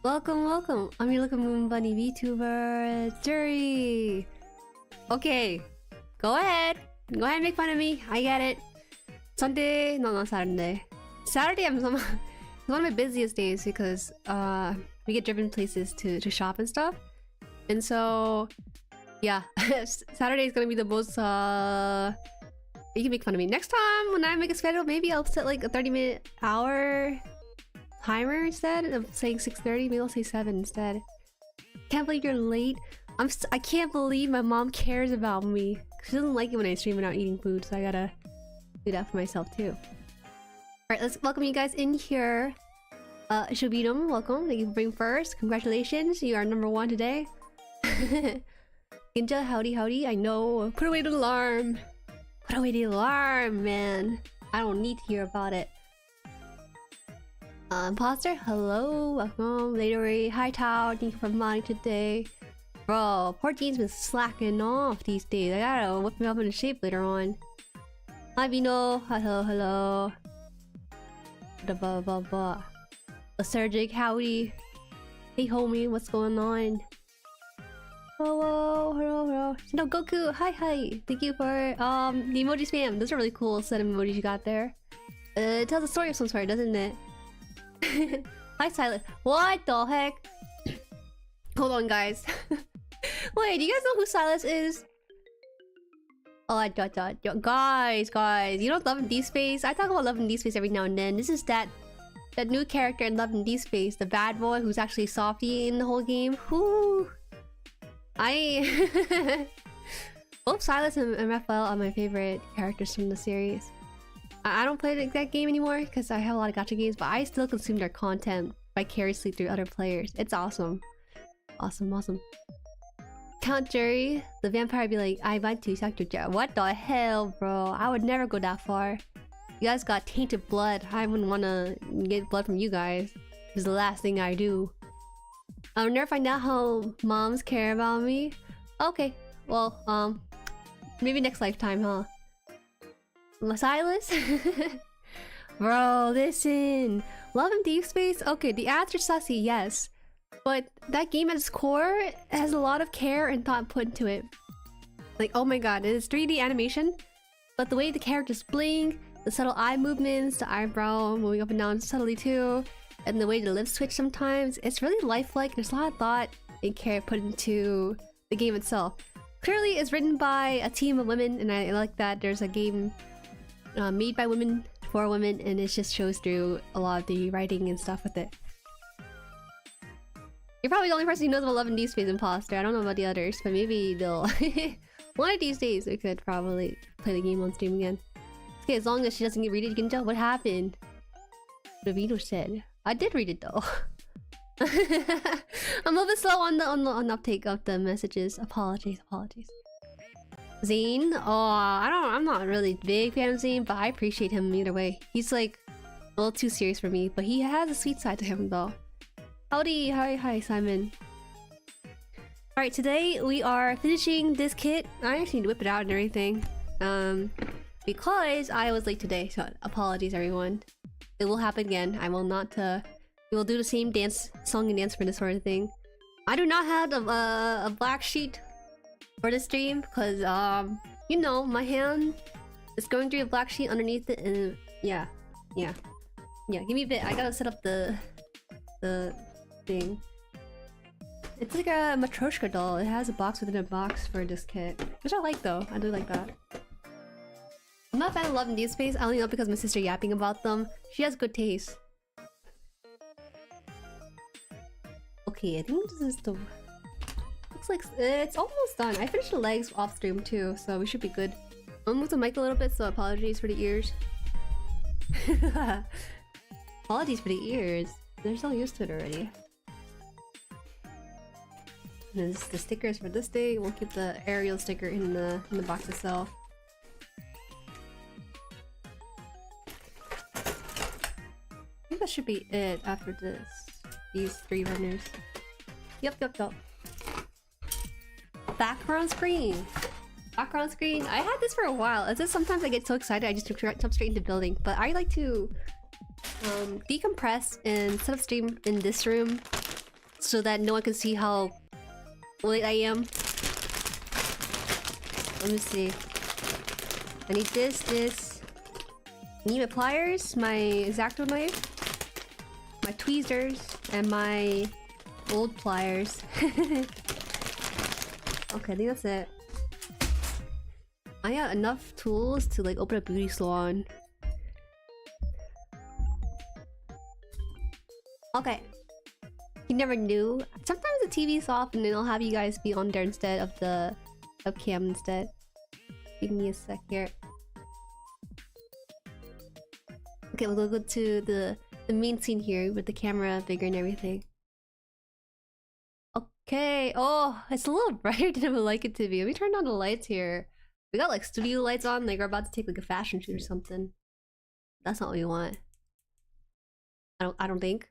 Welcome, welcome. I'm your little moon bunny VTuber, Jueri. Okay, go ahead. Go ahead and make fun of me. I get it. Sunday, no, not Saturday. Saturday, it's one of my busiest days because we get driven places to shop and stuff. And so, yeah, Saturday is gonna be the most. You can make fun of me next time when I make a schedule. Maybe I'll set like a 30-minute hour timer instead of saying 6:30. Maybe I'll say 7 instead. Can't believe you're late. I can't believe my mom cares about me. She doesn't like it when I stream without eating food, so I gotta do that for myself too. Alright, let's welcome you guys in here. Shobidum, welcome. Thank you for being first. Congratulations, you are number 1 today. Ginja, howdy howdy. I know. Put away the alarm. Put away the alarm, man. I don't need to hear about it. Imposter, hello, welcome. Later, hi Tao, thank you for modding today. Bro, poor Dean's been slacking off these days. I gotta whip me up into shape later on. Hi Vino, hello, hello. Blah blah blah. Asergic, howdy. Hey homie, what's going on? Hello, hello, hello. No, Goku, hi hi. Thank you for the emoji spam. Those are really cool set of emojis you got there. It tells a story of some sort, doesn't it? Hi Silent. What the heck? Hold on guys. Wait, do you guys know who Silas is? Oh, guys, you know Love and D-Space? I talk about Love and D-Space every now and then. This is that new character in Love and D-Space, the bad boy who's actually softy in the whole game. Whoo! Both Silas and Raphael are my favorite characters from the series. I don't play that game anymore because I have a lot of gacha games, but I still consume their content vicariously through other players. It's awesome. Awesome, awesome. Count Jueri, the vampire would be like, I want to talk to Jueri. What the hell, bro? I would never go that far. You guys got tainted blood. I wouldn't want to get blood from you guys. It's the last thing I do. I'll never find out how moms care about me. Okay, well, maybe next lifetime, huh? Silas? Bro, listen. Love and Deep Space? Okay, the ads are sussy, yes. But that game at its core has a lot of care and thought put into it. Like, oh my god, it is 3D animation, but the way the characters blink, the subtle eye movements, the eyebrow moving up and down subtly too, and the way the lips switch sometimes, it's really lifelike. There's a lot of thought and care put into the game itself. Clearly, it's written by a team of women, and I like that there's a game made by women for women, and it just shows through a lot of the writing and stuff with it. You're probably the only person who knows about Love and D-Space Imposter. I don't know about the others, but maybe they'll... One of these days, we could probably play the game on stream again. Okay, as long as she doesn't get read it, you can tell what happened. The video said. I did read it though. I'm a little bit slow on the uptake of the messages. Apologies, apologies. Zane? Oh, I'm not really a big fan of Zane, but I appreciate him either way. He's like a little too serious for me, but he has a sweet side to him though. Howdy, hi Simon. Alright, today we are finishing this kit. I actually need to whip it out and everything. Because I was late today, so apologies everyone. It will happen again. I will not we will do the same song and dance for this sort of thing. I do not have a black sheet for this stream because you know, my hand is going through a black sheet underneath it, and yeah, give me a bit. I gotta set up the thing. It's like a Matryoshka doll. It has a box within a box for this kit, which I like though. I do like that. I'm not a fan of Love and Deep Space. I only know because my sister yapping about them. She has good taste. Okay, I think this is the... Looks like it's almost done. I finished the legs off stream too, so we should be good. I'll move the mic a little bit, so apologies for the ears. Apologies for the ears. They're so used to it already. And then this is the stickers for this day. We'll keep the Ariel sticker in the box itself. I think that should be it after this. These 3 runners. Yep. Background screen. Background screen. I had this for a while. It's just sometimes I get so excited I just jump straight into building. But I like to decompress and set up stream in this room so that no one can see how late I am. Let me see. I need this. I need my pliers, my X-Acto knife, my tweezers, and my old pliers. Okay, I think that's it. I got enough tools to like open a beauty salon. Okay. You never knew. Sometimes the TV's off and then I'll have you guys be on there instead of the webcam instead. Give me a sec here. Okay, we'll go to the main scene here with the camera bigger and everything. Okay. Oh, it's a little brighter than I would like it to be. Let me turn on the lights here. We got like studio lights on, like we're about to take like a fashion shoot or something. That's not what we want. I don't think.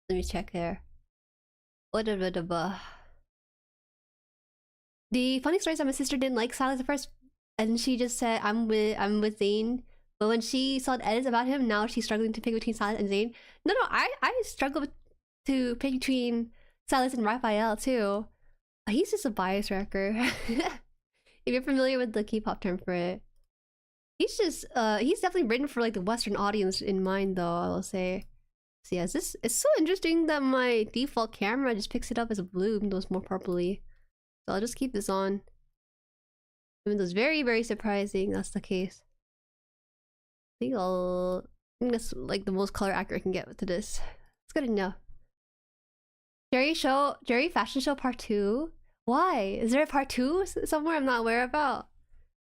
Let me check here. The funny story is that my sister didn't like Silas at first, and she just said I'm with Zane. But when she saw the edits about him, now she's struggling to pick between Silas and Zane. No, I struggle to pick between Silas and Raphael too. He's just a bias wrecker. If you're familiar with the K-pop term for it, he's just he's definitely written for like the Western audience in mind, though. I will say. So yeah, it's so interesting that my default camera just picks it up as a blue, even though it's more purpley. So I'll just keep this on. Even though it's very, very surprising that's the case. I think that's like the most color accurate I can get to this. It's good enough. Jueri fashion show part 2. Why? Is there a part 2 somewhere I'm not aware about?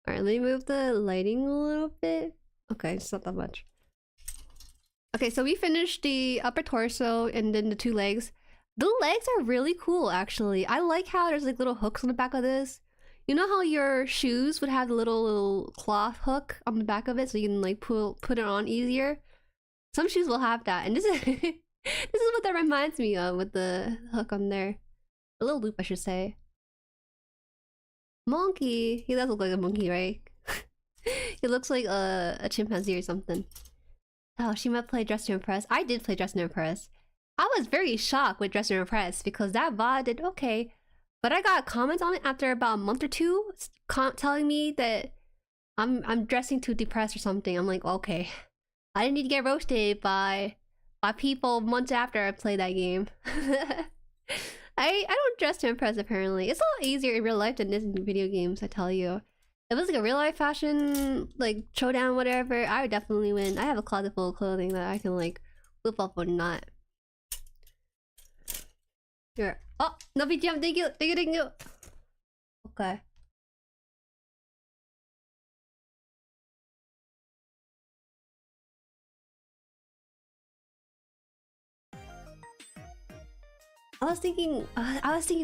Alright, let me move the lighting a little bit. Okay, it's not that much. Okay, so we finished the upper torso and then the 2 legs. The legs are really cool, actually. I like how there's like little hooks on the back of this. You know how your shoes would have the little cloth hook on the back of it so you can like put it on easier? Some shoes will have that, and this is this is what that reminds me of with the hook on there. A little loop, I should say. Monkey. He does look like a monkey, right? He looks like a chimpanzee or something. Oh, she might play Dress to Impress. I did play Dress to Impress. I was very shocked with Dress to Impress because that VOD did okay. But I got comments on it after about a month or 2 telling me that I'm dressing too depressed or something. I'm like, okay. I didn't need to get roasted by people months after I played that game. I don't dress to impress apparently. It's a lot easier in real life than this in video games, I tell you. If it was like a real life fashion like showdown whatever, I would definitely win. I have a closet full of clothing that I can like whip up or not. Here. Oh, no BGM, thank you. Okay. I was thinking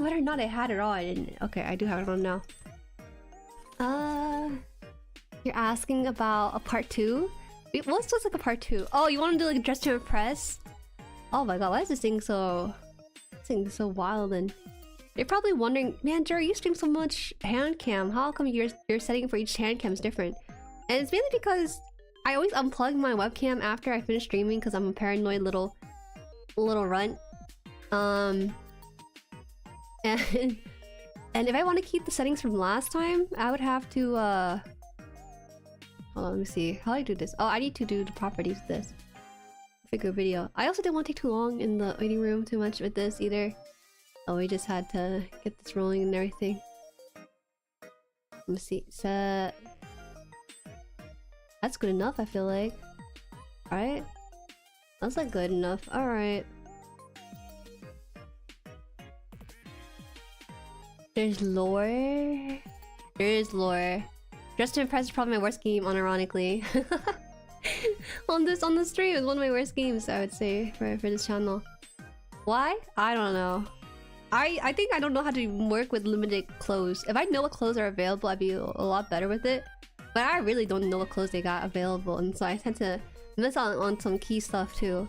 whether or not I had it on. I didn't. Okay, I do have it on now. You're asking about a part 2? What's like a part 2? Oh, you want to do like Dress to Impress? Oh my god, why is this thing so wild? And you're probably wondering, man, Jueri, you stream so much HANDCAM. How come your setting for each HANDCAM is different? And it's mainly because I always unplug my webcam after I finish streaming because I'm a paranoid little runt. And if I want to keep the settings from last time, I would have to hold on, let me see. How do I do this? Oh, I need to do the properties of this. Figure video. I also didn't want to take too long in the waiting room too much with this either. Oh, we just had to get this rolling and everything. Let me see. Set. That's good enough, I feel like. Alright. That's like good enough. Alright. There's lore. There is lore. Dress to Impress is probably my worst game, unironically. on the stream, it's one of my worst games, I would say, for this channel. Why? I don't know. I think I don't know how to work with limited clothes. If I know what clothes are available, I'd be a lot better with it. But I really don't know what clothes they got available, and so I tend to miss out on some key stuff too.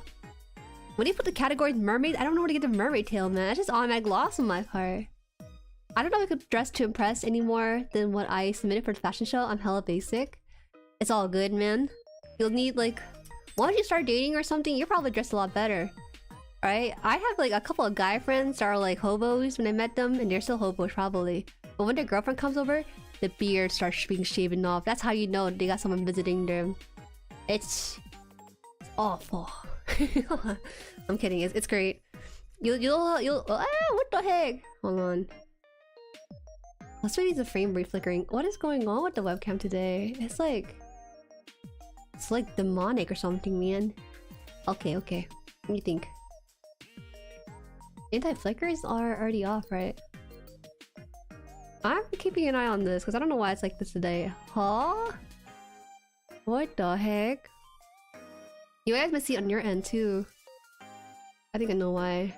When you put the category mermaid, I don't know where to get the mermaid tail, man. That's just automatic loss on my part. I don't know if I could dress to impress any more than what I submitted for the fashion show. I'm hella basic. It's all good, man. You'll need like... Once you start dating or something, you're probably dressed a lot better. right? I have like a couple of guy friends that are like hobos when I met them, and they're still hobos probably. But when their girlfriend comes over, the beard starts being shaven off. That's how you know they got someone visiting them. It's awful. I'm kidding. It's great. You'll what the heck? Hold on. What's with the frame rate flickering? What is going on with the webcam today? It's like demonic or something, man. Okay. What do you think? Anti-flickers are already off, right? I'm keeping an eye on this because I don't know why it's like this today. Huh? What the heck? You guys must see it on your end too. I think I know why.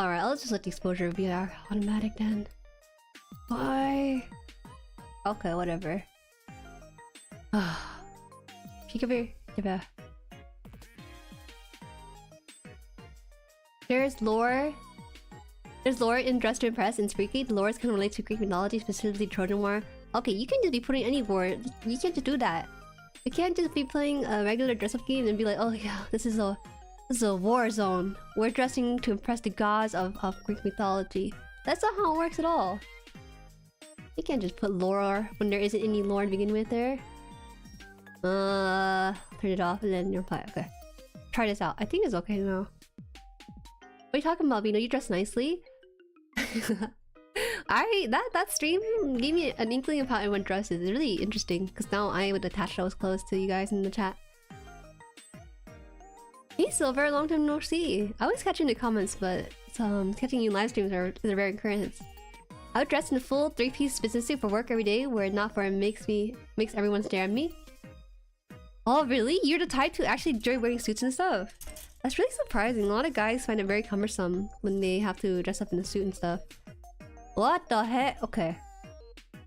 Alright, let's just let the exposure be automatic then. Why? Okay, whatever. Peek over here. There's lore in Dress to Impress and Freaky. The lore can relate to Greek mythology, specifically Trojan War. Okay, you can just be putting any lore. You can't just do that. You can't just be playing a regular dress-up game and be like, oh yeah, this is a war zone. We're dressing to impress the gods of Greek mythology. That's not how it works at all. You can't just put lore when there isn't any lore to begin with there. Turn it off and then reply. Okay. Try this out. I think it's okay now. What are you talking about, Vino? You dress nicely? That stream gave me an inkling of how everyone dresses. It's really interesting because now I would attach those clothes to you guys in the chat. Hey Silver, long time no see. I always catch you in the comments, but catching you in live streams is a rare occurrence. I would dress in a full 3-piece business suit for work every day, were it not for it makes everyone stare at me. Oh really? You're the type to actually enjoy wearing suits and stuff. That's really surprising. A lot of guys find it very cumbersome when they have to dress up in a suit and stuff. What the heck? Okay.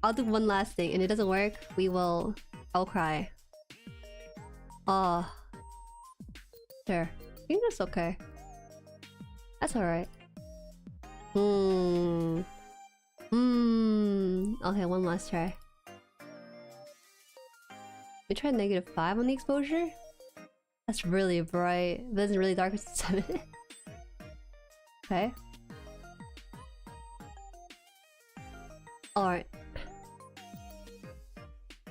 I'll do one last thing, and if it doesn't work, I'll cry. Sure. I think that's okay. That's alright. Okay, one last try. We tried -5 on the exposure? That's really bright. But it's really dark. It's 7. Okay. Alright.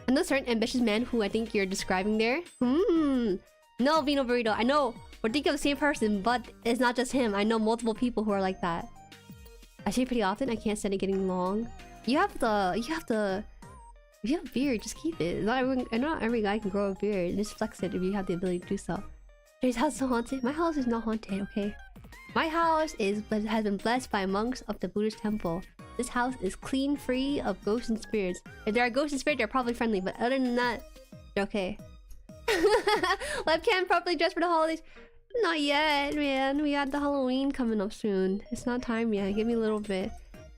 I know certain ambitious man who I think you're describing there. No, Vino Burrito. I know we're thinking of the same person, but it's not just him. I know multiple people who are like that. I shave pretty often. I can't stand it getting long. If you have a beard, just keep it. Not every guy can grow a beard. Just flex it if you have the ability to do so. His house is haunted. My house is not haunted, okay? My house has been blessed by monks of the Buddhist temple. This house is clean, free of ghosts and spirits. If there are ghosts and spirits, they're probably friendly, but other than that, they're okay. Webcam properly dressed for the holidays? Not yet, man. We got the Halloween coming up soon. It's not time yet. Give me a little bit.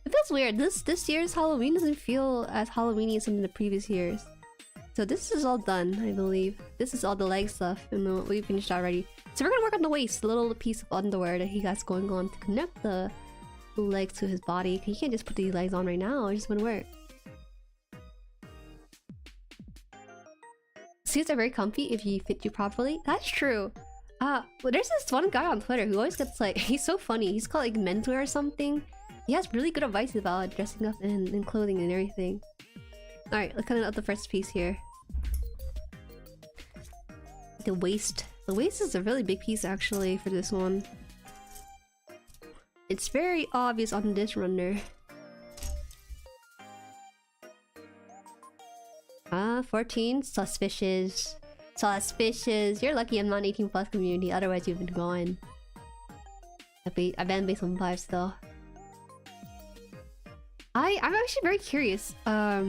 It feels weird. This year's Halloween doesn't feel as Halloweeny as some of the previous years. So this is all done, I believe. This is all the leg stuff, and we finished already. So we're gonna work on the waist, the little piece of underwear that he has going on to connect the legs to his body. You can't just put these legs on right now. It just wouldn't work. Suits are very comfy if you fit you properly. That's true. Well, there's this one guy on Twitter who always gets like, he's so funny. He's called like Mentor or something. He has really good advice about dressing up and clothing and everything. Alright, let's cut out the first piece here. The waist. The waist is a really big piece actually for this one. It's very obvious on this runner. 14. Suspicious. Suspicious. You're lucky I'm not an 18+ community, otherwise you've been gone. I banned based on 5 still. I'm actually very curious. I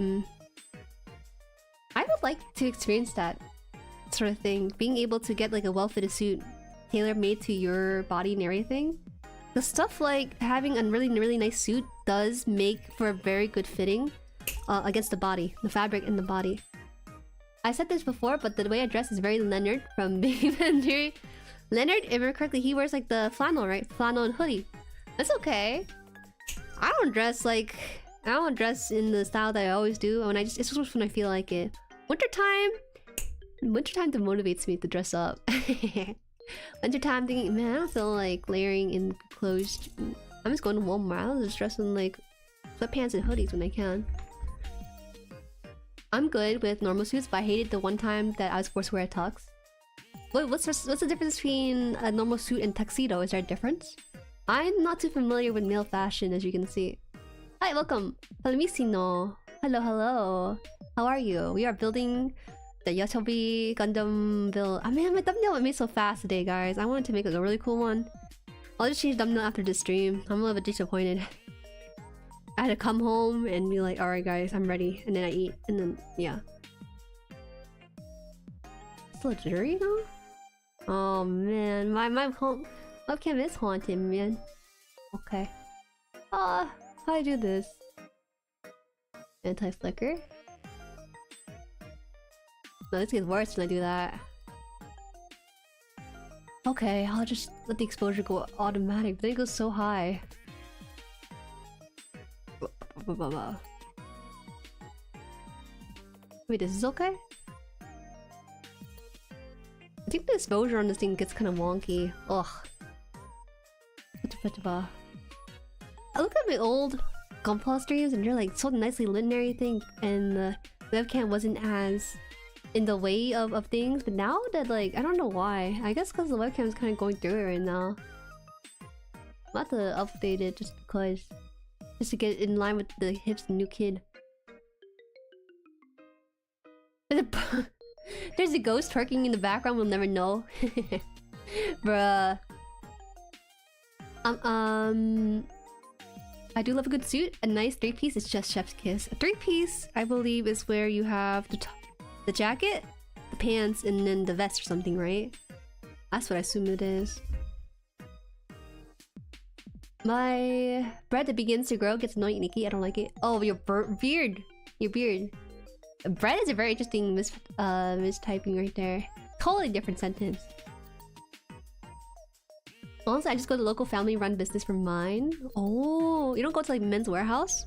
would like to experience that sort of thing. Being able to get like a well-fitted suit tailor-made to your body and everything. The stuff like having a really nice suit does make for a very good fitting against the body, the fabric in the body. I said this before, but the way I dress is very Leonard from Big Bang Theory. Leonard, if I remember correctly, he wears like the flannel, right? Flannel and hoodie. That's okay. I don't dress in the style that I always do. It's just when I feel like it. Wintertime demotivates me to dress up. Winter time thinking, man, I don't feel like layering in clothes. I'm just going to Walmart. I'll just dress in like sweatpants and hoodies when I can. I'm good with normal suits, but I hated the one time that I was forced to wear a tux. Wait, what's the difference between a normal suit and tuxedo? Is there a difference? I'm not too familiar with male fashion, as you can see. Hi, welcome. Hello, hello. How are you? We are building the Yoasobi Gundam build. I mean, my thumbnail went made so fast today, guys. I wanted to make like a really cool one. I'll just change thumbnail after this stream. I'm a little bit disappointed. I had to come home and be like, alright guys, I'm ready. And then I eat. And then, yeah. Still a jury though? Oh man, my webcam is haunted, man. Okay. How do I do this? Anti-flicker? No, this gets worse when I do that. Okay, I'll just let the exposure go automatic, but then it goes so high. Wait, this is okay? I think the exposure on this thing gets kind of wonky. Ugh. I look at my old gunpla streams and they're like so nicely lit and everything, and the webcam wasn't as in the way of things, but now that like, I don't know why. I guess because the webcam is kind of going through it right now. I'm about to update it just because. Just to get in line with the hips new kid. There's a ghost twerking in the background, we'll never know. Bruh. I do love a good suit. A nice 3-piece is just chef's kiss. A 3-piece, I believe, is where you have the jacket, the pants, and then the vest or something, right? That's what I assume it is. My bread that begins to grow gets annoying and icky. I don't like it. Oh, your beard. Your beard. Bread is a very interesting mistyping right there. Totally different sentence. Also, I just go to local family-run business for mine. Oh, you don't go to like Men's Warehouse?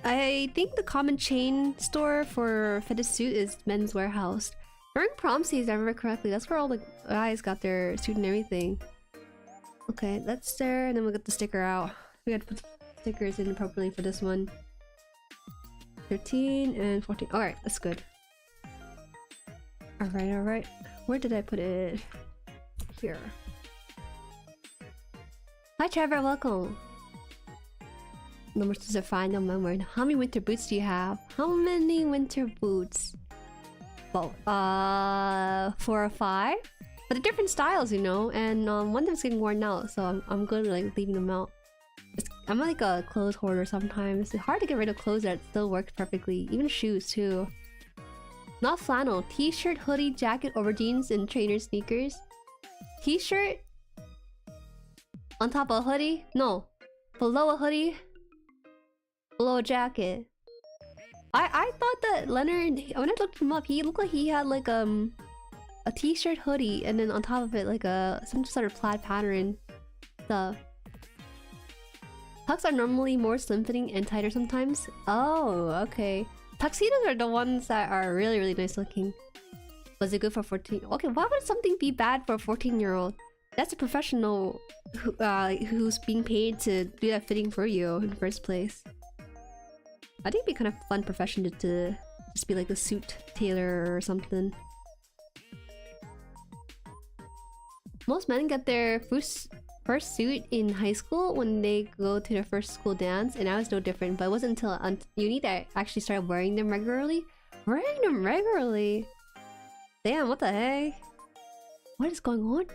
I think the common chain store for fitted suit is Men's Warehouse. During prom season, if I remember correctly, that's where all the guys got their suit and everything. Okay, that's there, and then we'll get the sticker out. We gotta put stickers in appropriately for this one. 13 and 14. Alright, that's good. Alright. Where did I put it? Here. Hi Trevor, welcome. Numbers are fine, no memory. How many winter boots do you have? How many winter boots? Well, 4 or 5? But they're different styles, you know, and one of them's getting worn out, so I'm good at like leaving them out. I'm like a clothes hoarder sometimes. It's hard to get rid of clothes that still work perfectly, even shoes too. Not flannel, t-shirt, hoodie, jacket over jeans, and trainer sneakers. T-shirt on top of a hoodie? No, below a hoodie, below a jacket. I thought that Leonard, when I looked him up, he looked like he had like a t-shirt hoodie and then on top of it like some sort of plaid pattern stuff. Tucks are normally more slim-fitting and tighter sometimes. Oh, okay. Tuxedos are the ones that are really, really nice looking. Was it good for 14? Okay, why would something be bad for a 14-year-old? That's a professional who's being paid to do that fitting for you in the first place. I think it'd be kind of a fun profession to just be like a suit tailor or something. Most men get their first suit in high school when they go to their first school dance, and I was no different, but it wasn't until uni that I actually started wearing them regularly. Wearing them regularly? Damn, what the heck? What is going on?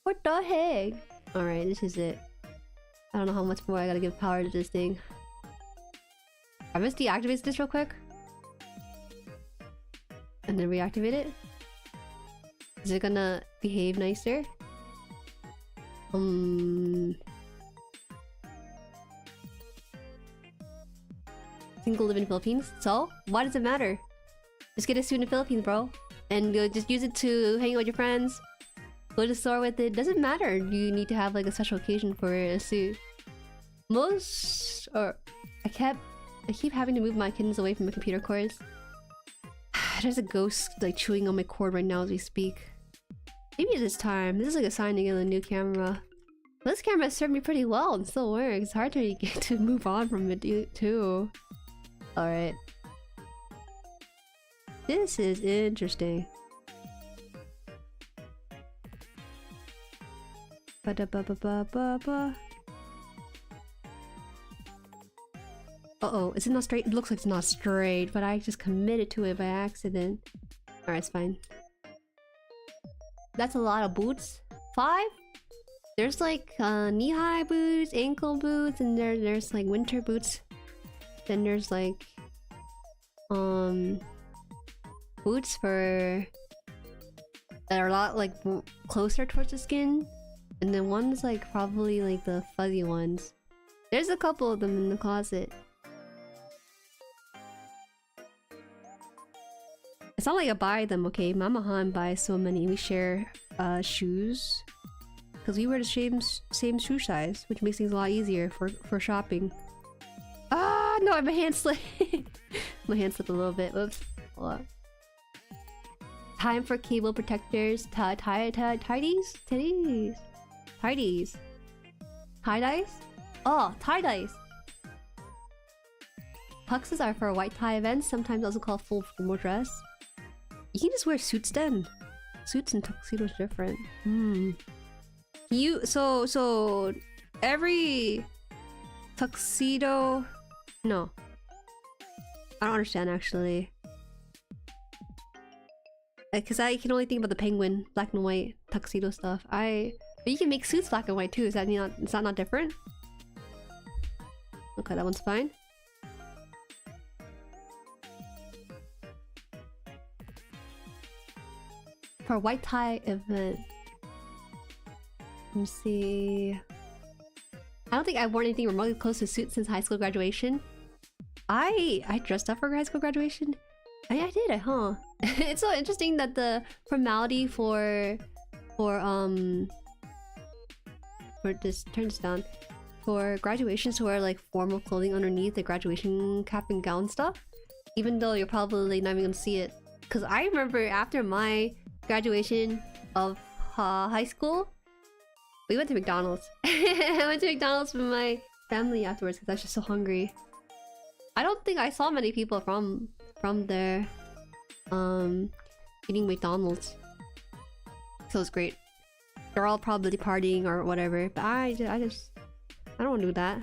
What the heck? Alright, this is it. I don't know how much more I gotta give power to this thing. I must deactivate this real quick. And then reactivate it. Is it gonna behave nicer? Single live in Philippines. So, why does it matter? Just get a suit in the Philippines, bro. And just use it to hang out with your friends. Go to the store with it. Doesn't matter. You need to have like a special occasion for a suit. I keep having to move my kittens away from my computer cords. There's a ghost like chewing on my cord right now as we speak. Maybe this time. This is like a sign to get a new camera. But this camera served me pretty well and still works. It's hard to get to move on from it too. Alright. This is interesting. Ba-da-ba-ba-ba-ba-ba. Uh-oh, is it not straight? It looks like it's not straight, but I just committed to it by accident. Alright, it's fine. That's a lot of boots. 5? There's like knee-high boots, ankle boots, and there's like winter boots. Then there's like boots for that are a lot like closer towards the skin, and then one's like probably like the fuzzy ones. There's a couple of them in the closet. It's not like I buy them, okay? Mama Han buys so many. We share shoes because we wear the same shoe size, which makes things a lot easier for shopping. Ah, no, my hand slipped. My hand slipped a little bit. Whoops. Hold up. Time for cable protectors. Tidies? Tidies. Tie-dyes? Oh, tie-dyes. Tuxes are for white tie events, sometimes also called full formal dress. You can just wear suits then. Suits and tuxedos are different. So every tuxedo... No. I don't understand actually. Because I can only think about the penguin, black and white tuxedo stuff. But you can make suits black and white too. Is that not different? Okay, that one's fine. For a white tie event. Let me see. I don't think I've worn anything remotely close to a suit since high school graduation. I dressed up for high school graduation. I did, huh? It's so interesting that the formality for this, turn this down, for graduations to wear like formal clothing underneath the graduation cap and gown stuff, even though you're probably not even gonna see it. Because I remember after my graduation of high school, we went to McDonald's. I went to McDonald's with my family afterwards because I was just so hungry. I don't think I saw many people from there eating McDonald's, so it's great. They're all probably partying or whatever, but I don't want to do that.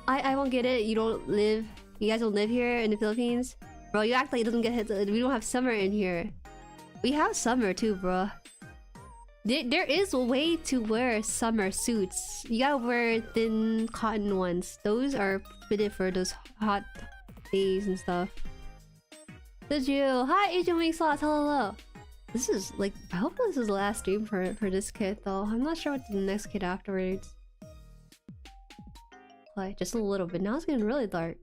I won't get it. You guys don't live here in the Philippines, bro. You act like it doesn't get hit. We don't have summer in here. We have summer too, bro. There is a way to wear summer suits. You gotta wear thin cotton ones. Those are fitted for those hot days and stuff. Did you? Hi, asianwingsauce. Hello. This is like, I hope this is the last stream for this kit though. I'm not sure what's the next kit afterwards. Like just a little bit. Now it's getting really dark.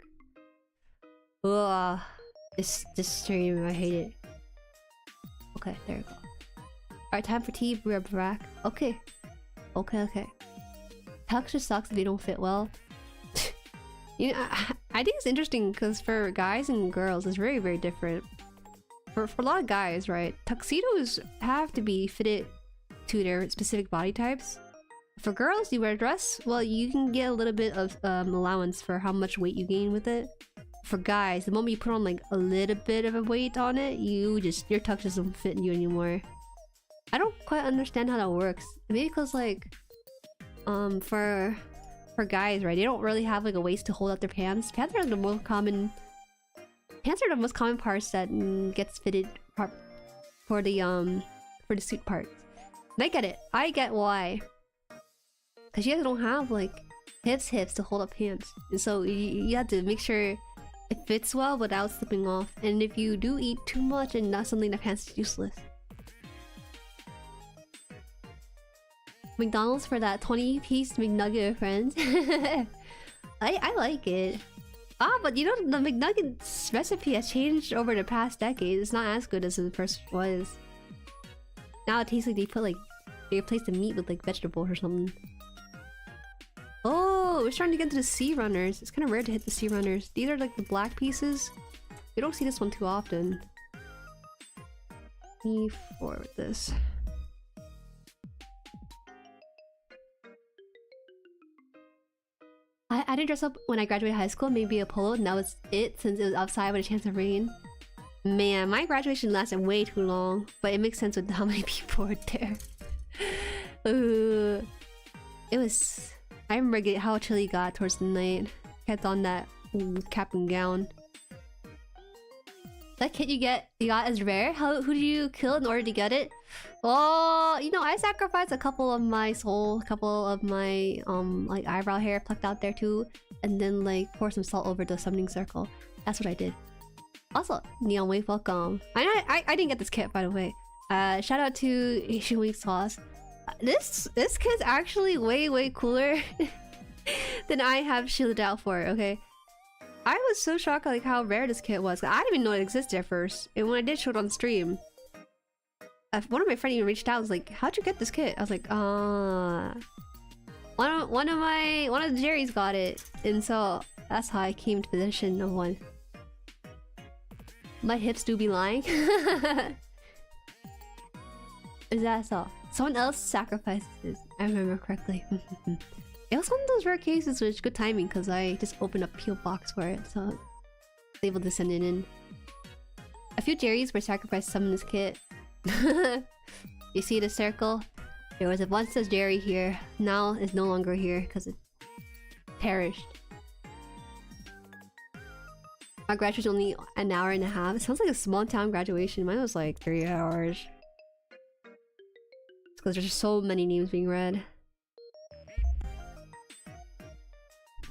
Ugh. This stream, I hate it. Okay, there we go. Alright, time for tea. We're back. Okay. Okay. Tux just sucks if they don't fit well. You know, I think it's interesting because for guys and girls, it's very, very different. For a lot of guys, right? Tuxedos have to be fitted to their specific body types. For girls, you wear a dress, well, you can get a little bit of allowance for how much weight you gain with it. For guys, the moment you put on like a little bit of a weight on it, your tux doesn't fit you anymore. I don't quite understand how that works. Maybe because like, for guys, right? They don't really have like a waist to hold out their pants. Pants are the most common parts that gets fitted for the suit parts. And I get it. I get why. Because you guys don't have like hips to hold up pants, and so you have to make sure it fits well without slipping off. And if you do eat too much and not something, the pants is useless. McDonald's for that 20-piece McNugget, friends. I like it. But you know, the McNugget recipe has changed over the past decade. It's not as good as it first was. Now it tastes like they replaced the meat with like vegetables or something. Oh, we're starting to get into the sea runners. It's kind of rare to hit the sea runners. These are like the black pieces. We don't see this one too often. me forward this. I didn't dress up when I graduated high school, maybe a polo, and that was it since it was outside with a chance of rain. Man, my graduation lasted way too long, but it makes sense with how many people were there. It was... I remember how chilly it got towards the night. Kept on that cap and gown. That kit you got is rare? Who did you kill in order to get it? Oh, you know, I sacrificed a couple of my soul, a couple of my like eyebrow hair plucked out there too, and then like pour some salt over the summoning circle. That's what I did. Also, Neon Wave, welcome. I didn't get this kit, by the way. Shout out to asianwingsauce. This kit's actually way cooler than I have shielded out for. Okay, I was so shocked like how rare this kit was. I didn't even know it existed at first, and when I did show it on stream, one of my friends even reached out and was like, "How'd you get this kit?" I was like, one of the Jueris got it, and so that's how I came to possession of one. My hips do be lying. Is that so? Someone else sacrificed this. I remember correctly. It was one of those rare cases with good timing because I just opened a PO box for it, so I was able to send it in. A few Jueris were sacrificed to summon this kit. You see the circle? There was once a Jueri here. Now it's no longer here because it perished. My graduation was only an hour and a half. It sounds like a small town graduation. Mine was like 3 hours. It's because there's so many names being read.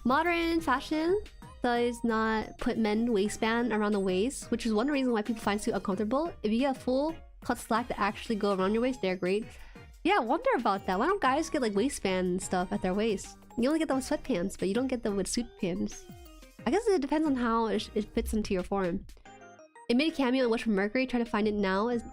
Modern fashion does not put men waistband around the waist, which is one reason why people find suit uncomfortable. If you get a full cut slack that actually go around your waist, they're great. Yeah, I wonder about that. Why don't guys get like waistband and stuff at their waist? You only get them with sweatpants, but you don't get them with suit pants. I guess it depends on how it fits into your form. It made a cameo in Watch for Mercury. Trying to find it now is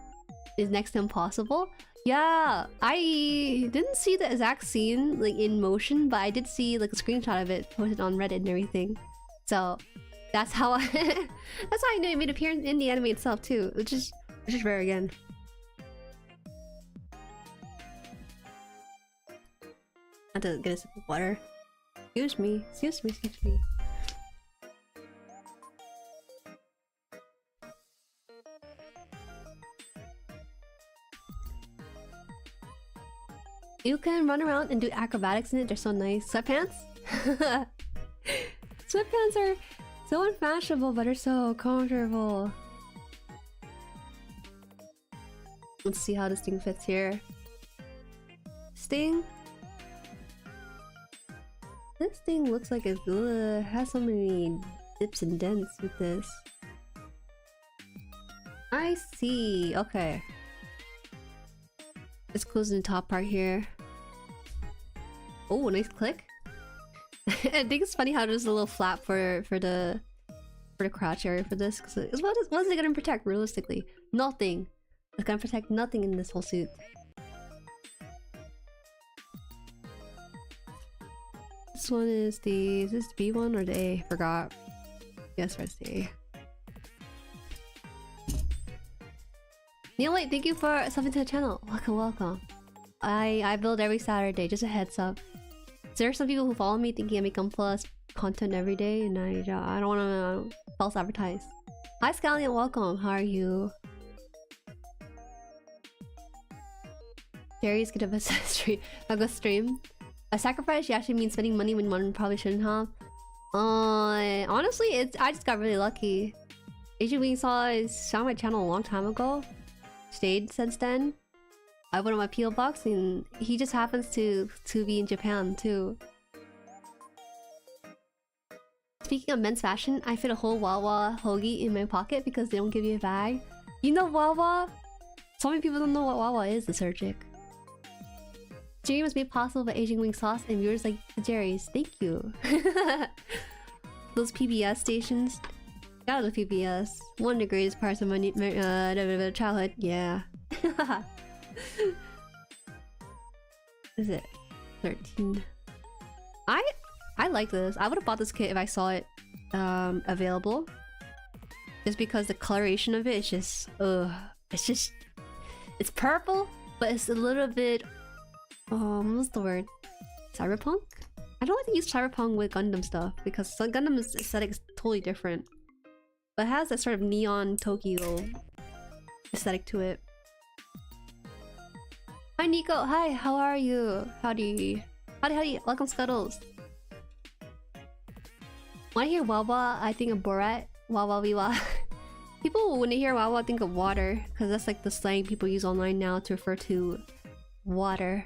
next to impossible. Yeah, I didn't see the exact scene like in motion, but I did see like a screenshot of it posted on Reddit and everything. So that's how I that's how I know it made an appearance in the anime itself too, which is rare again. I have to get a sip of water. Excuse me. You can run around and do acrobatics in it. They're so nice. Sweatpants? Sweatpants are so unfashionable, but they're so comfortable. Let's see how this thing fits here. Sting? This thing looks like it has so many dips and dents with this. I see. Okay. Let's close the top part here. Oh, nice click. I think it's funny how there's a little flap for the crotch area for this. Because what is it gonna protect realistically? Nothing. It's gonna protect nothing in this whole suit. This one is the... Is this the B one or the A? Forgot. Yes, it's the A. Neil White, thank you for subbing to the channel. Welcome. I build every Saturday, just a heads up. There are some people who follow me thinking I make gunpla content every day, and I don't want to false advertise. Hi Scallion, welcome. How are you? Jerry's gonna have a stream. A sacrifice actually means spending money when one probably shouldn't have. Honestly, I just got really lucky. asianwingsauce found my channel a long time ago. Stayed since then. I went on my PO box and he just happens to be in Japan too. Speaking of men's fashion, I fit a whole Wawa hoagie in my pocket because they don't give you a bag. You know Wawa? So many people don't know what Wawa is, the Surgic. Jerry was made possible by asianwingsauce and viewers like the Jerry's. Thank you. Those PBS stations. Shout out to PBS. One of the greatest parts of my childhood. Yeah. Is it 13? I like this. I would have bought this kit if I saw it available. Just because the coloration of it is just it's just It's purple, but it's a little bit... what's the word? Cyberpunk? I don't like to use cyberpunk with Gundam stuff because Gundam's aesthetic is totally different. But it has that sort of neon Tokyo aesthetic to it. Hi Nico, hi, how are you? Howdy. Welcome Scuttles. When I hear Wawa, I think of Borat. Wawa Wiwa. People, when they hear Wawa, think of water. Because that's like the slang people use online now to refer to water.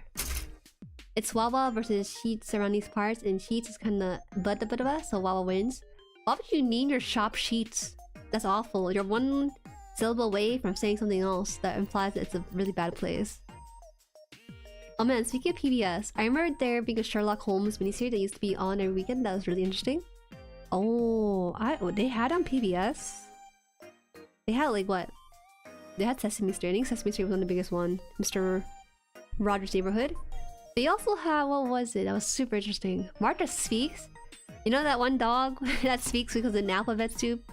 It's Wawa versus Sheets around these parts. And Sheets is kinda bada, so Wawa wins. Why would you name your shop Sheets? That's awful. You're one syllable away from saying something else that implies that it's a really bad place. Oh man, speaking of PBS, I remember there being a Sherlock Holmes miniseries that used to be on every weekend. That was really interesting. Oh, they had on PBS? They had like what? They had Sesame Street. I think Sesame Street was one of the biggest one. Mr. Rogers' Neighborhood. They also had, what was it? That was super interesting. Martha Speaks. You know that one dog that speaks because of an alphabet soup?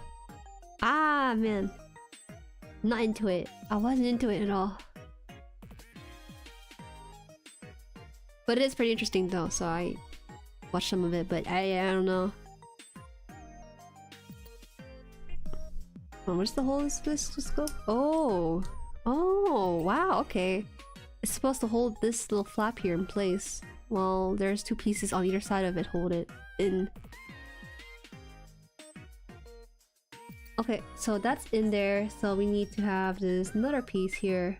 Ah, man. I'm not into it. I wasn't into it at all. But it is pretty interesting though, so I watched some of it, but I don't know. Oh, where's the hole this go? Oh! Oh, wow, okay. It's supposed to hold this little flap here in place. Well, there's two pieces on either side of it hold it in. Okay, so that's in there, so we need to have this another piece here.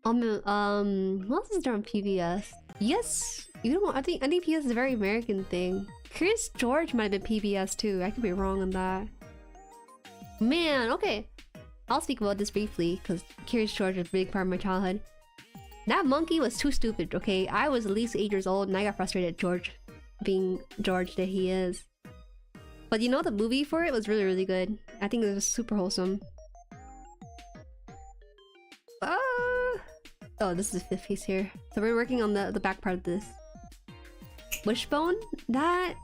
What else is there on PBS? Yes, you know, I think PBS is a very American thing. Curious George might have been PBS too. I could be wrong on that. Man, okay. I'll speak about this briefly because Curious George was a big part of my childhood. That monkey was too stupid, okay? I was at least 8 years old and I got frustrated at George being George that he is. But you know, the movie for it was really, really good. I think it was super wholesome. Oh, this is the fifth piece here. So we're working on the back part of this. Wishbone? Was that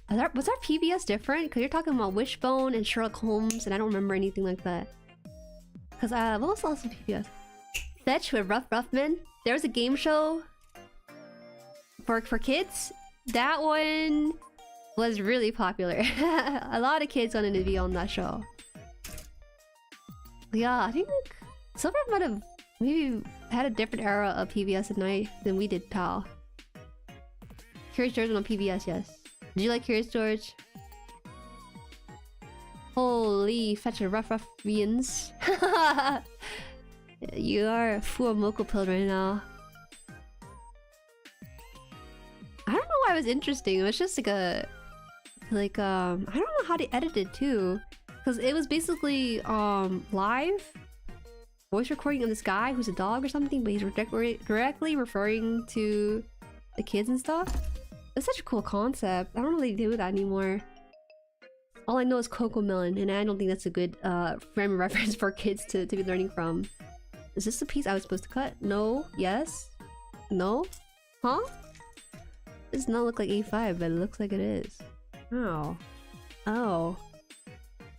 PBS different? Because you're talking about Wishbone and Sherlock Holmes and I don't remember anything like that. Because what was the last one PBS? Fetch with Rough Ruffman. There was a game show for kids. That one was really popular. A lot of kids wanted to be on that show. Yeah, I think Silver might have maybe had a different era of PBS at night than we did, pal. Curious George on PBS, yes. Did you like Curious George? Holy fetch a rough beans. You are a full Moko pill right now. I don't know why it was interesting. It was just like a... I don't know how they edited it too. Because it was basically live voice recording of this guy who's a dog or something, but he's directly referring to the kids and stuff. It's such a cool concept. I don't really do that anymore. All I know is Coco Melon, and I don't think that's a good frame of reference for kids to be learning from. Is this the piece I was supposed to cut? No? Yes? No? Huh? It does not look like A5, but it looks like it is. Oh. Oh.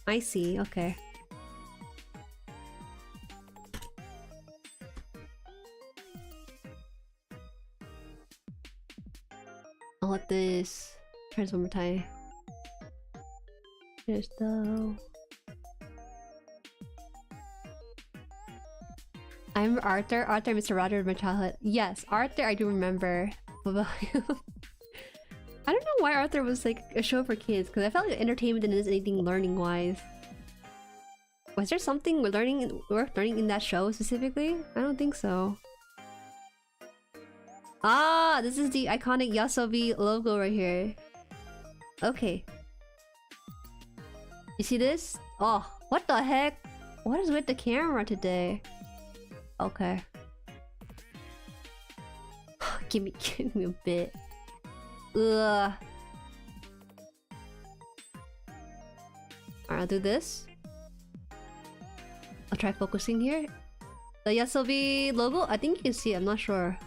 I see, okay. I'll let this try this one more time. Here's the... I remember Arthur, Mr. Roger of my childhood. Yes, Arthur I do remember. I don't know why Arthur was like a show for kids, because I felt like entertainment didn't is anything learning wise. Was there something worth learning in that show specifically? I don't think so. Ah, this is the iconic Yoasobi logo right here. Okay. You see this? Oh, what the heck? What is with the camera today? Okay. give me a bit. Ugh. Alright, I'll do this. I'll try focusing here. The Yoasobi logo, I think you can see it, I'm not sure.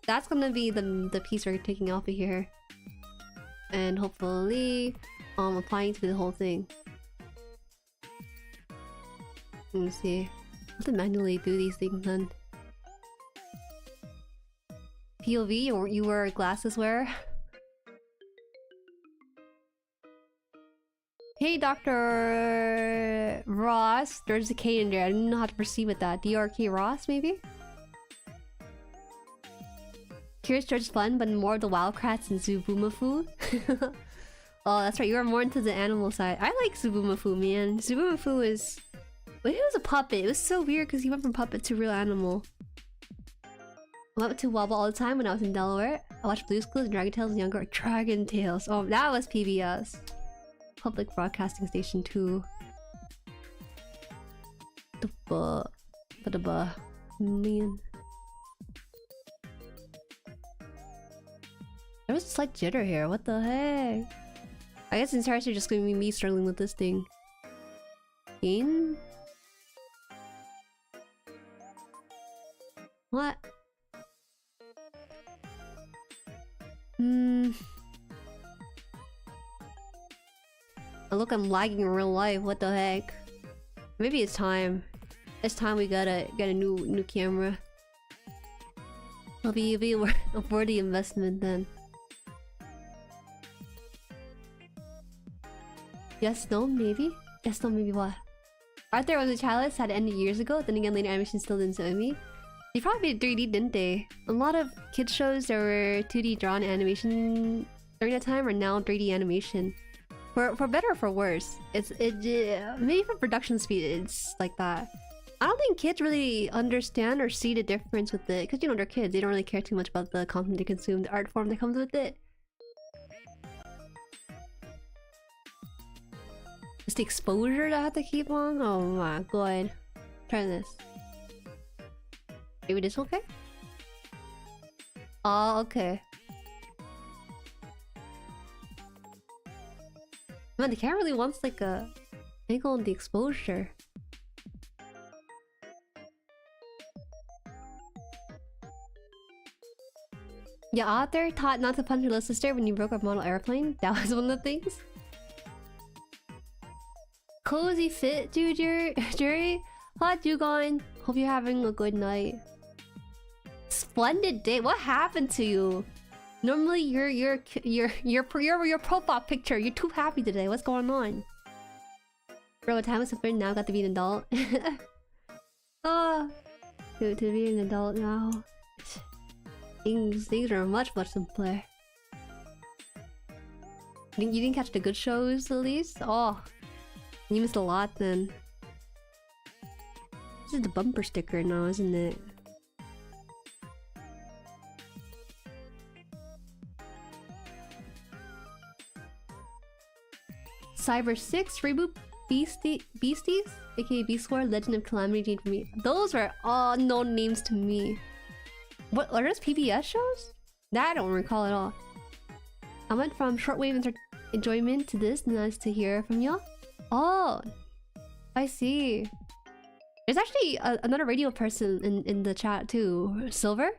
That's gonna be the piece we're taking off of here. and hopefully applying to the whole thing. Let me see. I have to manually do these things then. POV, or you wear glasses wear? Hey, Dr. Ross. There's a K in there. I don't know how to proceed with that. DRK Ross, maybe? Curious George is fun, but more of the Wildcrats and Zubumafu. Oh, that's right. You are more into the animal side. I like Zubumafu, man. Zubumafu is... But he was a puppet. It was so weird because he went from puppet to real animal. I went to Wobble all the time when I was in Delaware. I watched Blue's Clues and Dragon Tales and younger. Dragon Tales. Oh, that was PBS. Public Broadcasting Station 2. Man. There was a slight jitter here. What the heck? I guess it's actually just gonna be me struggling with this thing. Gain? What? Oh, look, I'm lagging in real life. What the heck? Maybe it's time. It's time we gotta get a new camera. It'll be a worthy investment then. Yes, no, maybe? Yes, no, maybe what? Arthur was a chalice, had ended years ago, then again later animation still didn't suit me. They probably did 3D, didn't they? A lot of kids shows that were 2D drawn animation during that time are now 3D animation. For better or for worse. Maybe for production speed it's like that. I don't think kids really understand or see the difference with it, because you know they're kids, they don't really care too much about the content they consume, the art form that comes with it. It's the exposure that I have to keep on? Oh my god. Try this. Maybe this okay? Oh, okay. Man, the camera really wants like a angle on the exposure. Yeah, Arthur taught not to punch your little sister when you broke up model airplane. That was one of the things. Cozy fit, dude, Jueri. How'd you going? Hope you're having a good night. Splendid day. What happened to you? Normally, your profile picture. You're too happy today. What's going on? Bro, what time is it? Now got to be an adult. Oh, to be an adult now. Things are much simpler. You didn't catch the good shows at least? Oh, you missed a lot then. This is the bumper sticker now, isn't it? Cyber 6 reboot Beasties, aka Beast War, Legend of Calamity Jane for me. Those are all known names to me. What are those PBS shows? That I don't recall at all. I went from shortwave enjoyment to this. Nice to hear from y'all. Oh, I see. There's actually another radio person in the chat too. Silver?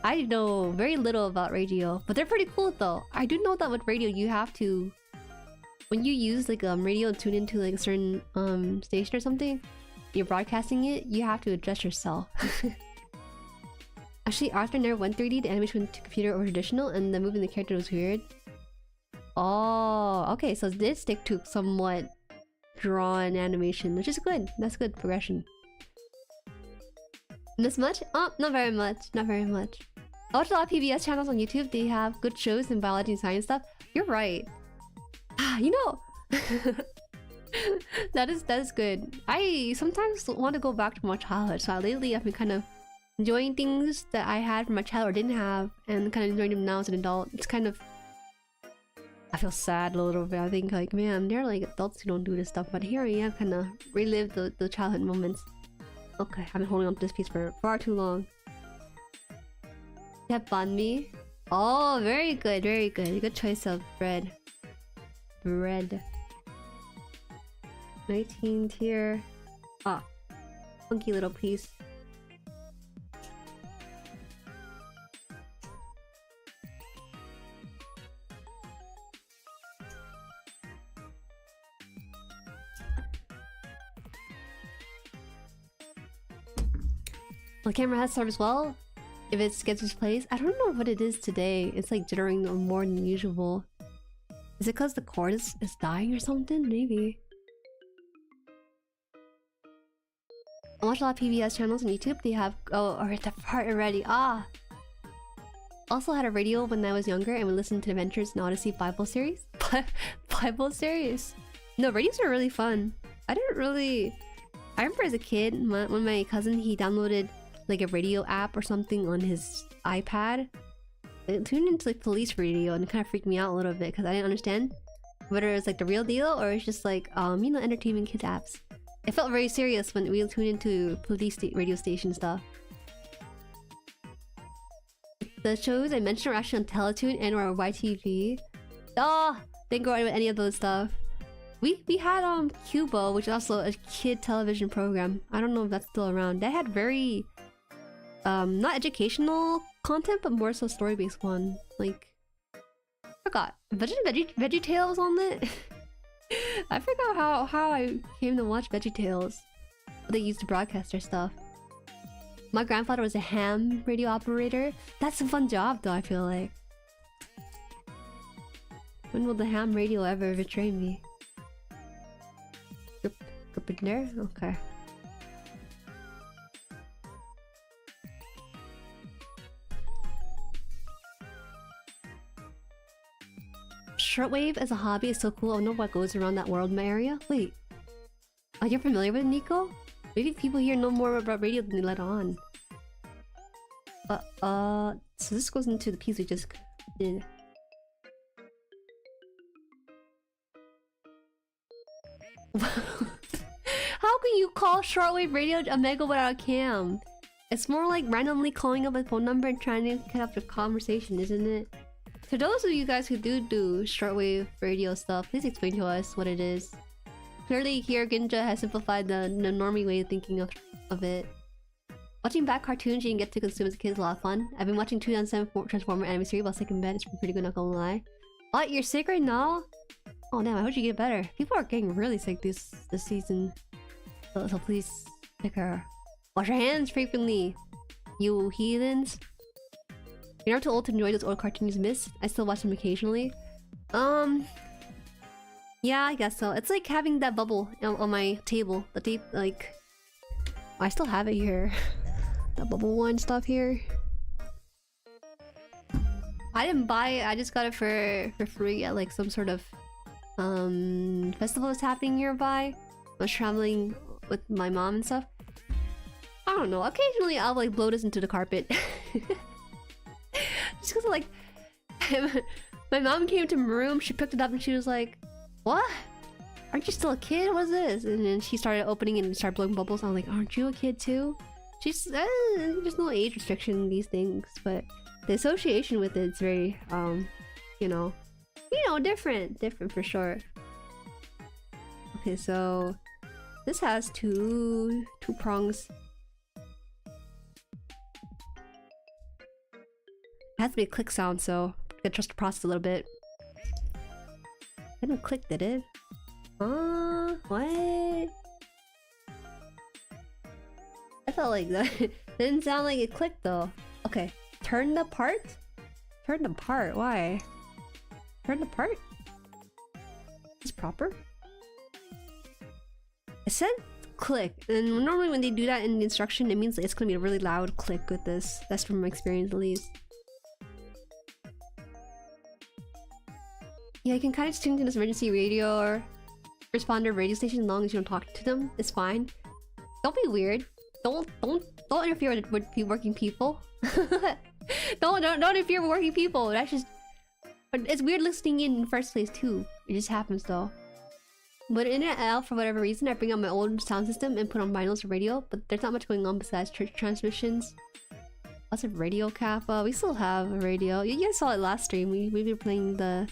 I know very little about radio, but they're pretty cool though. I do know that with radio you have to... When you use like radio and tune into like a certain station or something, you're broadcasting it, you have to adjust yourself. Actually, Arthur never went 3D, the animation went to computer or traditional, and the moving the character was weird. Oh, okay, so it did stick to somewhat drawn animation, which is good. That's good progression. This much? Oh, not very much. Not very much. I watch a lot of PBS channels on YouTube. They have good shows in biology and science stuff. You're right. You know, that is good. I sometimes want to go back to my childhood. So lately, I've been kind of enjoying things that I had from my childhood or didn't have, and kind of enjoying them now as an adult. It's kind of... I feel sad a little bit. I think like, man, they're like adults who don't do this stuff, but here I am kind of relive the childhood moments. Okay, I've been holding on to this piece for far too long. That banh mi. Oh, very good, very good. Good choice of bread. Bread. 19 tier. Ah, funky little piece. The camera has started as well. If it gets displaced, I don't know what it is today. It's like jittering more than usual. Is it because the cord is dying or something? Maybe. I watch a lot of PBS channels on YouTube. They have or the part already. Ah. Also had a radio when I was younger and would listen to Adventures in Odyssey Bible series. Bible series. No, radios are really fun. I remember as a kid when my cousin he downloaded like a radio app or something on his iPad. It tuned into like police radio and it kind of freaked me out a little bit because I didn't understand whether it was like the real deal or it's just like you know, entertainment kids apps. It felt very serious when we tuned into police radio station stuff. The shows I mentioned are actually on Teletoon and or YTV. Oh, didn't grow up with any of those stuff. We had Cubo, which is also a kid television program. I don't know if that's still around. They had very not educational content, but more so story-based one. Like, I forgot. VeggieTales on it? I forgot how I came to watch VeggieTales. They used to broadcast their stuff. My grandfather was a ham radio operator. That's a fun job though, I feel like. When will the ham radio ever betray me? Grip in there? Okay. Shortwave as a hobby is so cool. I don't know what goes around that world in my area. Wait. Are you familiar with Nico? Maybe people here know more about radio than they let on. So this goes into the piece we just did. How can you call shortwave radio a mega without a cam? It's more like randomly calling up a phone number and trying to get up a conversation, isn't it? For those of you guys who do shortwave radio stuff, please explain to us what it is. Clearly here Ginja has simplified the normie way of thinking of it. Watching back cartoons you can get to consume as a kid is a lot of fun. I've been watching 2007 Transformer anime series while sick in bed. It's been pretty good, not gonna lie. What? You're sick right now? Oh damn, I hope you get better. People are getting really sick this season. So please take care. Wash your hands frequently, you heathens. You're not too old to enjoy those old cartoons you missed. I still watch them occasionally. Yeah, I guess so. It's like having that bubble on my table. The tape, like... I still have it here. That bubble one stuff here. I didn't buy it. I just got it for free at like some sort of festival that's happening nearby. I was traveling with my mom and stuff. I don't know. Occasionally I'll like blow this into the carpet. Just because like... my mom came to my room, she picked it up and she was like, "What? Aren't you still a kid? What's this?" And then she started opening it and started blowing bubbles. I'm like, "Aren't you a kid too?" She's there's no age restriction in these things, but the association with it's very you know, different for sure. Okay, so this has two prongs. It has to be a click sound, so I gotta trust the process a little bit. It didn't click, did it? What? I felt like that. It didn't sound like it clicked though. Okay, turn the part? Turn apart, why? Turn apart? Is proper? It said click, and normally when they do that in the instruction, it means it's gonna be a really loud click with this. That's from my experience at least. Yeah, you can kind of tune to this emergency radio or responder radio station as long as you don't talk to them. It's fine. Don't be weird. Don't interfere with working people. don't interfere with working people. That's just... But it's weird listening in the first place too. It just happens though. But in and out, for whatever reason, I bring out my old sound system and put on vinyls for radio, but there's not much going on besides church transmissions. Lots of radio kappa. We still have a radio. You guys saw it last stream. We were playing the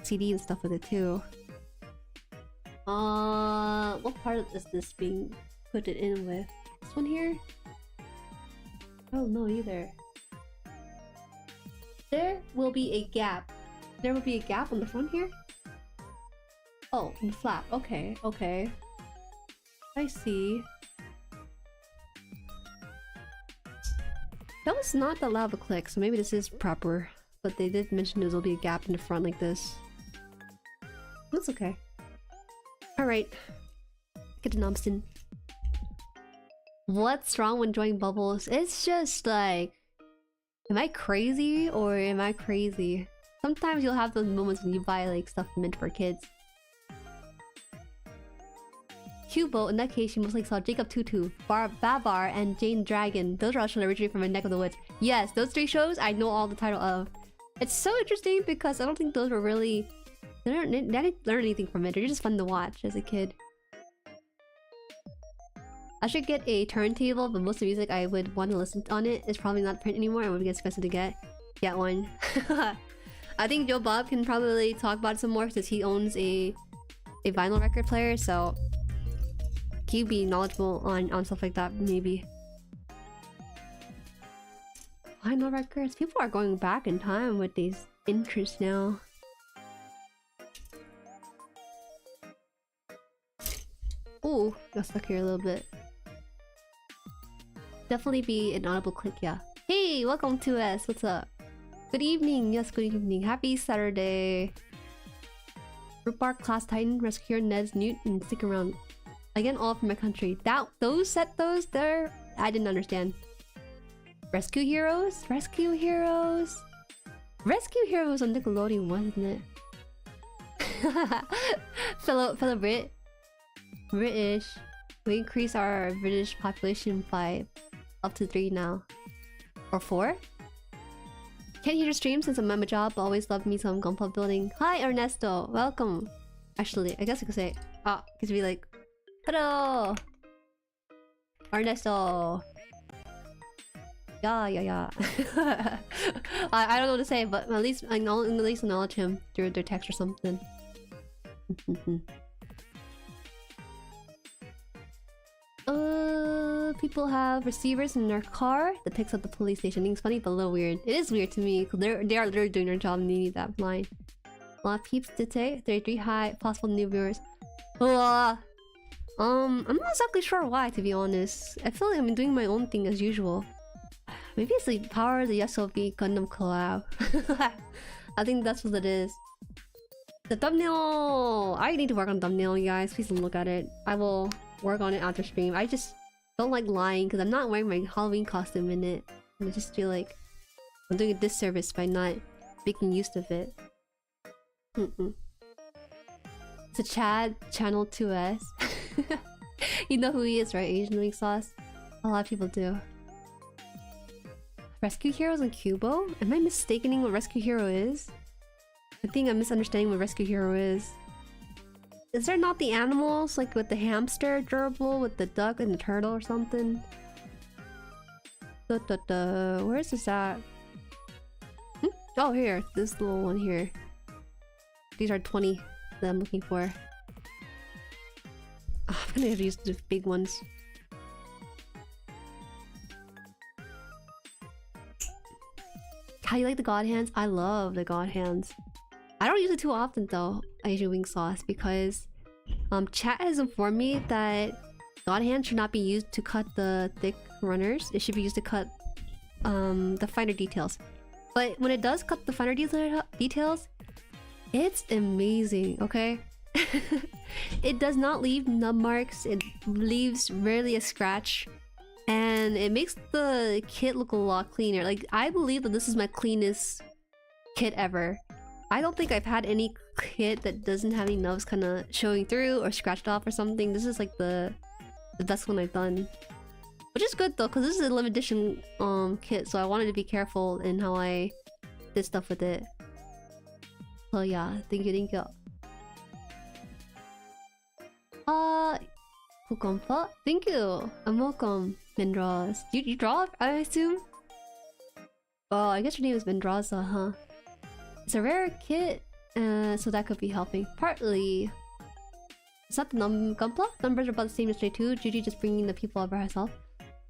CD and stuff with it too. What part is this being put it in with? This one here? I don't know either. There will be a gap. There will be a gap on the front here? Oh, in the flap. Okay, okay. I see. That was not that loud of a click, so maybe this is proper. But they did mention there will be a gap in the front like this. That's okay. Alright. Get to Nomston. What's wrong when joining bubbles? It's just like... Am I crazy or am I crazy? Sometimes you'll have those moments when you buy like stuff meant for kids. Cubo, in that case, you most likely saw Jacob Tutu, Babar, and Jane Dragon. Those are all shows that originate from my neck of the woods. Yes, those 3 shows I know all the title of. It's so interesting because I don't think those were really... I didn't learn anything from it. They're just fun to watch as a kid. I should get a turntable, but most of the music I would want to listen on it is probably not print anymore. It would be expensive to get one. I think Joe Bob can probably talk about it some more because he owns a vinyl record player, so he'd be knowledgeable on stuff like that, maybe. Vinyl records? People are going back in time with these interests now. Ooh, got stuck here a little bit. Definitely be an audible click, yeah. Hey, welcome to us. What's up? Good evening. Yes, good evening. Happy Saturday. Root Bar, Class Titan, Rescue Ned's Newt, and stick around. Again, all from my country. Those there, I didn't understand. Rescue Heroes? Rescue Heroes? Rescue Heroes on Nickelodeon, wasn't it? fellow British. We increase our British population by up to 3 now. Or 4? Can't hear your stream since I'm at my job, but always love me some gunpla building. Hi Ernesto, welcome. Actually, I guess I could say could be like, hello Ernesto. Yeah. I don't know what to say, but at least acknowledge him through their text or something. People have receivers in their car that picks up the police station. I think it's funny but a little weird. It is weird to me because they are literally doing their job and they need that line. A lot of peeps today. 33 high, possible new viewers. I'm not exactly sure why, to be honest. I feel like I'm doing my own thing as usual. Maybe it's the power of the Yoasobi Gundam collab. I think that's what it is. The thumbnail! I need to work on thumbnail, you guys. Please don't look at it. I will work on it after stream. I just don't like lying because I'm not wearing my Halloween costume in it. And I just feel like I'm doing a disservice by not making use of it. It's a Chad channel 2S. You know who he is, right? asianwingsauce. A lot of people do. Rescue Heroes on Cubo? Am I mistaking what Rescue Hero is? I think I'm misunderstanding what Rescue Hero is. Is there not the animals, like with the hamster durable, with the duck and the turtle or something? Where is this at? Oh, here. This little one here. These are 20 that I'm looking for. Oh, I'm gonna have to use the big ones. How do you like the God Hands? I love the God Hands. I don't use it too often though, asianwingsauce, because chat has informed me that God Hands should not be used to cut the thick runners. It should be used to cut the finer details. But when it does cut the finer details, it's amazing, okay? It does not leave nub marks, it leaves rarely a scratch, and it makes the kit look a lot cleaner. Like, I believe that this is my cleanest kit ever. I don't think I've had any kit that doesn't have any nubs kind of showing through or scratched off or something. This is like the best one I've done. Which is good though, because this is a limited edition kit, so I wanted to be careful in how I did stuff with it. So yeah, thank you. gunpla? Thank you! I'm welcome, Mendraws. You draw, I assume? Oh, I guess your name is Mendraza, huh? It's a rare kit, so that could be helping. Partly. Is that the gunpla? Numbers are about the same yesterday too. Judy just bringing the people over herself.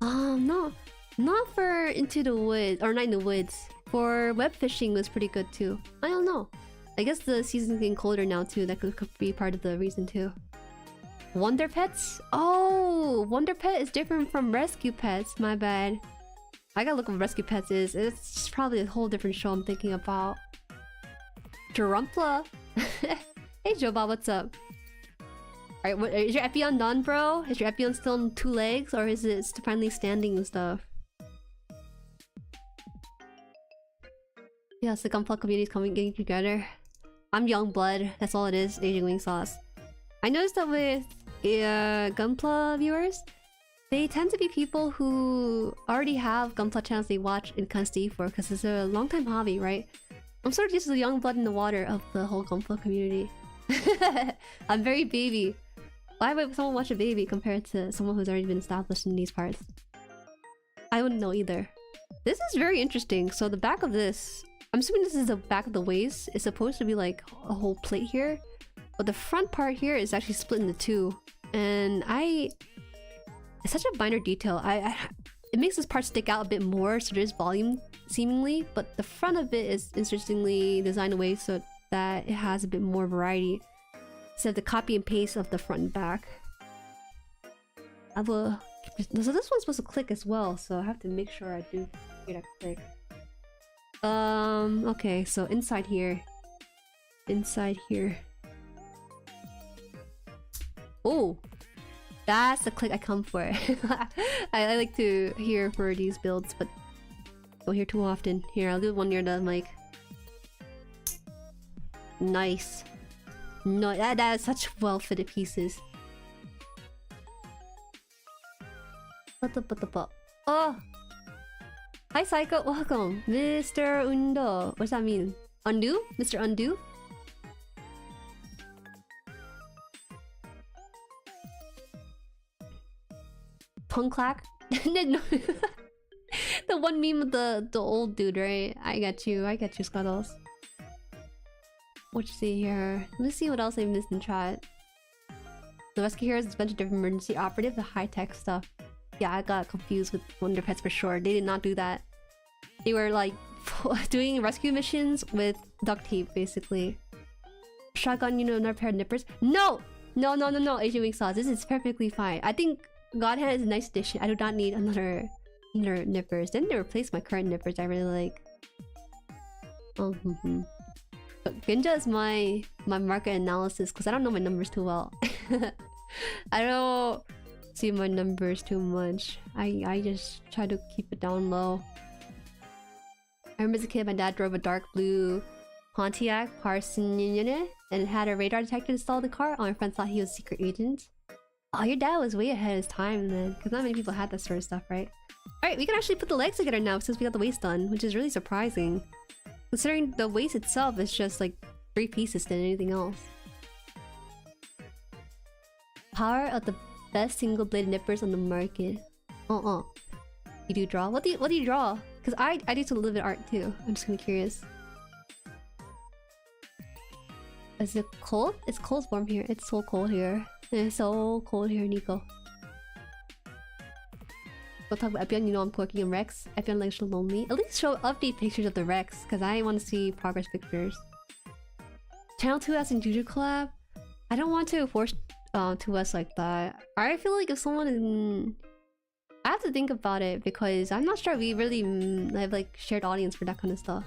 No. Not for Into the Woods, or Not in the Woods. For web fishing was pretty good too. I don't know. I guess the season's getting colder now too. That could be part of the reason too. Wonder Pets? Oh! Wonder Pet is different from Rescue Pets. My bad. I gotta look what Rescue Pets is. It's just probably a whole different show I'm thinking about. gunpla. Hey Joba, what's up? Alright, what is your Epion done, bro? Is your Epion still on 2 legs, or is it finally standing and stuff? Yes, the gunpla community is getting together. I'm young blood. That's all it is. Asian wing sauce. I noticed that with gunpla viewers, they tend to be people who already have gunpla channels they watch and kind of stay for, because it's a long time hobby, right? I'm sort of just the young blood in the water of the whole gunpla community. I'm very baby. Why would someone watch a baby compared to someone who's already been established in these parts? I wouldn't know either. This is very interesting. So the back of this, I'm assuming this is the back of the waist. It's supposed to be like a whole plate here, but the front part here is actually split into 2. And it's such a minor detail. It makes this part stick out a bit more, so there's volume seemingly, but the front of it is interestingly designed away so that it has a bit more variety instead of the copy and paste of the front and back. So this one's supposed to click as well, so I have to make sure I do get that click. Okay, so inside here. Oh! That's the click I come for. I like to hear for these builds, but don't hear too often. Here, I'll do one near the mic. Nice. No, that is such well-fitted pieces. Oh! Hi Psycho, welcome! Mr. Undo. What's that mean? Undo? Mr. Undo? Tongue clack? No. The one meme with the old dude, right? I get you, Scuttles. What you see here? Let me see what else I missed in chat. The rescue heroes is a bunch of different emergency operative, the high-tech stuff. Yeah, I got confused with Wonder Pets for sure. They did not do that. They were like doing rescue missions with duct tape, basically. Shotgun, you know, another pair of nippers. No! No, Asian wing sauce. This is perfectly fine. I think GUNDAM is a nice addition. I do not need another nippers. Then they replace my current nippers I really like. But Ginja is my market analysis because I don't know my numbers too well. I don't see my numbers too much. I just try to keep it down low. I remember as a kid, my dad drove a dark blue Pontiac Parson and it had a radar detector installed in the car. All my friends thought he was a secret agent. Oh, your dad was way ahead of his time then, because not many people had that sort of stuff, right? Alright, we can actually put the legs together now since we got the waist done, which is really surprising. Considering the waist itself is just like 3 pieces than anything else. Power of the best single-bladed nippers on the market. You do draw? What do you draw? Because I do some live art too. I'm just kind of curious. Is it cold? It's cold warm here. It's so cold here. It's so cold here, Nico. We'll talk about Epion, you know I'm working on Rex. Epion likes so lonely. At least show update pictures of the Rex, because I want to see progress pictures. Channel 2S and Juju collab? I don't want to force 2S like that. I feel like if someone is... I have to think about it, because I'm not sure we really have like shared audience for that kind of stuff.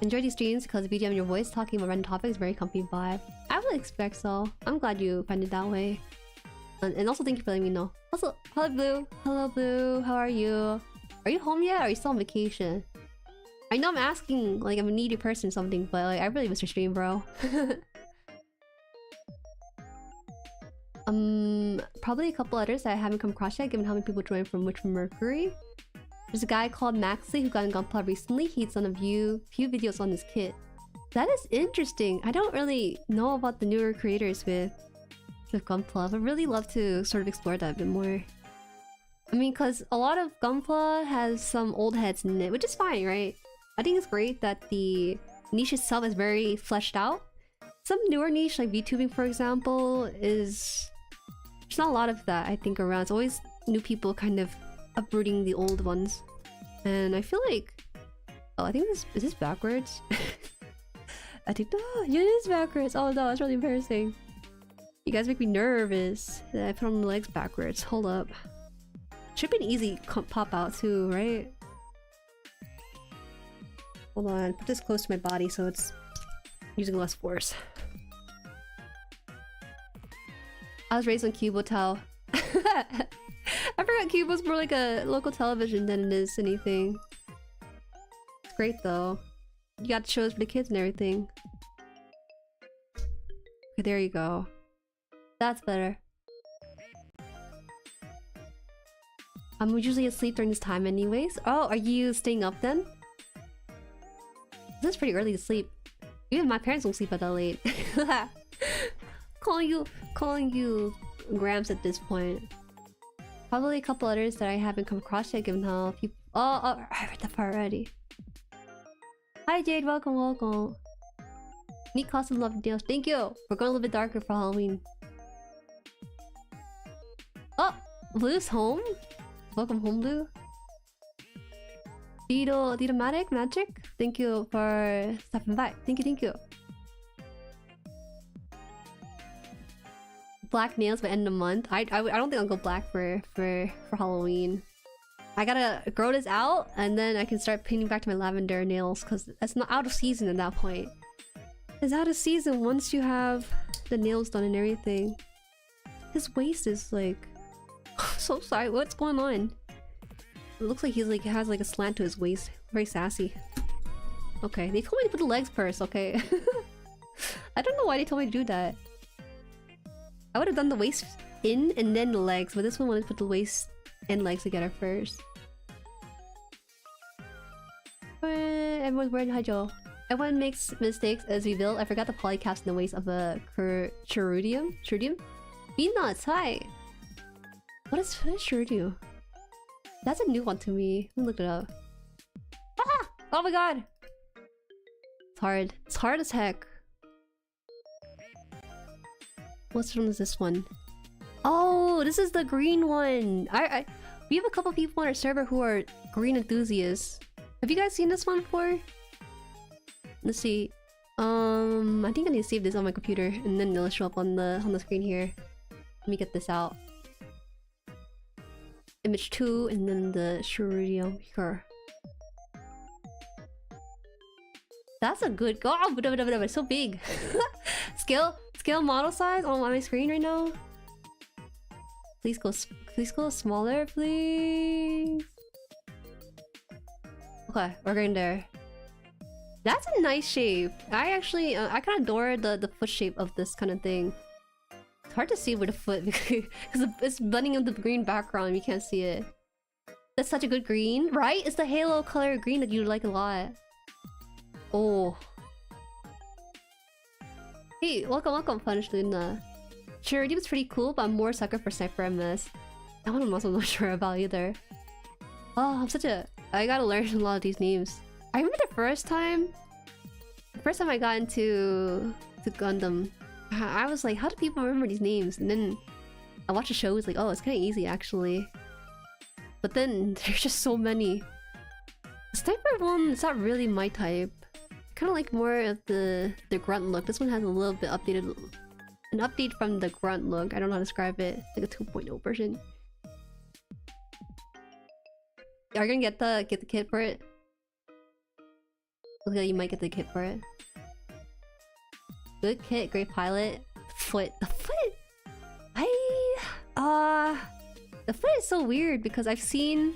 Enjoy these streams because BGM and your voice talking about random topics, very comfy vibe. I would expect so. I'm glad you find it that way. And also thank you for letting me know. Also, hello Blue. Hello Blue. How are you? Are you home yet or are you still on vacation? I know I'm asking like I'm a needy person or something, but like I really miss your stream, bro. Probably a couple others that I haven't come across yet given how many people joined from which Mercury. There's a guy called Maxley who got in gunpla recently. He's done a few videos on his kit. That is interesting. I don't really know about the newer creators with gunpla, but really love to sort of explore that a bit more. I mean, because a lot of gunpla has some old heads in it, which is fine, right? I think it's great that the niche itself is very fleshed out. Some newer niche, like VTubing for example, is... There's not a lot of that, I think, around. It's always new people kind of uprooting the old ones. And I feel like... Oh, I think this... Is this backwards? I think... Oh, it is backwards! Oh no, it's really embarrassing. You guys make me nervous that I put on the legs backwards. Hold up. Should be an easy pop out too, right? Hold on, put this close to my body so it's using less force. I was raised on Cubotel. I forgot Cubo's more like a local television than it is anything. It's great though. You got shows for the kids and everything. Okay, there you go. That's better. I'm usually asleep during this time anyways. Oh, are you staying up then? This is pretty early to sleep. Even my parents don't sleep at that late. calling you Grams at this point. Probably a couple others that I haven't come across yet given how people... Oh, I read that part already. Hi Jade, welcome. Neat costume, love deals. Thank you! We're going a little bit darker for Halloween. Oh! Blue's home? Welcome home, Blue. Didomatic Magic? Thank you for stopping by. Thank you. Black nails by end of the month. I don't think I'll go black for Halloween. I gotta grow this out and then I can start painting back to my lavender nails because it's not out of season at that point. It's out of season once you have the nails done and everything. His waist is like... so sorry, what's going on? It looks like he's like has like a slant to his waist. Very sassy. Okay, they told me to put the legs first, okay? I don't know why they told me to do that. I would have done the waist in and then the legs, but this one wanted to put the waist and legs together first. Everyone's wearing Hydro. Everyone makes mistakes as we build. I forgot the polycaps in the waist of a Cherudium? Be nuts, hi! What is Cherudium? That's a new one to me. Let me look it up. Ah! Oh my god! It's hard. It's hard as heck. What's one is this one? Oh, this is the green one! We have a couple people on our server who are green enthusiasts. Have you guys seen this one before? Let's see. I think I need to save this on my computer and then it'll show up on the screen here. Let me get this out. Image 2 and then the Cherudium here. That's a good go. Oh, it's so big. Scale model size on my screen right now. Please go smaller, please. Okay, we're getting there. That's a nice shape. I actually, I kind of adore the foot shape of this kind of thing. It's hard to see with the foot because it's blending into the green background. You can't see it. That's such a good green, right? It's the halo color green that you like a lot. Oh. Hey, welcome, Punish Luna. Jueri was pretty cool, but I'm more sucker for Sniper MS. That one I'm also not sure about either. Oh, I gotta learn a lot of these names. I remember the first time I got into Gundam, I was like, how do people remember these names? And then I watched the show, it's like, oh, it's kind of easy actually. But then there's just so many. The Sniper one, it's not really my type. Kind of like more of the grunt look. This one has a little bit updated, an update from the grunt look. I don't know how to describe it. Like a 2.0 version. Are you gonna get the kit for it? Look like you might get the kit for it. Good kit, great pilot. The foot. The foot is so weird because I've seen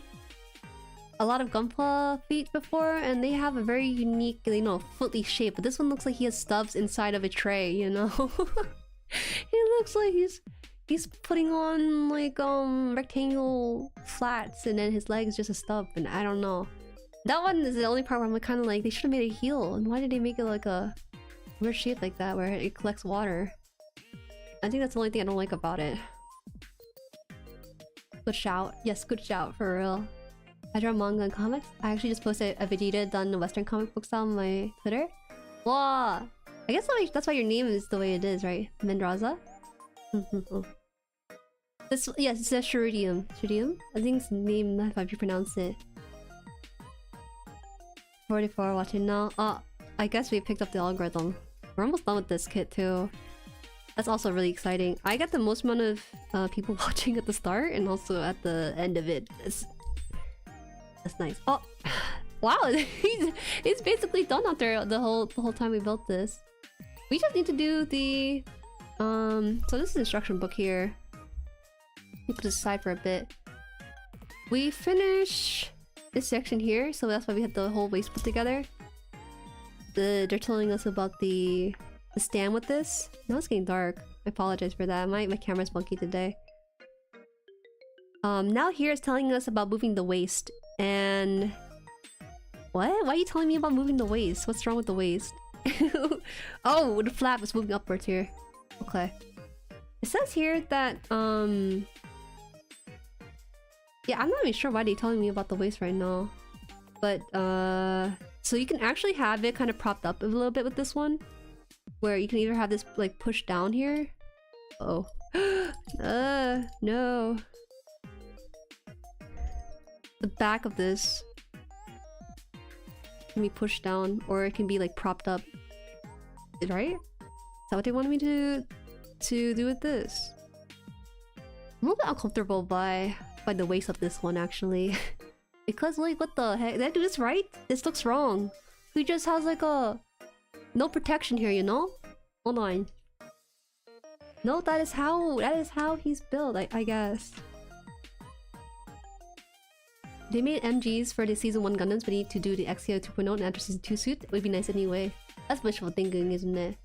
a lot of gunpla feet before and they have a very unique, footly shape. But this one looks like he has stubs inside of a tray, you know? He looks like he's putting on like rectangle flats and then his leg is just a stub and I don't know. That one is the only part where I'm kind of like, they should have made a heel. And why did they make it like a weird shape like that where it collects water? I think that's the only thing I don't like about it. Good shout. Yes, good shout, for real. I draw manga and comics. I actually just posted a Vegeta done the Western comic book style on my Twitter. Wow! I guess that's why your name is the way it is, right? Mendraza? Yes, it says Cherudium. Cherudium? I think it's the name, if I pronounce it. 44 watching now. Oh, I guess we picked up the algorithm. We're almost done with this kit too. That's also really exciting. I get the most amount of people watching at the start and also at the end of it. That's nice. Oh, wow! It's basically done after the whole time we built this. We just need to do the So this is the instruction book here. We put this aside for a bit. We finish this section here, so that's why we had the whole waist put together. They're telling us about the stand with this. Now it's getting dark. I apologize for that. My camera's funky today. Now here it's telling us about moving the waist. And... what? Why are you telling me about moving the waist? What's wrong with the waist? Oh, the flap is moving upwards here. Okay. It says here that, yeah, I'm not even sure why they're telling me about the waist right now. But, so you can actually have it kind of propped up a little bit with this one. Where you can either have this, like, pushed down here. Oh. No. The back of this can be pushed down, or it can be, like, propped up. Right? Is that what they wanted me to do with this? I'm a little bit uncomfortable by the waist of this one, actually. Because, like, what the heck? Did I do this right? This looks wrong. He just has, like, a... no protection here, you know? Hold on. No, that is how he's built, I guess. They made MGs for the Season 1 Gundams, but need to do the XCO 2.0 and enter Season 2 suit. It would be nice anyway. That's wishful thinking, isn't it?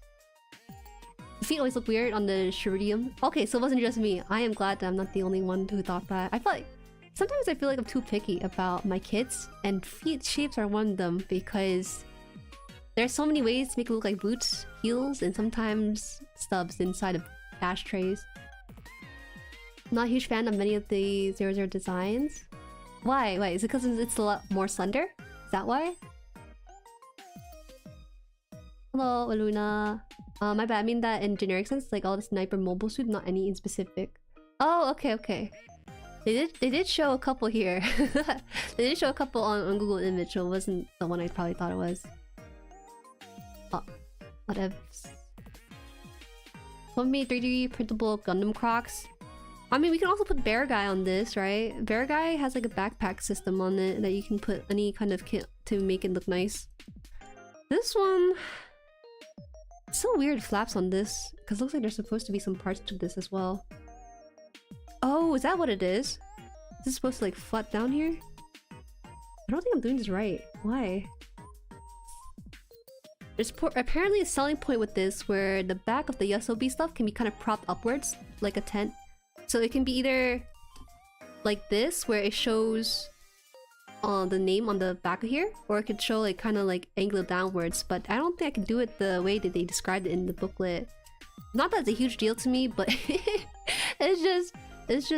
The feet always look weird on the Shuridium. Okay, so it wasn't just me. I am glad that I'm not the only one who thought that. I feel like... sometimes I feel like I'm too picky about my kits, and feet shapes are one of them because... there's so many ways to make it look like boots, heels, and sometimes stubs inside of ashtrays. I'm not a huge fan of many of the 00 designs. Why? Is it because it's a lot more slender? Is that why? Hello, Luna. My bad. I mean that in generic sense, like all the sniper mobile suit, not any in specific. Oh, okay. They did show a couple here. They did show a couple on Google Image, so it wasn't the one I probably thought it was. Oh, whatever. Someone made 3D printable Gundam Crocs. I mean, we can also put Bear Guy on this, right? Bear Guy has like a backpack system on it that you can put any kind of kit to make it look nice. This one... it's so weird flaps on this, because it looks like there's supposed to be some parts to this as well. Oh, is that what it is? Is this supposed to like flap down here? I don't think I'm doing this right. Why? There's apparently a selling point with this where the back of the Yoasobi stuff can be kind of propped upwards, like a tent. So it can be either like this, where it shows the name on the back of here, or it could show like kind of like angled downwards. But I don't think I can do it the way that they described it in the booklet. Not that it's a huge deal to me, but it's just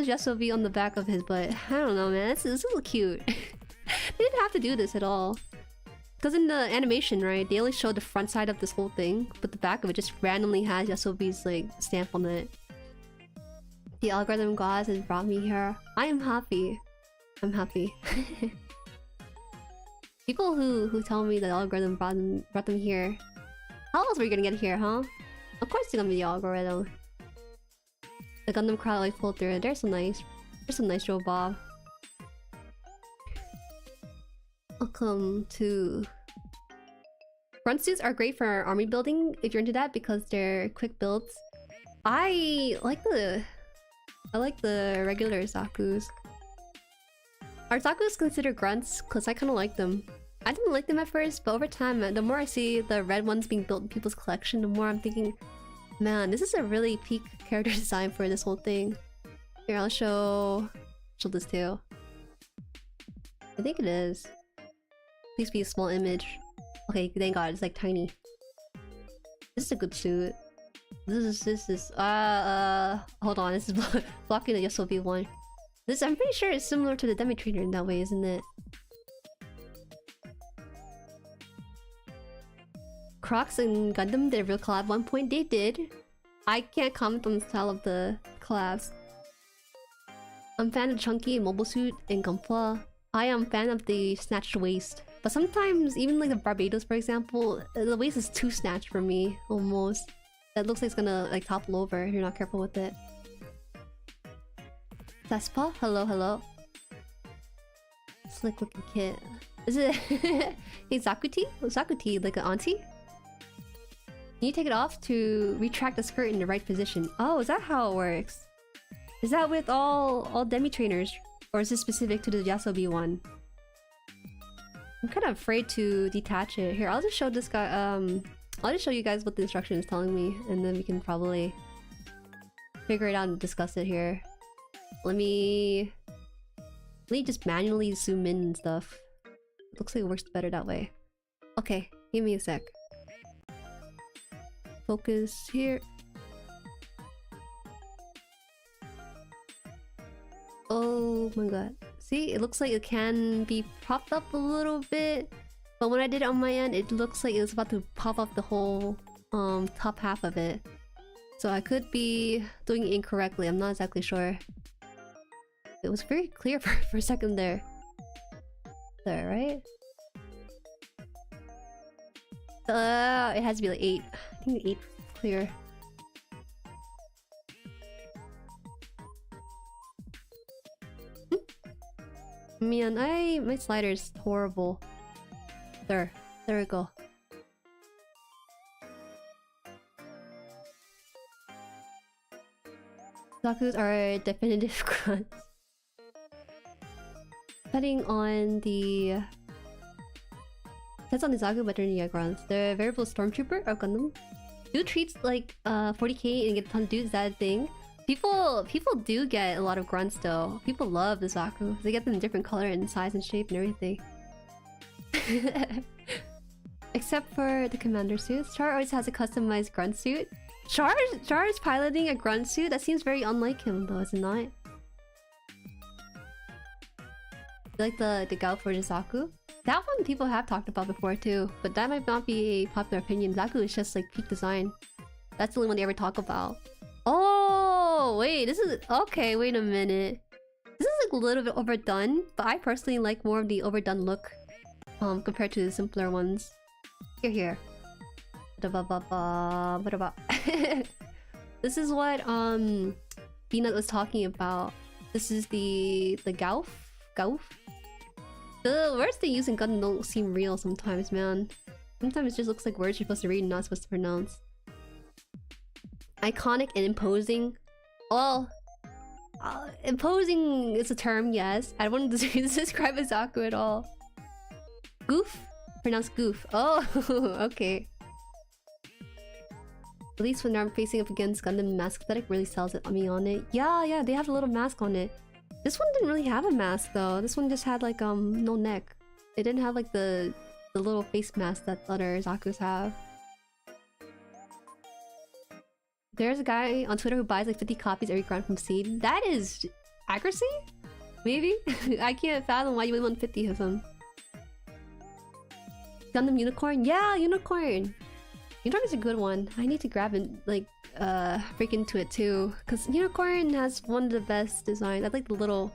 Yoasobi on the back of his butt. I don't know, man. This is cute. They didn't have to do this at all. Because in the animation, right, they only showed the front side of this whole thing, but the back of it just randomly has Yoasobi's like stamp on it. The algorithm gods has brought me here. I am happy. I'm happy. People who tell me that the algorithm brought them here. How else were you gonna get here, huh? Of course it's gonna be the algorithm. The Gundam crowd like pulled through. They're so nice. They're so nice, Joe Bob. Welcome to... front suits are great for army building if you're into that because they're quick builds. I like the regular Zakus. Are Zakus considered grunts? Because I kind of like them. I didn't like them at first, but over time, the more I see the red ones being built in people's collection, the more I'm thinking, man, this is a really peak character design for this whole thing. Here, I'll show this too. I think it is. Please be a small image. Okay, thank God, it's like tiny. This is a good suit. This is hold on, this is blocking the Yoasobi one. This, I'm pretty sure it's similar to the Demi Trainer in that way, isn't it? Crocs and Gundam did a real collab 1 point. They did. I can't comment on the style of the collabs. I'm a fan of chunky mobile suit and gunpla. I am a fan of the snatched waist. But sometimes, even like the Barbados for example, the waist is too snatched for me, almost. that looks like it's gonna like topple over if you're not careful with it. Vespa? Hello, hello. Slick looking kid. Is it hey Zakuti? Zakuti, like an auntie? You take it off to retract the skirt in the right position. Oh, is that how it works? Is that with all Demi trainers? Or is this specific to the Yoasobi one? I'm kind of afraid to detach it. Here, I'll just show this guy, I'll just show you guys what the instruction is telling me, and then we can probably figure it out and discuss it here. Let me just manually zoom in and stuff. Looks like it works better that way. Okay, give me a sec. Focus here. Oh my god. See, it looks like it can be propped up a little bit. But when I did it on my end, it looks like it was about to pop up the whole top half of it. So I could be doing it incorrectly, I'm not exactly sure. It was very clear for a second there. There, right? It has to be like 8. I think 8 clear. Man, my slider is horrible. There we go. Zakus are definitive grunts. Depending on the... That's on the Zaku, but they're Nia grunts. The variable stormtrooper or Gundam do treats like 40k and get a ton of dudes. Is that a thing? People do get a lot of grunts though. People love the Zaku. They get them in different color and size and shape and everything. Except for the commander suits. Char always has a customized grunt suit. Char is piloting a grunt suit? That seems very unlike him though, is it not? You like the Gao for the Zaku? That one people have talked about before too, but that might not be a popular opinion. Zaku is just like peak design. That's the only one they ever talk about. Oh, wait, this is... Okay, wait a minute. This is like a little bit overdone, but I personally like more of the overdone look compared to the simpler ones. Here. This is what Peanut was talking about. This is the Gauf? The words they use in Gundam don't seem real sometimes, man. Sometimes it just looks like words you're supposed to read and not supposed to pronounce. Iconic and imposing. Well, imposing is a term, yes. I wouldn't describe a Zaku at all. Goof? Pronounced goof. Oh, okay. At least when I'm facing up against Gundam, mask aesthetic really sells it me on it. Yeah, they have a little mask on it. This one didn't really have a mask though. This one just had like no neck. It didn't have like the little face mask that other Zakus have. There's a guy on Twitter who buys like 50 copies every grunt from Seed. That is accuracy? Maybe? I can't fathom why you would want 50 of them. Gundam Unicorn? Yeah, Unicorn! Unicorn is a good one. I need to grab it, like, break into it too. Because Unicorn has one of the best designs. I like the little...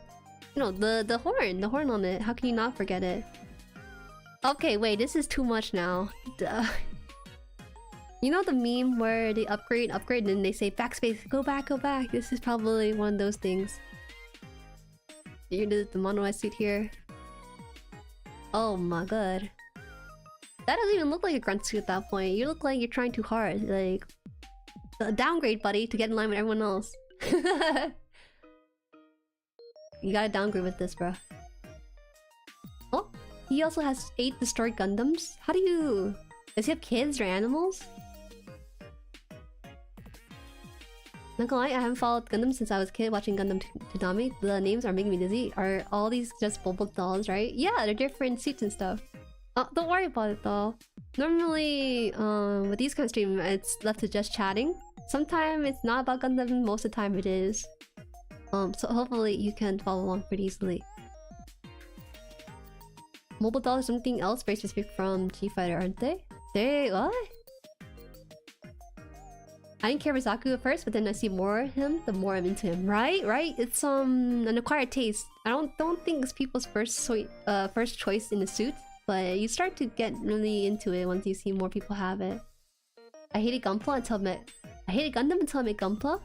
You know, the horn on it. How can you not forget it? Okay, wait, this is too much now. Duh. You know the meme where they upgrade, and then they say backspace, go back. This is probably one of those things. You did the mono suit here. Oh my god. That doesn't even look like a grunt suit at that point. You look like you're trying too hard. Like, downgrade, buddy, to get in line with everyone else. You gotta downgrade with this, bro. Oh, he also has 8 destroyed Gundams. How do you... Does he have kids or animals? Not gonna lie, I haven't followed Gundam since I was a kid watching Gundam Tsunami. The names are making me dizzy. Are all these just bubble dolls, right? Yeah, they're different suits and stuff. Oh, don't worry about it though. Normally, with these kind of streams, it's left to just chatting. Sometimes it's not about Gundam, most of the time it is. So hopefully you can follow along pretty easily. Mobile dolls is something else very specific from G-Fighter, aren't they? What? I didn't care for Zaku at first, but then I see more of him, the more I'm into him. Right? It's an acquired taste. I don't think it's people's first choice in the suit, but you start to get really into it once you see more people have it. I hated Gunpla until I met... I hated Gundam until I met Gunpla?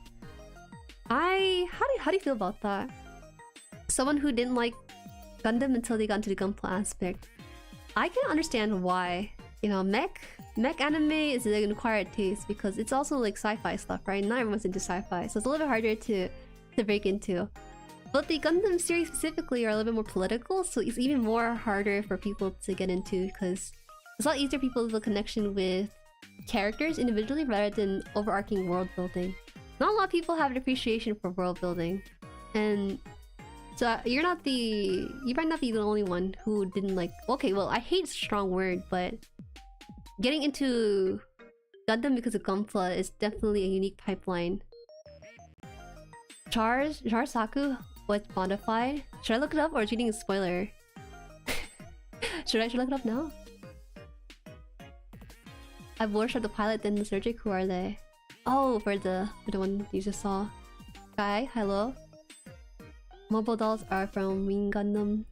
How do you feel about that? Someone who didn't like Gundam until they got into the Gunpla aspect. I can understand why. You know, mech anime is an acquired taste because it's also like sci-fi stuff, right? Not everyone's into sci-fi, so it's a little bit harder to break into. But the Gundam series specifically are a little bit more political, so it's even more harder for people to get into because it's a lot easier for people to build a connection with characters individually rather than overarching world building. Not a lot of people have an appreciation for world building, and so you might not be the only one who didn't like. Okay, well, I hate strong word, but getting into Gundam because of Gunpla is definitely a unique pipeline. Char Saku was modified. Should I look it up or is reading a spoiler? Should I look it up now? I've worshipped the pilot then the surgery. Who are they? Oh, for the one you just saw. Guy, hello. Mobile dolls are from Wing Gundam.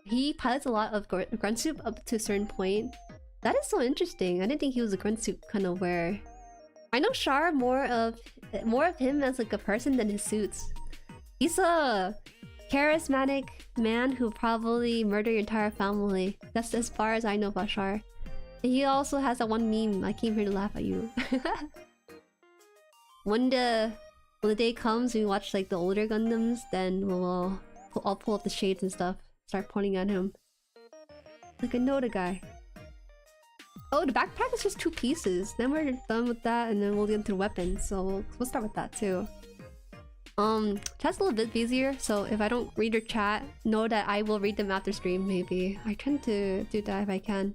He pilots a lot of grunt soup up to a certain point. That is so interesting. I didn't think he was a grunt soup kind of wearer. I know Char more of him as like a person than his suits. He's a charismatic man who probably murdered your entire family. That's as far as I know about Char. And he also has that one meme. I came here to laugh at you. When the day comes and we watch like the older Gundams, then I'll pull up the shades and stuff. Start pointing at him. Like I know the guy. Oh, the backpack is just 2 pieces. Then we're done with that, and then we'll get into weapons. So we'll start with that too. Chat's a little bit busier, so if I don't read your chat, know that I will read them after stream. Maybe I tend to do that if I can.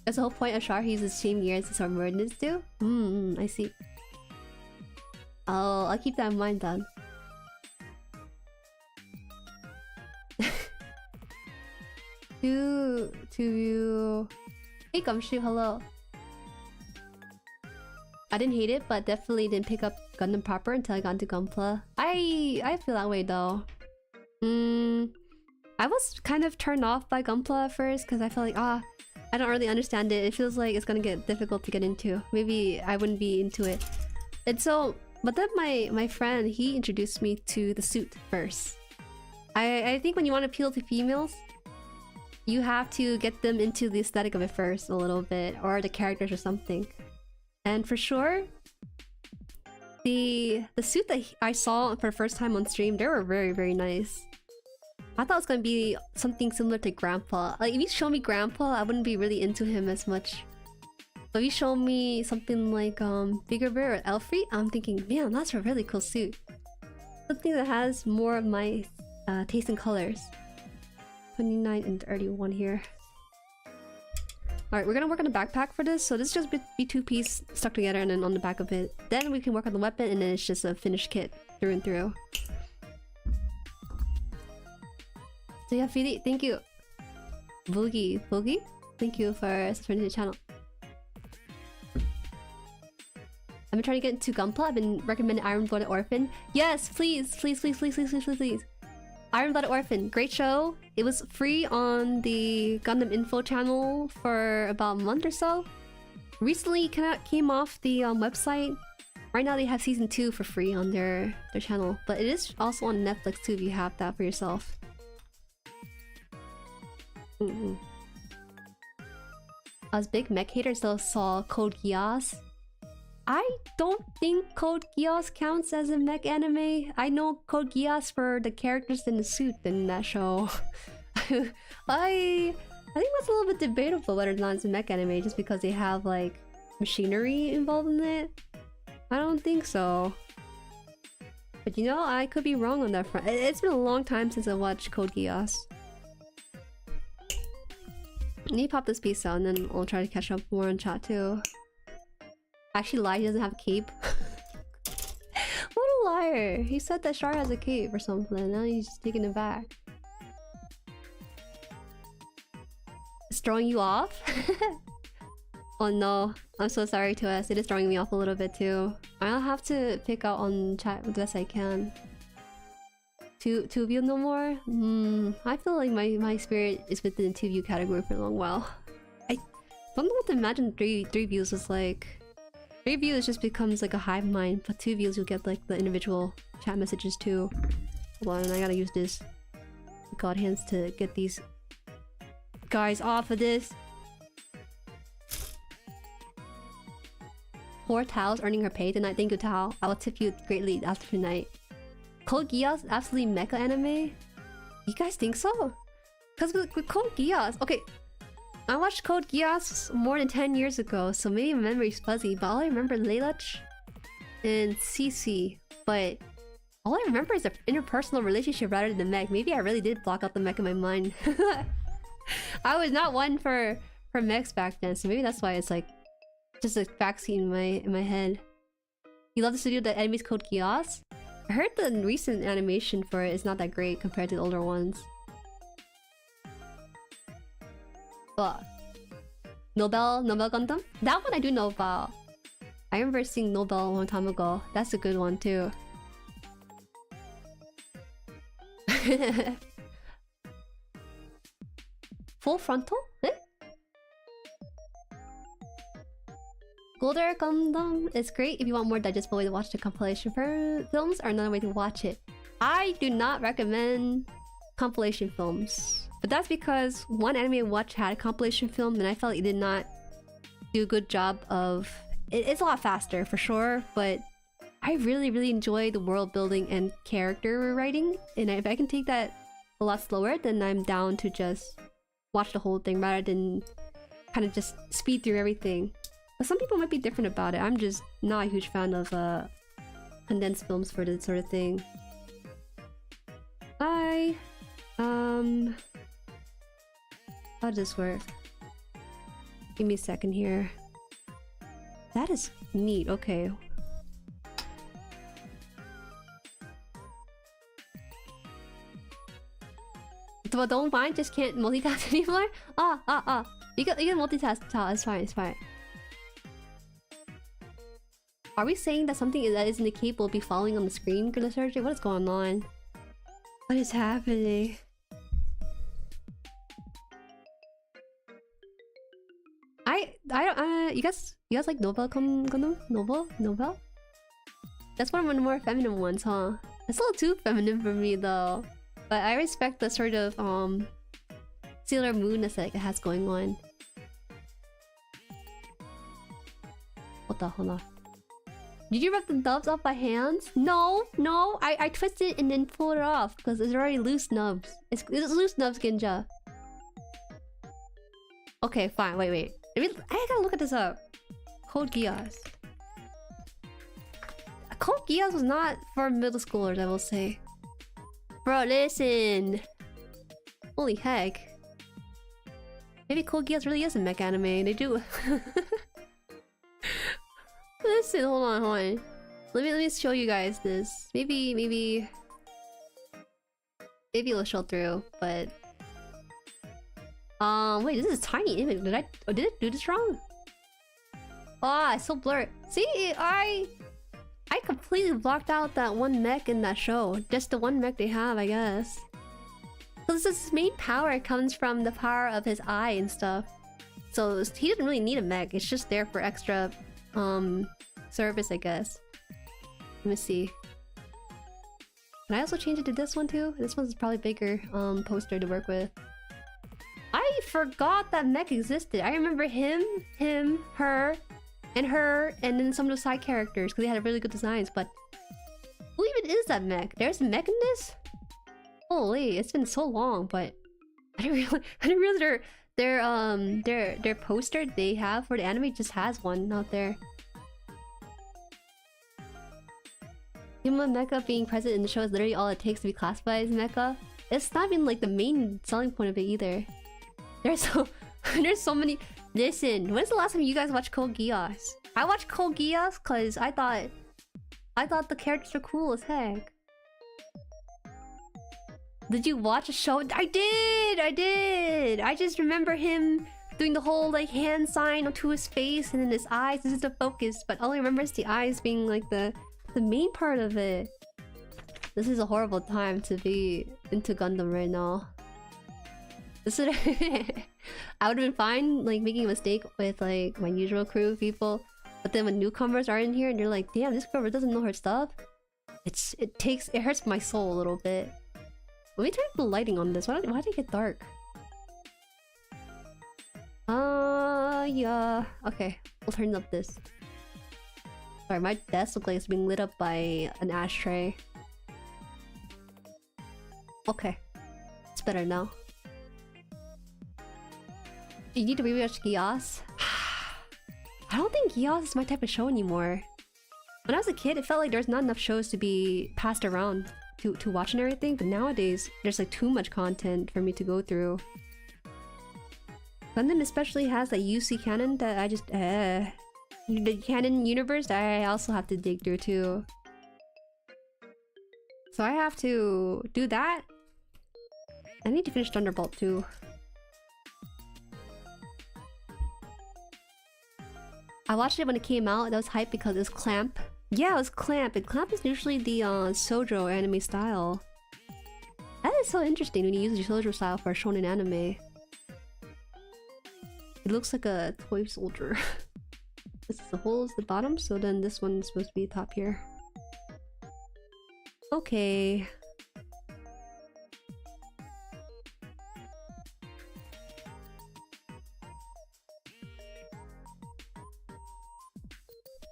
That's the whole point of Char. He's the same year as the subordinates do. I see. I'll keep that in mind then. To you. Hey Gumshoe, hello. I didn't hate it, but definitely didn't pick up Gundam proper until I got into Gunpla. I feel that way though. I was kind of turned off by Gunpla at first because I felt like I don't really understand it. It feels like it's gonna get difficult to get into. Maybe I wouldn't be into it. And so, but then my friend, he introduced me to the suit first. I think when you want to appeal to females, you have to get them into the aesthetic of it first a little bit, or the characters or something. And for sure, the suit that I saw for the first time on stream, they were very, very nice. I thought it was gonna be something similar to Grandpa. Like if you show me Grandpa, I wouldn't be really into him as much. But if you show me something like Bigger Bear or Elfrey, I'm thinking, man, that's a really cool suit. Something that has more of my taste in colors. 29 and 31 here. Alright, we're gonna work on the backpack for this. So this is just be 2-piece stuck together and then on the back of it. Then we can work on the weapon and then it's just a finished kit through and through. So yeah, Fili, thank you. Boogie, thank you for subscribing to the channel. I've been trying to get into Gunpla. I've been recommending Iron Blooded Orphan. Yes, please. Iron Blooded Orphan, great show. It was free on the Gundam Info channel for about a month or so. Recently came off the website. Right now they have season 2 for free on their channel. But it is also on Netflix too if you have that for yourself. I was a big mech hater, so saw Code Geass. I don't think Code Geass counts as a mech anime. I know Code Geass for the characters in the suit in that show. I think that's a little bit debatable whether or not it's a mech anime just because they have like machinery involved in it. I don't think so. But you know, I could be wrong on that front. It's been a long time since I watched Code Geass. Let me pop this piece out and then I'll try to catch up more on chat too. Actually lied, he doesn't have a cape. What a liar! He said that Char has a cape or something, now he's just taking it back. It's throwing you off? Oh no, I'm so sorry to us. It is throwing me off a little bit too. I'll have to pick out on chat the best I can. two view no more. I feel like my spirit is within the 2 view category for a long while. I don't know what to imagine three views is like. 3 views just becomes like a hive mind, but 2 views you'll get like the individual chat messages too. Hold on, I gotta use this god hands to get these guys off of this. 4 towels earning her pay tonight. Thank you, Tao. I will tip you greatly after tonight. Code Geass absolutely mecha anime? You guys think so? Because with Code Geass, okay, I watched Code Geass more than 10 years ago, so maybe my memory's fuzzy, but all I remember Leilach and Cece, but all I remember is the interpersonal relationship rather than mech. Maybe I really did block out the mech in my mind. I was not one for mechs back then, so maybe that's why it's like just a backseat in my head. You love the studio that animates Code Geass? I heard the recent animation for it is not that great compared to the older ones. But Nobel Gundam? That one I do know about. I remember seeing Nobel a long time ago. That's a good one too. Full frontal? Eh? Golder Gundam is great if you want more digestible way to watch the compilation films or another way to watch it. I do not recommend compilation films. But that's because one anime I watched had a compilation film and I felt it did not do a good job of... It's a lot faster for sure, but I really enjoy the world building and character writing. And if I can take that a lot slower, then I'm down to just watch the whole thing rather than kind of just speed through everything. But some people might be different about it. I'm just not a huge fan of condensed films for this sort of thing. Bye! How does this work? Give me a second here. That is neat, okay. But don't mind, just can't multitask anymore? You can multitask, it's fine, it's fine. Are we saying that something that isn't capable will be falling on the screen, Glycergy? What is going on? What is happening? You guys like Nobel Gundam? Nobel? That's one of the more feminine ones, huh? It's a little too feminine for me though. But I respect the sort of Sailor Moon-ness that it has going on. What the hold on. Did you rip the nubs off by hands? No, I twisted it and then pulled it off because it's already loose nubs. It's loose nubs, Ginja. Okay, fine. Wait. I gotta look at this up. Code Geass. Code Geass was not for middle schoolers, I will say. Bro, listen. Holy heck. Maybe Code Geass really is a mech anime. They do. Listen, hold on. Let me show you guys this. Maybe it'll show through, but wait, this is a tiny image. Did it do this wrong? It's so blurred. See, I completely blocked out that one mech in that show. Just the one mech they have, I guess. Because his main power comes from the power of his eye and stuff. So he doesn't really need a mech. It's just there for extra service, I guess. Let me see. Can I also change it to this one too? This one's probably bigger poster to work with. I forgot that mech existed. I remember him, her, and then some of the side characters because they had really good designs. But who even is that mech? There's a mech in this? Holy, it's been so long. But I didn't realize their poster they have for the anime just has one out there. Human mecha being present in the show is literally all it takes to be classified as mecha. It's not even like the main selling point of it either. There's so many. Listen, when's the last time you guys watched Code Geass? I watched Code Geass because I thought the characters were cool as heck. Did you watch a show? I did. I just remember him doing the whole like hand sign to his face and then his eyes. This is the focus, but all I remember is the eyes being like the main part of it. This is a horrible time to be into Gundam right now. This would I would have been fine like making a mistake with like my usual crew of people, but then when newcomers are in here and you're like, damn, this girl doesn't know her stuff, it hurts my soul a little bit. Let me turn up the lighting on this. Why did it get dark? Yeah. Okay, we'll turn up this. Sorry, my desk looks like it's being lit up by an ashtray. Okay, it's better now. You need to rewatch Gyas? I don't think Gyas is my type of show anymore. When I was a kid, it felt like there's not enough shows to be passed around to watch and everything, but nowadays, there's like too much content for me to go through. Gundam especially has that UC canon that I just... the canon universe that I also have to dig through too. So I have to do that. I need to finish Thunderbolt too. I watched it when it came out. That was hype because it was Clamp. Yeah, it was Clamp. And Clamp is usually the Shoujo anime style. That is so interesting when you use the Shoujo style for a shonen anime. It looks like a toy soldier. This is the holes at the bottom, so then this one's supposed to be top here. Okay.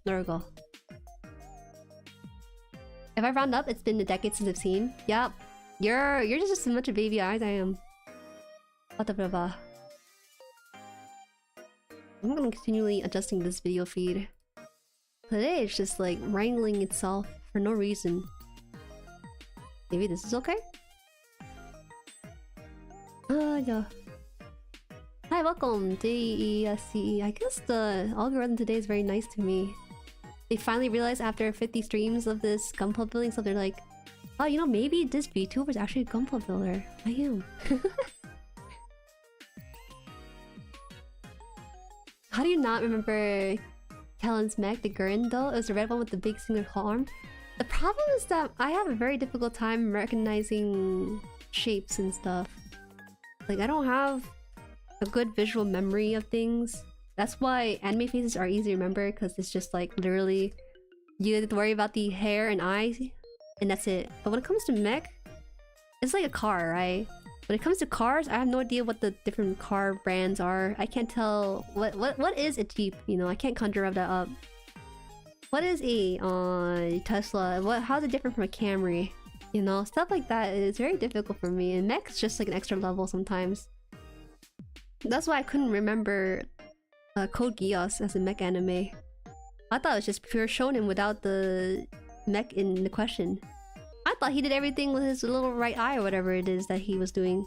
There we go. If I round up, it's been a decade since I've seen. Yep. You're just as much a baby as I am. I'm gonna continually adjusting this video feed. Today it's just like wrangling itself for no reason. Maybe this is okay? Yeah. Hi, welcome, DESCE. I guess the algorithm today is very nice to me. They finally realized after 50 streams of this gunpla building stuff, they're like, oh, you know, maybe this VTuber is actually a gunpla builder. I am. How do you not remember Kellen's mech, the Gurren though? It was the red one with the big single arm. The problem is that I have a very difficult time recognizing shapes and stuff. Like, I don't have a good visual memory of things. That's why anime faces are easy to remember, because it's just like literally you have to worry about the hair and eyes and that's it. But when it comes to mech, it's like a car, right? When it comes to cars, I have no idea what the different car brands are. I can't tell what is a Jeep, you know, I can't conjure that up. What is a Tesla? How's it different from a Camry? You know, stuff like that is very difficult for me, and mech's just like an extra level sometimes. That's why I couldn't remember Code Geass as a mech anime. I thought it was just pure shonen without the mech in the question. I thought he did everything with his little right eye or whatever it is that he was doing.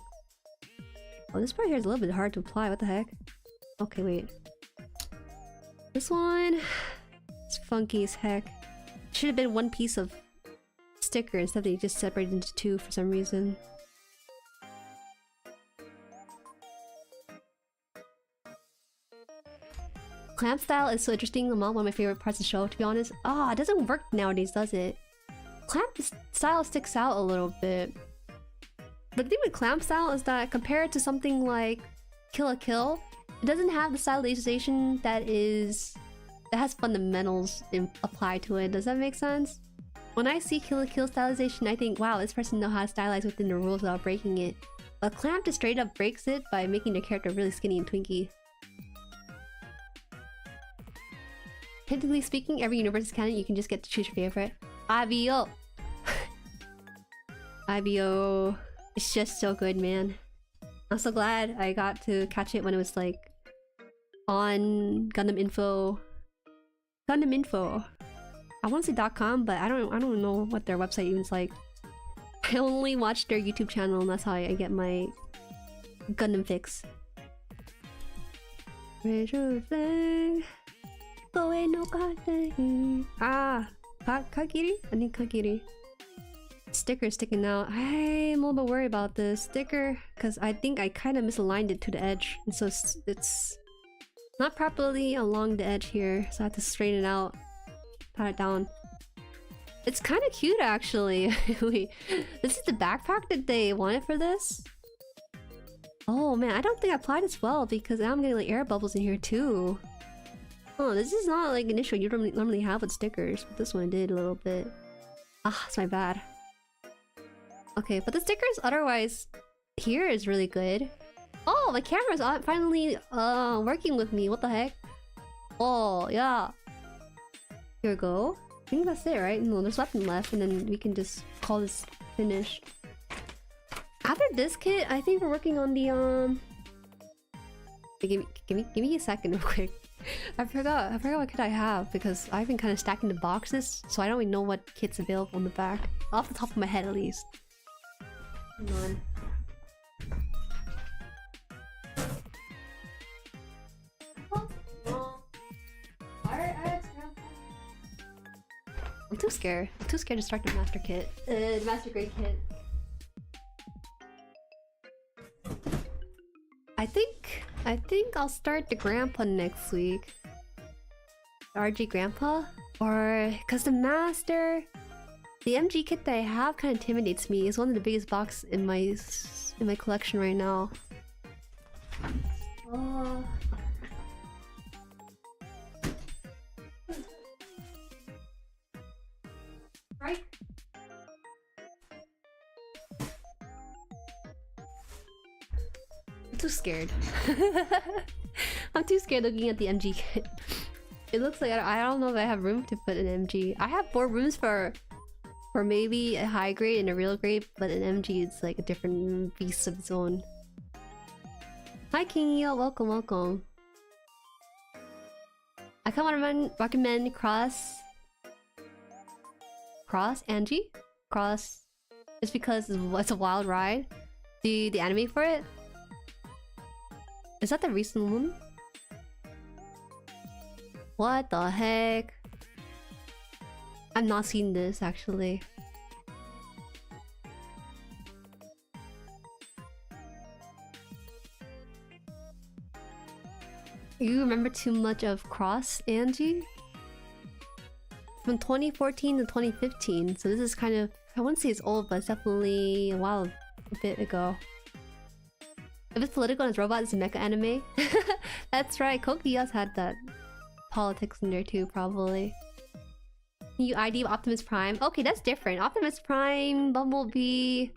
Oh, this part here is a little bit hard to apply. What the heck? Okay, wait. This one... it's funky as heck. Should have been one piece of sticker instead they just separated into two for some reason. Clamp style is so interesting. One of my favorite parts of the show, to be honest. Ah, it doesn't work nowadays, does it? Clamp style sticks out a little bit. The thing with clamp style is that compared to something like Kill la Kill, it doesn't have the stylization that has fundamentals applied to it. Does that make sense? When I see Kill la Kill stylization, I think, wow, this person knows how to stylize within the rules without breaking it. But Clamp just straight up breaks it by making the character really skinny and twinky. Technically speaking, every universe is canon. You can just get to choose your favorite. IBO! IBO... it's just so good, man. I'm so glad I got to catch it when it was like on Gundam Info. Gundam Info. I want to say .com, but I don't know what their website even is like. I only watch their YouTube channel, and that's how I get my Gundam fix. Raise your flag. Go away, no Kagiri. Ah, Kagiri? I need Kagiri. Sticker sticking out. I'm a little bit worried about this sticker because I think I kind of misaligned it to the edge, and so it's not properly along the edge here, so I have to straighten it out, pat it down. It's kind of cute actually. Wait, this is the backpack that they wanted for this? Oh man, I don't think I applied as well because now I'm getting like air bubbles in here too. Oh, this is not like an issue you normally have with stickers, but this one did a little bit. Ah, it's my bad. Okay, but the stickers otherwise here is really good. Oh, my camera's finally working with me. What the heck? Oh, yeah. Here we go. I think that's it, right? No, there's nothing left, and then we can just call this finished. After this kit, I think we're working on the Give me a second, real quick. I forgot what kit I have because I've been kind of stacking the boxes, so I don't even know what kit's available on the back, off the top of my head at least. Hang on. I'm too scared. I'm too scared to start the master kit. The master grade kit. I think I'll start the grandpa next week. RG grandpa? Or cause the master, the MG kit that I have kind of intimidates me. It's one of the biggest boxes in my collection right now. Right? I'm too scared. I'm too scared looking at the MG kit. It looks like I don't know if I have room to put an MG. I have more rooms for maybe a high grade and a real grade, but an MG is like a different beast of its own. Hi Kingyeo, welcome, welcome. I kind of recommend Cross Angie? Cross just because it's a wild ride. The anime for it? Is that the recent one? What the heck? I've not seen this actually. You remember too much of Cross Angie? From 2014 to 2015, so this is kind of, I wouldn't say it's old, but it's definitely a bit ago. If it's political and it's robot, it's a mecha anime. That's right, Code Geass had that politics in there too, probably. You ID Optimus Prime. Okay, that's different. Optimus Prime, Bumblebee,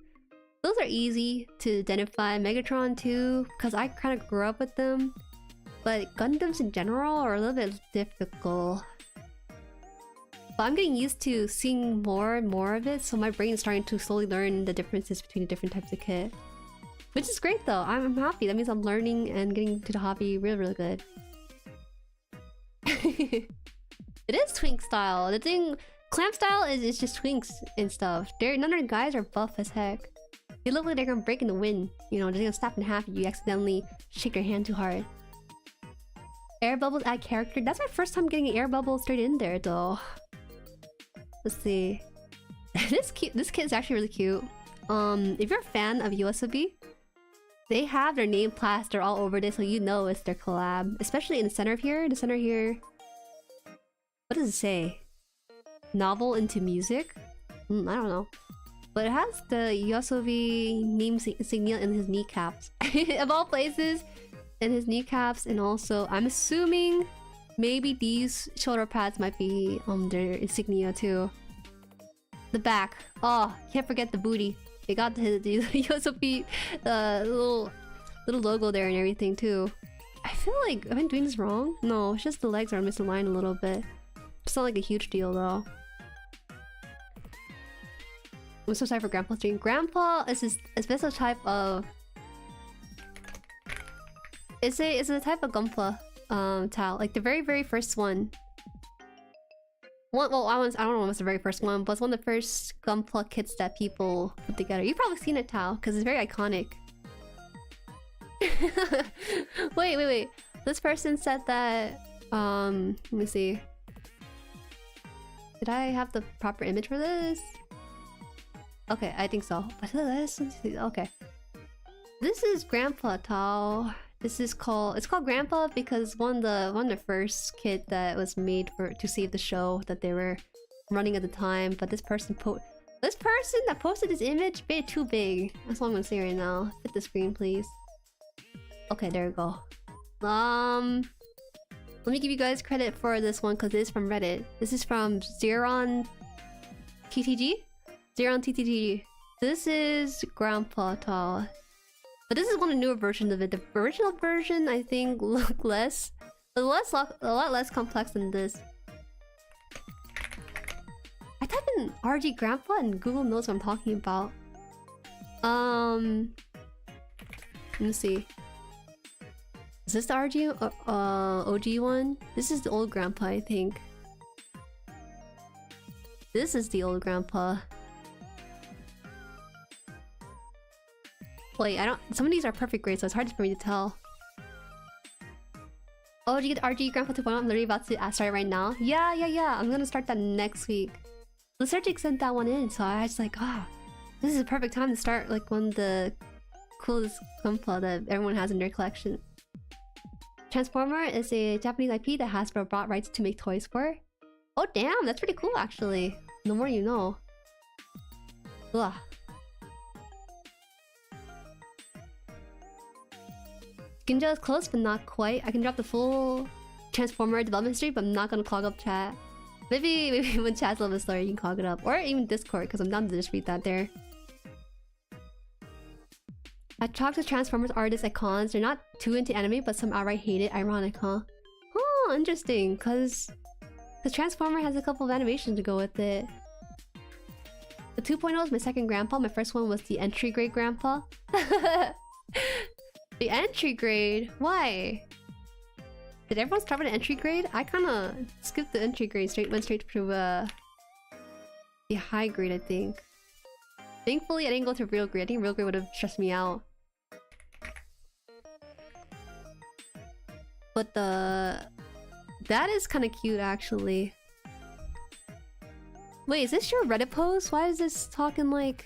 those are easy to identify. Megatron too, because I kind of grew up with them. But Gundams in general are a little bit difficult. But I'm getting used to seeing more and more of it, so my brain is starting to slowly learn the differences between the different types of kit. Which is great though, I'm happy. That means I'm learning and getting to the hobby really good. It is twink style. The thing, clamp style is just twinks and stuff. None of their guys are buff as heck. They look like they're gonna break in the wind. You know, they're gonna snap in half if you accidentally shake their hand too hard. Air bubbles add character. That's my first time getting an air bubble straight in there though. Let's see. This kit is actually really cute. If you're a fan of Yoasobi, they have their name plastered all over this, so you know it's their collab. Especially in the center here. The center here. What does it say? Novel into music? I don't know. But it has the Yoasobi name insignia in his kneecaps. Of all places, in his kneecaps, and also I'm assuming maybe these shoulder pads might be their insignia too. The back. Oh, can't forget the booty. They got the Yoasobi little logo there and everything too. I feel like, am I doing this wrong? No, it's just the legs are misaligned a little bit. It's not like a huge deal though. I'm so sorry for Grandpa's dream. Grandpa is a special type of... It's a type of gunpla towel. Like the very first one. Well, I don't know what's the very first one, but it's one of the first gunpla kits that people put together. You've probably seen it, Tao, because it's very iconic. Wait. This person said that... let me see. Did I have the proper image for this? Okay, I think so. Okay. This is Grandpa Tao. This is called... It's called Grandpa because one of the first kit that was made to save the show that they were running at the time, but this person that posted this image made it too big. That's all I'm gonna say right now. Fit the screen, please. Okay, there we go. Let me give you guys credit for this one because it is from Reddit. This is from Zeron TTG? Zeron TTG. This is Grandpa Tall. But this is one of the newer versions of it. The original version, I think, looked a lot less complex than this. I type in RG Grandpa and Google knows what I'm talking about. Let me see. Is this the RG OG one? This is the old grandpa, I think. This is the old grandpa. Wait, I don't. Some of these are perfect grades, so it's hard for me to tell. Oh, did you get RG Grandpa 2.0? I'm literally about to start right now. Yeah. I'm gonna start that next week. Lysergic sent that one in, so I was like, this is a perfect time to start like one of the coolest gunpla that everyone has in their collection. Transformer is a Japanese IP that Hasbro bought rights to make toys for. Oh damn, that's pretty cool actually. The more you know. Ugh. Ginja is close, but not quite. I can drop the full Transformer development history, but I'm not gonna clog up chat. Maybe when chat's a little bit slower, you can clog it up. Or even Discord, because I'm down to just read that there. I talked to Transformers artists at cons. They're not too into anime, but some outright hate it. Ironic, huh? Oh, interesting, because Transformer has a couple of animations to go with it. The 2.0 is my second grandpa. My first one was the entry grade grandpa. The entry grade? Why? Did everyone start with an entry grade? I kinda skipped the entry grade, went straight to the high grade, I think. Thankfully, I didn't go to real grade. I think real grade would have stressed me out. But that is kind of cute, actually. Wait, is this your Reddit post? Why is this talking like...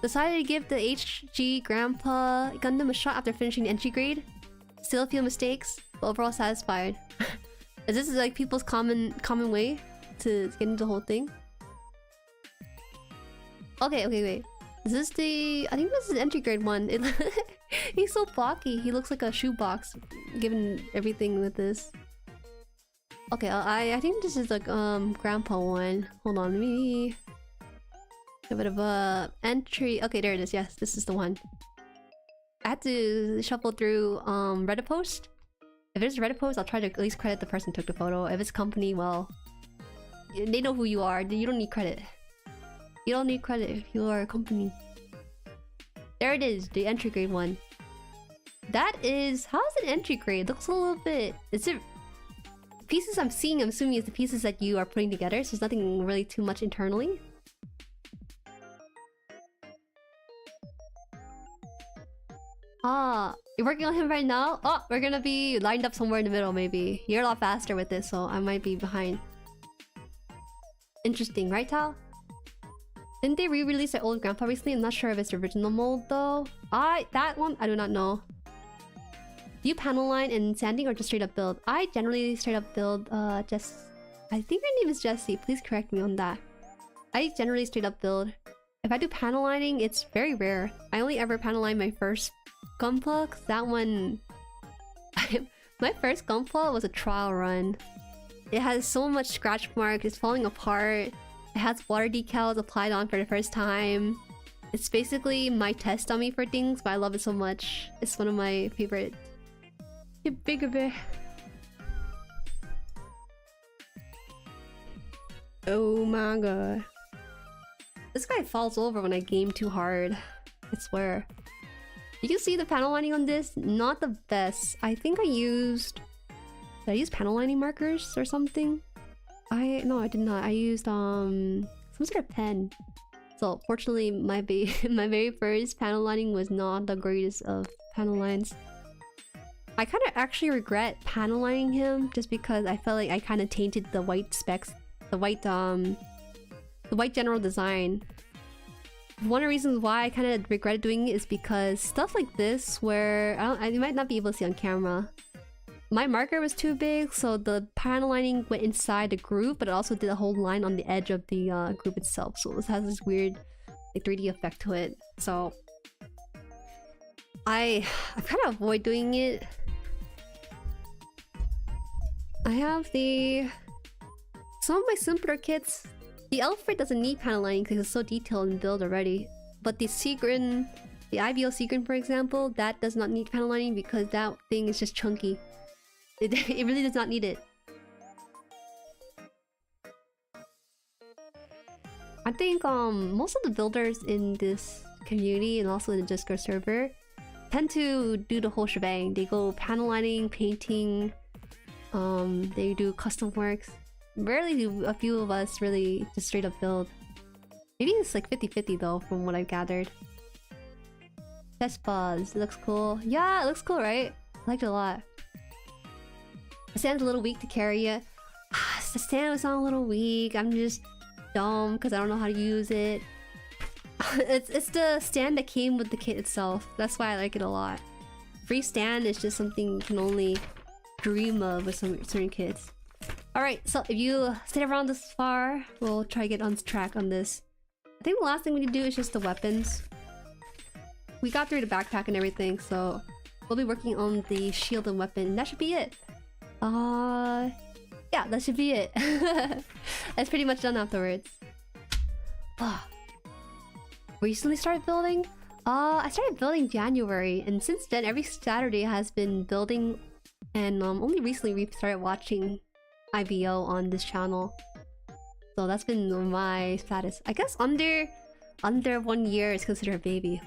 Decided to give the HG Grandpa Gundam a shot after finishing the entry grade? Still a few mistakes, but overall satisfied. Is this like people's common way to get into the whole thing? Okay, wait. Is this the... I think this is the entry grade one. He's so blocky. He looks like a shoebox, given everything with this. Okay, I think this is like Grandpa one. Hold on, let me... A bit of a entry. Okay, there it is. Yes, this is the one. I had to shuffle through Reddit post. If there's a Reddit post, I'll try to at least credit the person who took the photo. If it's company, well, they know who you are. You don't need credit. You don't need credit if you are a company. There it is, the entry grade one. That is... How is it entry grade? Looks a little bit... Is it... Pieces I'm seeing, I'm assuming, is the pieces that you are putting together, so there's nothing really too much internally. You're working on him right now? Oh, we're gonna be lined up somewhere in the middle, maybe. You're a lot faster with this, so I might be behind. Interesting, right, Tal? Didn't they re-release their old grandpa recently? I'm not sure if it's the original mold, though. That one? I do not know. Do you panel line and sanding or just straight up build? I generally straight up build, Jess... I think her name is Jessie. Please correct me on that. I generally straight up build. If I do panel lining, it's very rare. I only ever panel line my first gunpla, cause that one... My first gunpla was a trial run. It has so much scratch marks, it's falling apart. It has water decals applied on for the first time. It's basically my test dummy for things, but I love it so much. It's one of my favorite. You bigger bear. Oh my god. This guy falls over when I game too hard. I swear. You can see the panel lining on this, not the best. I think I used... Did I use panel lining markers or something? No, I did not. I used some sort of pen. So fortunately, my very first panel lining was not the greatest of panel lines. I kind of actually regret panel lining him just because I felt like I kind of tainted the white specs, the white general design. One of the reasons why I kind of regretted doing it is because stuff like this, where you might not be able to see on camera, my marker was too big, so the panel lining went inside the groove, but it also did a whole line on the edge of the groove itself. So this has this weird like 3D effect to it. So I kind of avoid doing it. I have some of my simpler kits. The Alfred doesn't need panel lining because it's so detailed and built already. But the Seagrin, the IVO Seagrin for example, that does not need panel lining because that thing is just chunky. It really does not need it. I think most of the builders in this community and also in the Discord server tend to do the whole shebang. They go panel lining, painting, they do custom works. Rarely do a few of us really just straight up build. Maybe it's like 50-50 though, from what I've gathered. Chest buzz, it looks cool. Yeah, it looks cool, right? I liked it a lot. The stand's a little weak to carry it. The stand was not a little weak. I'm just dumb because I don't know how to use it. It's the stand that came with the kit itself. That's why I like it a lot. Free stand is just something you can only dream of with some certain kits. Alright, so if you stayed around this far, we'll try to get on track on this. I think the last thing we need to do is just the weapons. We got through the backpack and everything, so we'll be working on the shield and weapon. That should be it. Yeah, that should be it. That's pretty much done afterwards. Recently started building? I started building January, and since then every Saturday has been building, and only recently we started watching IVO on this channel. So that's been my status. I guess under 1 year is considered a baby.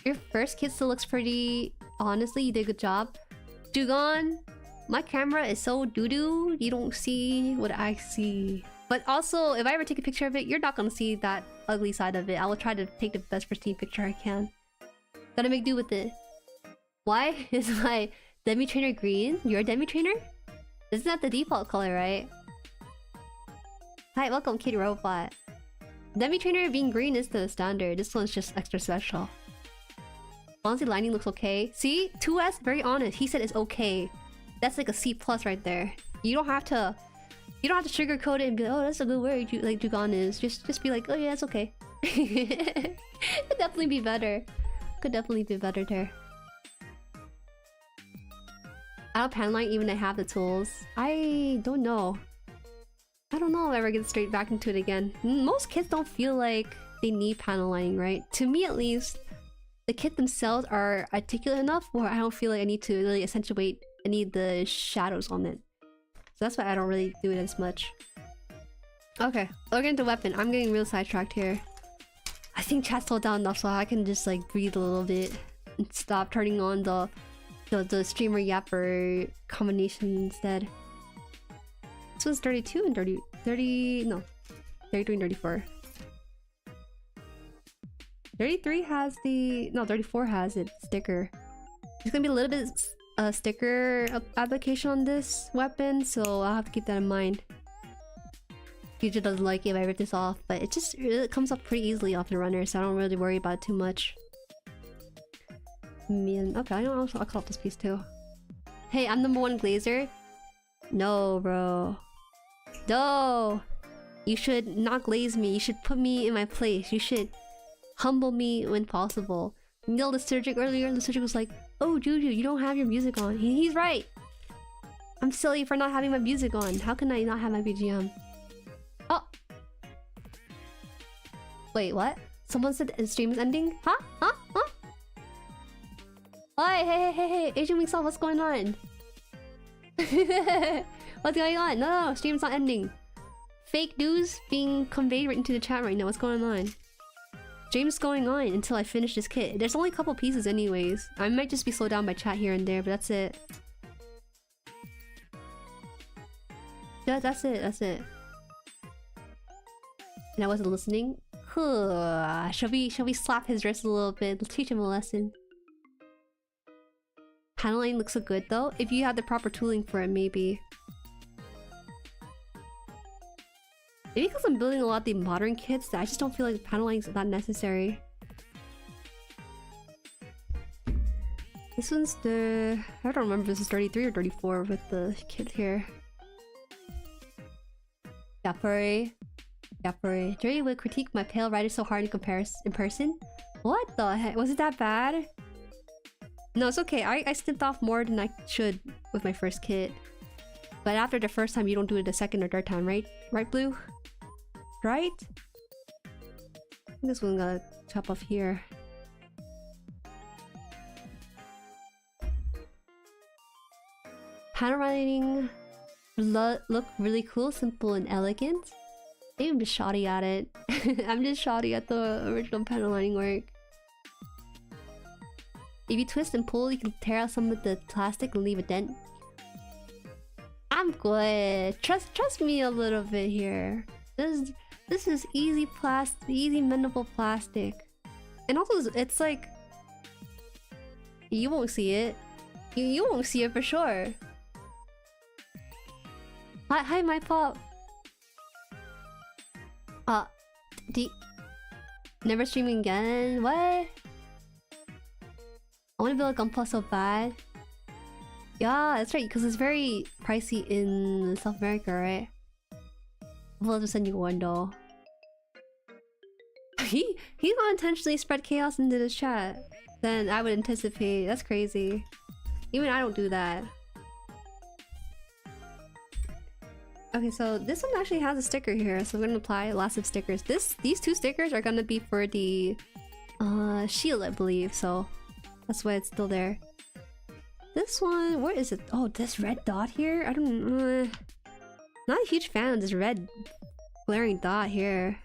Your first kit still looks pretty. Honestly, you did a good job. Dugon, my camera is so doo-doo, you don't see what I see. But also, if I ever take a picture of it, you're not gonna see that ugly side of it. I will try to take the best pristine picture I can. Gotta make do with it. Why is my Demi Trainer green? You're a Demi Trainer? Isn't that the default color, right? Hi, welcome Kitty Robot. Demi Trainer being green is the standard. This one's just extra special. Honestly, lining looks okay. See? 2S, very honest. He said it's okay. That's like a C+ right there. You don't have to sugarcoat it and be like, oh, that's a good word. Like Dugon is. Just be like, oh yeah, it's okay. Could definitely be better. Could definitely be better there. I don't panel line even if I have the tools. I don't know. I don't know if I ever get straight back into it again. Most kits don't feel like they need panel lining, right? To me at least, the kit themselves are articulate enough where I don't feel like I need to really accentuate any of the shadows on it. So that's why I don't really do it as much. Okay, we'll get into weapon. I'm getting real sidetracked here. I think chat slowed down enough so I can just like breathe a little bit and stop turning on the streamer yapper combination instead. This one's 32 and 33 and 34. 33 has the... no, 34 has its sticker. There's gonna be a little bit sticker application on this weapon, so I'll have to keep that in mind. Future doesn't like it if I rip this off, but it comes up pretty easily off the runner, so I don't really worry about it too much. Okay, I'll cut off this piece too. Hey, I'm #1 glazer. No, bro. No! You should not glaze me. You should put me in my place. You should humble me when possible. Neil the Surgic earlier, the Surgic was like, oh, Juju, you don't have your music on. He's right! I'm silly for not having my music on. How can I not have my BGM? Oh! Wait, what? Someone said the stream is ending? Huh? Huh? Huh? Hi, hey, asianwingsauce, what's going on? What's going on? No, stream's not ending. Fake news being conveyed right into the chat right now. What's going on? Stream's going on until I finish this kit. There's only a couple pieces anyways. I might just be slowed down by chat here and there, but that's it. Yeah, that's it. And I wasn't listening? Shall we slap his wrist a little bit? Let's teach him a lesson. Paneling looks so good though. If you have the proper tooling for it, maybe. Maybe because I'm building a lot of the modern kits that I just don't feel like paneling is that necessary. This one's the... I don't remember if this is 33 or 34 with the kid here. Yapuri. Jueri would critique my pale rider so hard in person. What the heck? Was it that bad? No, it's okay. I snipped off more than I should with my first kit. But after the first time, you don't do it the second or third time, right? Right, Blue? Right? I think this one got chop off here. Handwriting look really cool, simple and elegant. I'm just shoddy at it. I'm just shoddy at the original panel lining work. If you twist and pull, you can tear out some of the plastic and leave a dent. I'm good. Trust me a little bit here. This is easy mendable plastic. And also, it's like... You won't see it. You won't see it for sure. Hi, my pop. Never streaming again? What? I want to build a gunpla so bad. Yeah, that's right, because it's very pricey in South America, right? We'll just send you one though. He not intentionally spread chaos into the chat. Then I would anticipate. That's crazy. Even I don't do that. Okay, so this one actually has a sticker here, so we're gonna apply lots of stickers. These two stickers are gonna be for the shield, I believe, so that's why it's still there. This one, where is it? Oh, this red dot here? I don't not a huge fan of this red glaring dot here.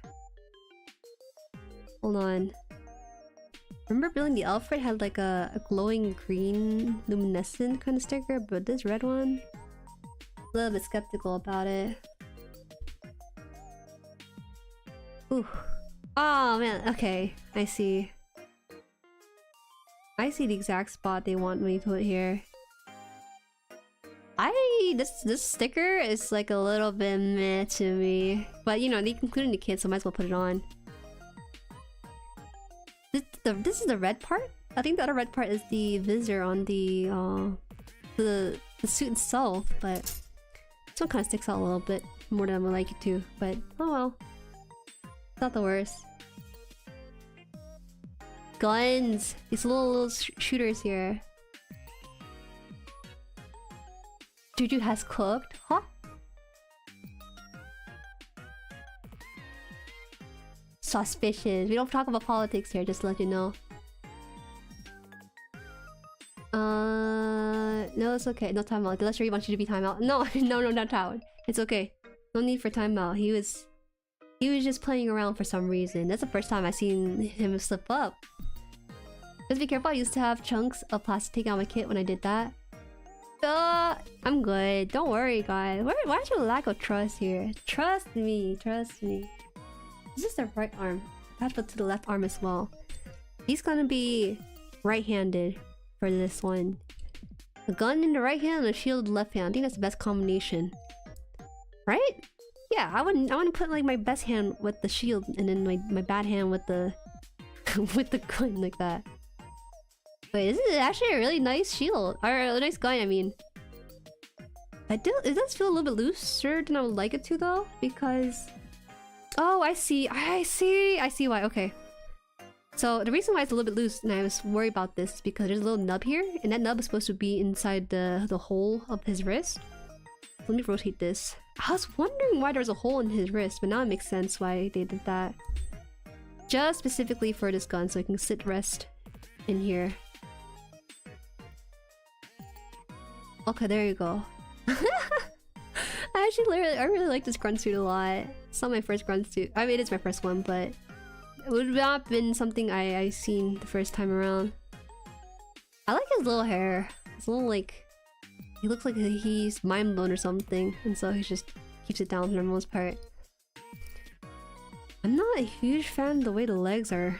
Hold on. Remember building the Alfred had like a glowing green luminescent kind of sticker, but this red one, a little bit skeptical about it. Ooh. Oh man, okay. I see. I see the exact spot they want me to put here. This sticker is like a little bit meh to me. But you know, they included the kit, so I might as well put it on. This is the red part? I think the other red part is the visor on the suit itself, but this one kind of sticks out a little bit more than I would like it to, but oh well. It's not the worst. Guns! These little shooters here. Juju has cooked? Huh? Suspicious. We don't talk about politics here, just to let you know. No, it's okay. No timeout. Unless Jueri wants you to be timeout. No, no, not timeout. It's okay. No need for timeout. He was just playing around for some reason. That's the first time I've seen him slip up. Just be careful. I used to have chunks of plastic taken out my kit when I did that. I'm good. Don't worry, guys. Where's your lack of trust here? Trust me. Trust me. This is the right arm. Attachment to the left arm as well. He's gonna be right-handed for this one. A gun in the right hand and a shield in the left hand. I think that's the best combination. Right? Yeah, I wouldn't put like my best hand with the shield and then my bad hand with the with the gun like that. Wait, this is actually a really nice shield. Or a nice gun, I mean. It does feel a little bit looser than I would like it to though, because... Oh, I see why, okay. So the reason why it's a little bit loose and I was worried about this is because there's a little nub here, and that nub is supposed to be inside the hole of his wrist. Let me rotate this. I was wondering why there's a hole in his wrist, but now it makes sense why they did that. Just specifically for this gun, so it can sit rest in here. Okay, there you go. I really like this grunt suit a lot. It's not my first grunt suit. I mean, it is my first one, but it would not have been something I seen the first time around. I like his little hair. It's a little like... He looks like he's mind blown or something, and so he just keeps it down for the most part. I'm not a huge fan of the way the legs are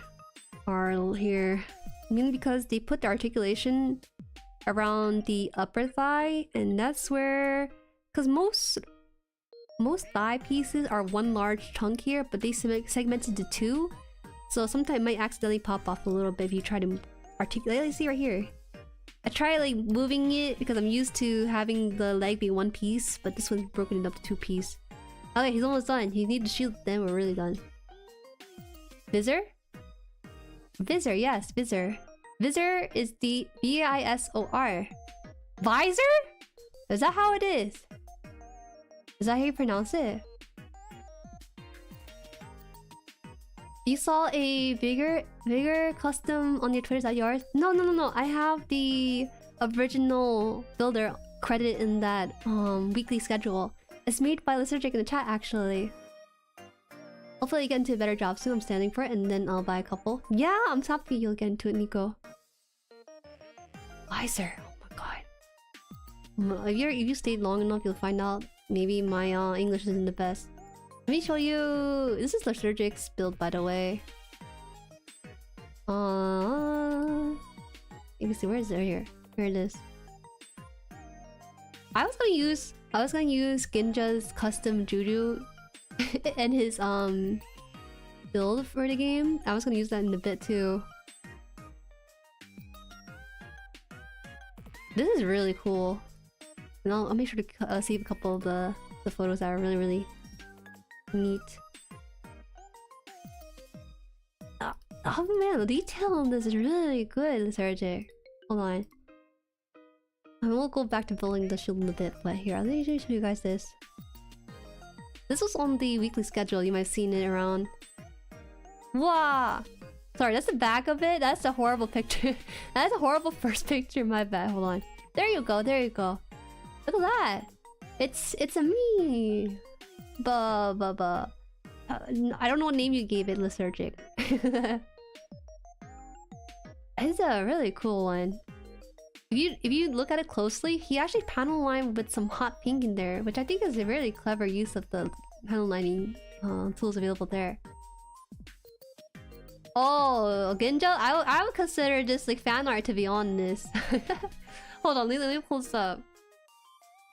here. Mainly because they put the articulation around the upper thigh, and that's where... Because most thigh pieces are one large chunk here, but they segment into two. So sometimes it might accidentally pop off a little bit if you try to articulate. See right here. I tried like moving it because I'm used to having the leg be one piece, but this one's broken it up to two piece. Okay, he's almost done. He needs to shield, then we're really done. Visor? Visor, yes, visor. Visor is the V-I-S-O-R. Visor? Is that how it is? Is that how you pronounce it? You saw a bigger custom on your Twitter, is that yours? No. I have the original builder credited in that weekly schedule. It's made by Lysergic in the chat, actually. Hopefully you get into a better job soon. I'm standing for it, and then I'll buy a couple. Yeah, I'm so happy you'll get into it, Nico. Visor. Oh my god. If you stayed long enough, you'll find out. Maybe my English isn't the best. Let me show you. This is Lysergic's build, by the way. You can see, where is it? Here it is. I was gonna use Ginja's custom Juju and his build for the game. I was gonna use that in a bit too. This is really cool. And I'll make sure to save a couple of the photos that are really neat. Oh man, the detail on this is really good, Lysergic. Hold on. And we'll go back to building the shield in a bit, but here, let me show you guys this. This was on the weekly schedule, you might have seen it around. Wow! Sorry, that's the back of it? That's a horrible picture. That's a horrible first picture, my bad. Hold on. There you go, there you go. Look at that! It's a me! I don't know what name you gave it, Lysergic. It's a really cool one. If you look at it closely, he actually panel lined with some hot pink in there, which I think is a really clever use of the panel lining tools available there. Oh, Ginja? I would consider this like fan art, to be honest. Hold on, let me pull this up.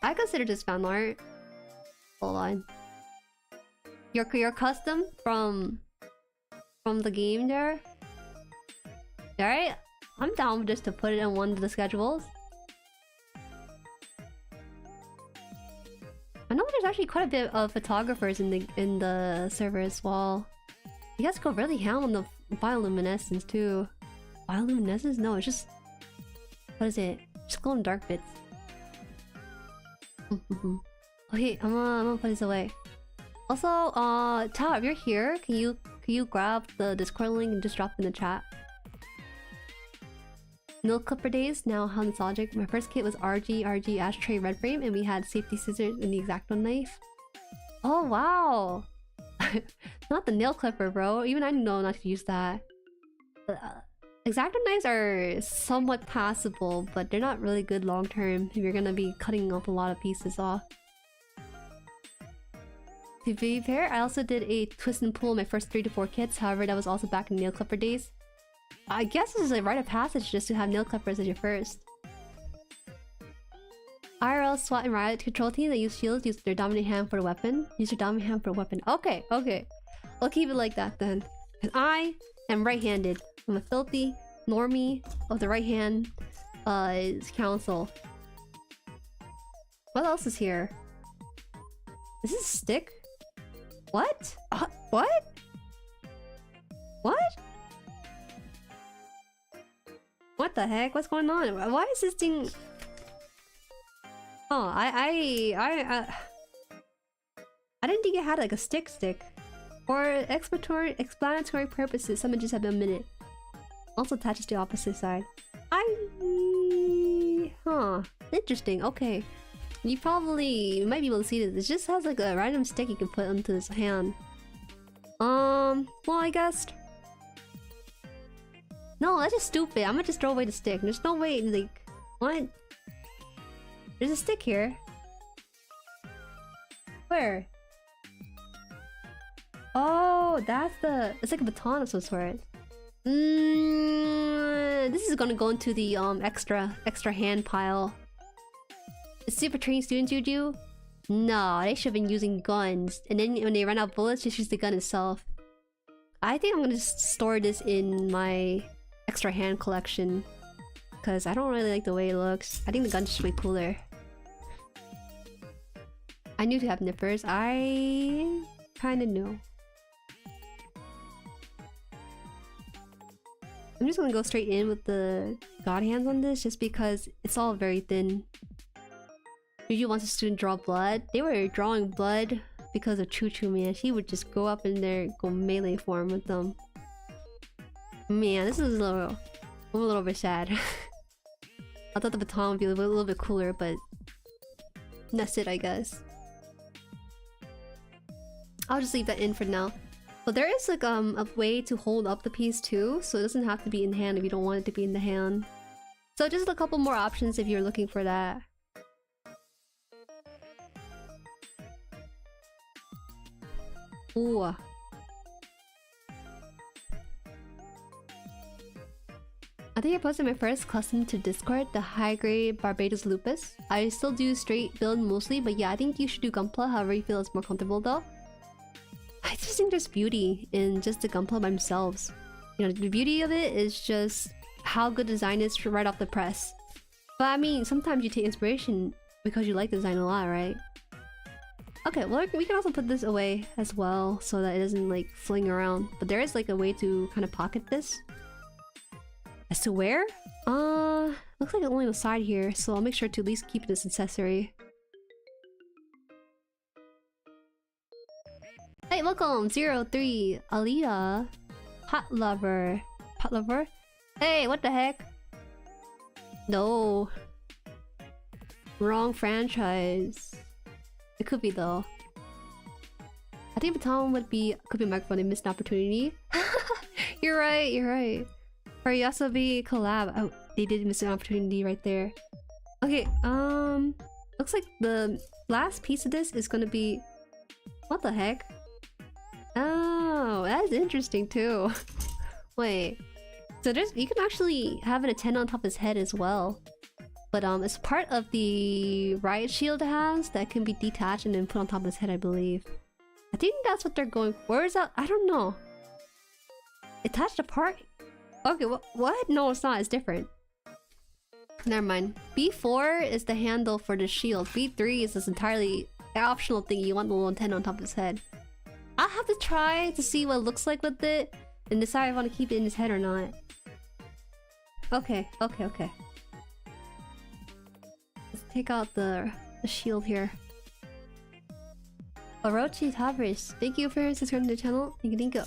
I consider this fan art. Hold on. Your custom from the game there. Alright, I'm down just to put it in one of the schedules. I know there's actually quite a bit of photographers in the server as well. You guys go really ham on the bioluminescence too. Bioluminescence? No, it's just, what is it? Just glow in dark bits. Okay, I'm gonna put this away. Also, Tao, if you're here, can you grab the Discord link and just drop it in the chat? Nail clipper days, now nostalgic. My first kit was RG ashtray red frame, and we had safety scissors and the X-Acto knife. Oh wow! Not the nail clipper, bro. Even I know not to use that. X-Acto knives are somewhat passable, but they're not really good long term if you're gonna be cutting off a lot of pieces off. To be fair, I also did a twist and pull in my first 3 to 4 kits. However, that was also back in nail clipper days. I guess this is a rite of passage just to have nail clippers as your first. IRL, SWAT, and Riot control team that use shields use their dominant hand for the weapon. Use your dominant hand for a weapon. Okay. I'll keep it like that then. And I am right-handed. I'm a filthy normie of the right hand council. What else is here? Is this a stick? What? What? What? What the heck? What's going on? Why is this thing... Oh, I didn't think it had like a stick. For explanatory purposes, some images have been omitted. Also attaches to the opposite side. Interesting, okay. You might be able to see this. It just has like a random stick you can put onto this hand. Well, I guess... No, that's just stupid. I'm gonna just throw away the stick. There's no way, like... What? There's a stick here. Where? Oh, that's the... It's like a baton of some sort. This is gonna go into the extra hand pile. Is Super Trained Student Juju? No, they should have been using guns. And then when they run out of bullets, just use the gun itself. I think I'm gonna just store this in my extra hand collection. because I don't really like the way it looks. I think the gun's just way cooler. I knew to have nippers. I kind of know. I'm just gonna go straight in with the god hands on this just because it's all very thin. Usually once a student draw blood, they were drawing blood because of Choo Choo, man. She would just go up in there, go melee form with them. Man, this is a little bit sad. I thought the baton would be a little bit cooler, but that's it, I guess. I'll just leave that in for now. But there is like a way to hold up the piece too, so it doesn't have to be in hand if you don't want it to be in the hand. So just a couple more options if you're looking for that. Ooh. I think I posted my first custom to Discord, the high grade Barbados Lupus. I still do straight build mostly, but yeah, I think you should do gunpla however you feel is more comfortable though. I just think there's beauty in just the gunpla by themselves. You know, the beauty of it is just how good design is right off the press. But I mean, sometimes you take inspiration because you like the design a lot, right? Okay, well we can also put this away as well so that it doesn't like fling around. But there is like a way to kind of pocket this. As to where? Looks like it's only on the side here, so I'll make sure to at least keep this accessory. Hey, welcome! 03, Aliyah, Hot Lover. Hot Lover? Hey, what the heck? No. Wrong franchise. It could be though. I think baton could be a microphone. They missed an opportunity. You're right, you're right. For Yoasobi collab, oh, they did miss an opportunity right there. Okay, looks like the last piece of this is gonna be... What the heck? Oh, that's interesting too. Wait, so you can actually have an antenna on top of his head as well. But it's part of the riot shield it has that can be detached and then put on top of his head, I believe. I think that's what they're going for. Where is that? I don't know. Attached apart? Okay, what? No, it's not. It's different. Never mind. B4 is the handle for the shield. B3 is this entirely optional thing. You want the little antenna on top of his head. I'll have to try to see what it looks like with it and decide if I want to keep it in his head or not. Okay. Let's take out the shield here. Orochi Tavris, thank you for subscribing to the channel. Thank you.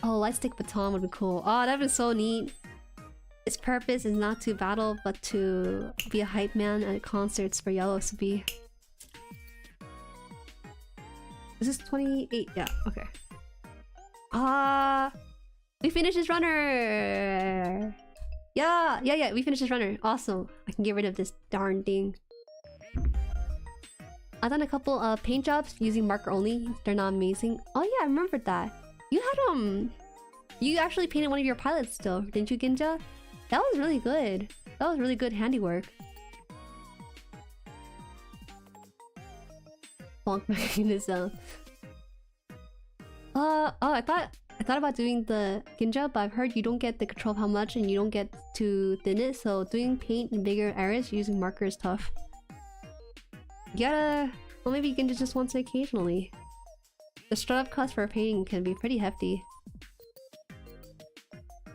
Oh, lightstick baton would be cool. Oh, that'd be so neat. Its purpose is not to battle, but to be a hype man at concerts for Yoasobi. Is this 28? Yeah, okay. We finished this runner! Yeah, we finished this runner. Awesome. I can get rid of this darn thing. I've done a couple of paint jobs using marker only. They're not amazing. Oh yeah, I remembered that. You had you actually painted one of your pilots still, didn't you, Ginja? That was really good. That was really good handiwork. Bonk mechanism. I thought about doing the Ginja, but I've heard you don't get the control of how much and you don't get to thin it, so doing paint in bigger areas using marker is tough. You gotta... Well, maybe Ginja just wants it occasionally. The startup cost for a painting can be pretty hefty.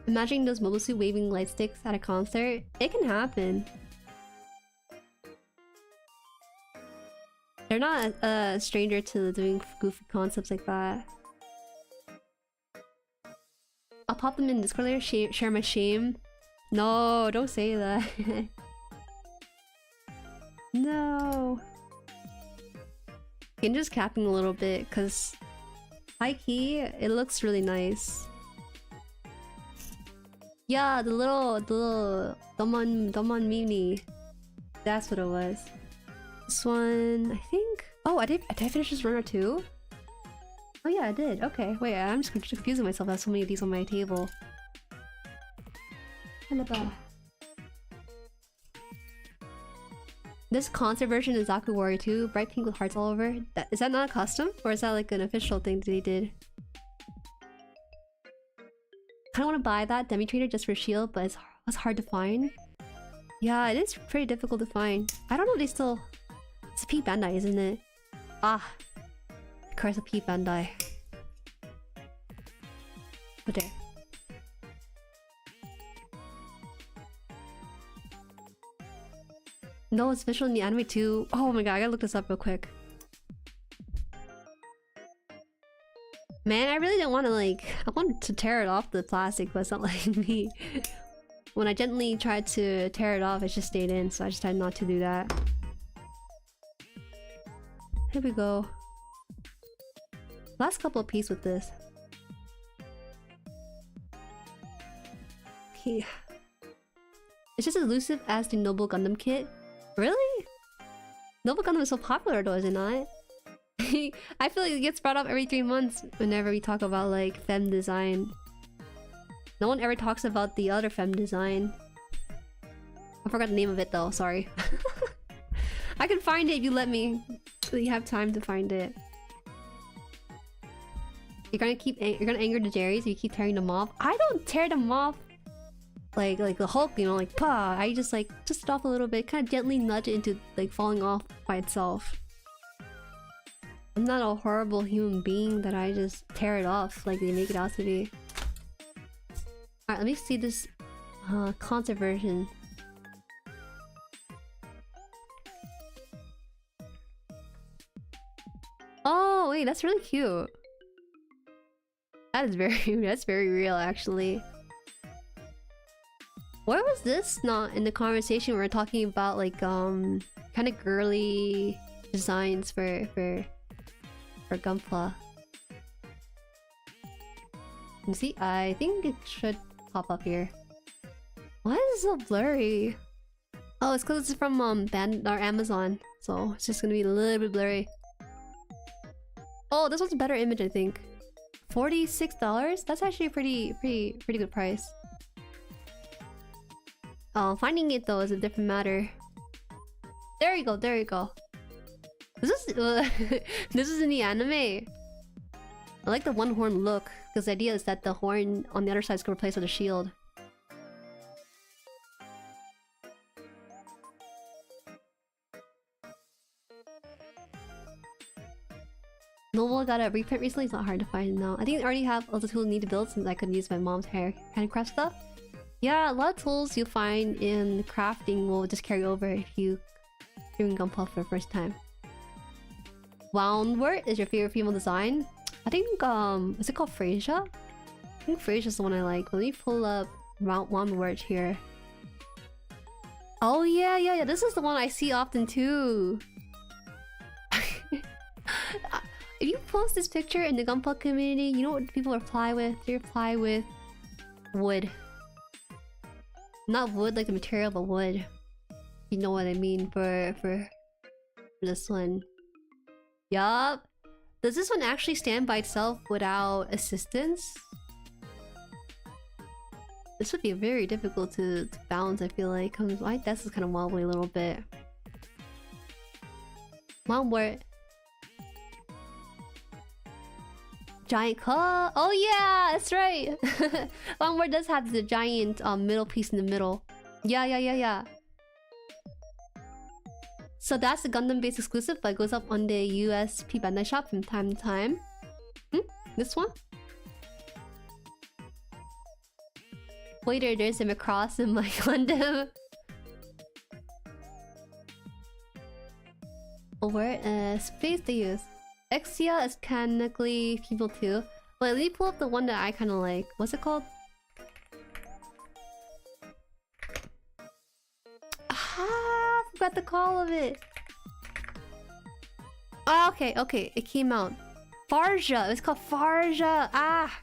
Imagining those mobile suit waving light sticks at a concert, it can happen. They're not a stranger to doing goofy concepts like that. I'll pop them in Discord later, share my shame. No, don't say that. No. I'm just capping a little bit because high key, it looks really nice. Yeah, the little Domon Mini. That's what it was. This one, I think. Oh, did I finish this runner too? Oh yeah, I did. Okay, wait, I'm just confusing myself. I have so many of these on my table. This concert version is Zaku Warrior 2, bright pink with hearts all over. Is that not a custom? Or is that like an official thing that they did? I kinda wanna buy that Demi Trainer just for shield, but it's was hard to find. Yeah, it is pretty difficult to find. I don't know if they still... It's a P Bandai, isn't it? Ah. The curse of P Bandai. But there. No, it's visual in the anime too. Oh my god, I gotta look this up real quick. Man, I really don't want to like... I wanted to tear it off the plastic, but it's not letting me. When I gently tried to tear it off, it just stayed in, so I just decided not to do that. Here we go. Last couple of pieces with this. Okay. It's just as elusive as the Noble Gundam kit. Really? Noble Gundam is so popular though, is it not? I feel like it gets brought up every 3 months whenever we talk about like femme design. No one ever talks about the other femme design. I forgot the name of it though, sorry. I can find it if you let me. You have time to find it. You're gonna anger the Jerrys if you keep tearing them off. I don't tear them off like the Hulk, you know, like pa. I just like it off a little bit, kind of gently nudge it into like falling off by itself. I'm not a horrible human being that I just tear it off like they make it out to be. Alright, let me see this concert version. Oh wait, that's really cute. That is that's very real actually. Where was this not in the conversation we were talking about like kind of girly designs for gunpla? You see, I think it should pop up here. Why is it so blurry? Oh, it's because it's from Amazon, so it's just gonna be a little bit blurry. Oh, this one's a better image, I think. $46? That's actually a pretty good price. Finding it though is a different matter. There you go, there you go. This is this is in the anime. I like the one horn look because the idea is that the horn on the other side is gonna replace with a shield. Noble got a reprint recently. It's not hard to find now. I think I already have all the tools I need to build since I could use my mom's handcraft stuff. Yeah, a lot of tools you'll find in crafting will just carry over if you doing gunpla for the first time. Woundwort is your favorite female design? I think is it called Freysia? I think Freysia's the one I like. Let me pull up Woundwort here. Oh yeah, this is the one I see often too. If you post this picture in the gunpla community, you know what people reply with? They reply with wood. Not wood like the material, but wood. You know what I mean for this one. Yup. Does this one actually stand by itself without assistance? This would be very difficult to balance, I feel like. My desk is kind of wobbly a little bit. Woundwort. Giant claw. Oh yeah, that's right. Woundwort does have the giant middle piece in the middle. Yeah. So that's the Gundam based exclusive, but it goes up on the US P Bandai shop from time to time. This one? Waiter, there's a Macross in my Gundam. Where space they use. Exia is canonically people too. But let me pull up the one that I kind of like. What's it called? Ah, I forgot the call of it. Oh, okay. It came out. Farja. It's called Farja. Ah.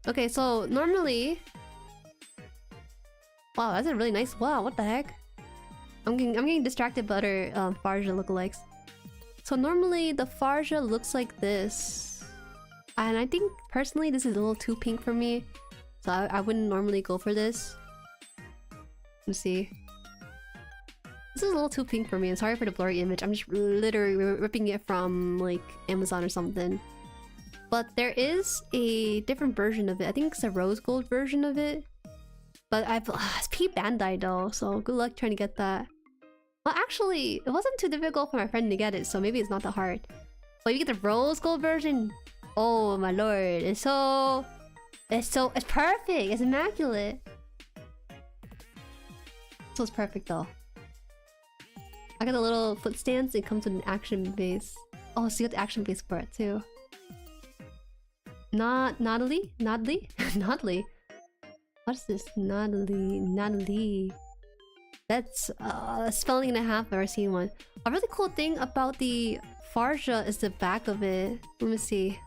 Okay, so normally. Wow, that's a really nice. Wow, what the heck? I'm getting distracted by other Farja lookalikes. So normally the Farja looks like this. And I think personally this is a little too pink for me. So I wouldn't normally go for this. Let's see. This is a little too pink for me. I'm sorry for the blurry image. I'm just literally ripping it from like Amazon or something. But there is a different version of it. I think it's a rose gold version of it. But I've it's P Bandai though, so good luck trying to get that. Well, actually, it wasn't too difficult for my friend to get it, so maybe it's not that hard. But you get the rose gold version. Oh my lord, it's perfect. It's immaculate. So it's perfect though. I got a little foot stance. It comes with an action base. Oh, so you got the action base for it too. Nodley? Nodley? What's this? Nodley. That's spelling and a half. I've never seen one. A really cool thing about the Farja is the back of it. Let me see.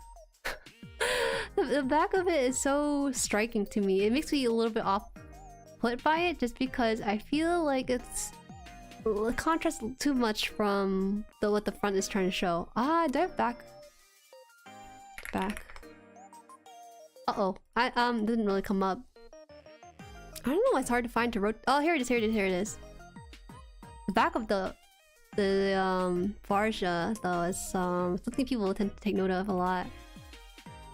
The back of it is so striking to me. It makes me a little bit off-put by it just because I feel like it contrasts too much from what the front is trying to show. Ah, do I have back? Uh-oh. I didn't really come up. I don't know why it's hard to find to rotate. Oh, here it is. The back of the Farja though is something people tend to take note of a lot.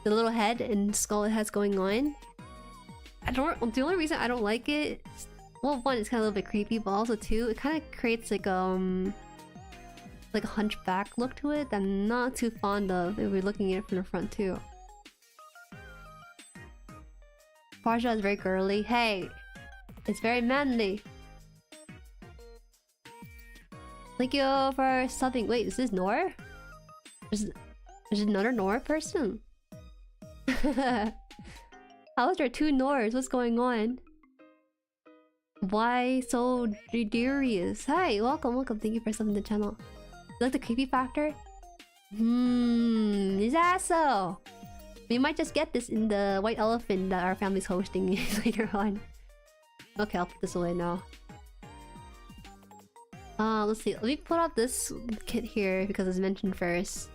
The little head and skull it has going on. The only reason I don't like it, well, one, it's kind of a little bit creepy, but also two, it kind of creates like a hunchback look to it that I'm not too fond of if we're looking at it from the front too. Farja is very girly. Hey, it's very manly. Thank you for subbing. Wait, is this Nor? Is another Nor person? How is there two Nors? What's going on? Why so delirious? Hi, welcome. Thank you for subbing the channel. You like the creepy factor? Is that so? We might just get this in the white elephant that our family's hosting later on. Okay, I'll put this away now. Let's see. Let me put up this kit here because it's mentioned first.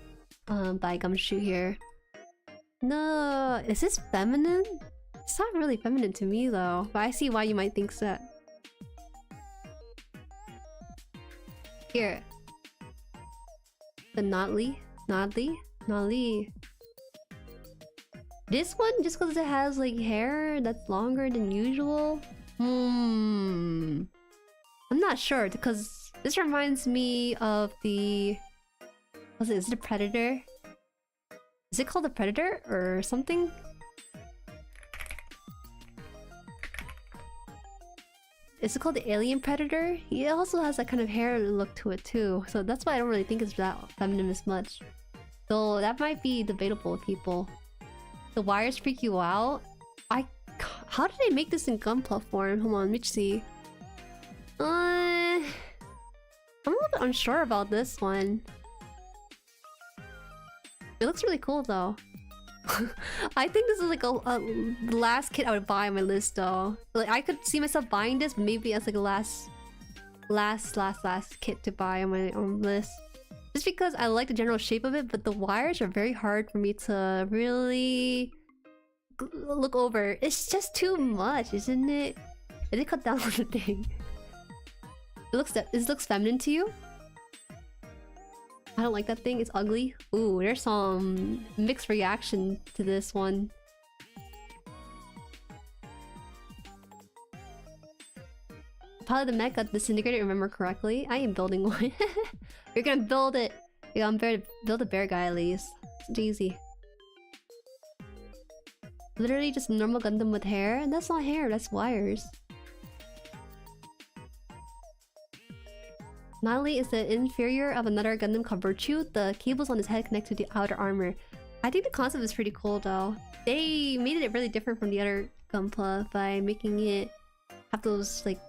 By Gumshoe here. No, is this feminine? It's not really feminine to me though, but I see why you might think so. Here. The Nodley. This one, just because it has like hair that's longer than usual? I'm not sure because this reminds me of the... What's it? Is it a Predator? Is it called a Predator or something? Is it called the Alien Predator? It also has that kind of hair look to it too, so that's why I don't really think it's that feminine as much. So that might be debatable, people. The wires freak you out? How did they make this in gunpla form? Hold on, let me see. I'm a little bit unsure about this one. It looks really cool though. I think this is like the last kit I would buy on my list though. Like I could see myself buying this, but maybe as like a last kit to buy on my own list. Just because I like the general shape of it, but the wires are very hard for me to really look over. It's just too much, isn't it? I did cut down on the thing. This looks feminine to you? I don't like that thing. It's ugly. Ooh, there's some mixed reaction to this one. Probably the mech got disintegrated, remember correctly. I am building one. You're gonna build it. Yeah, I'm build a bear guy at least. It's easy. Literally just a normal Gundam with hair. And that's not hair, that's wires. Nodley is the inferior of another Gundam called Virtue. The cables on his head connect to the outer armor. I think the concept is pretty cool though. They made it really different from the other gunpla by making it have those like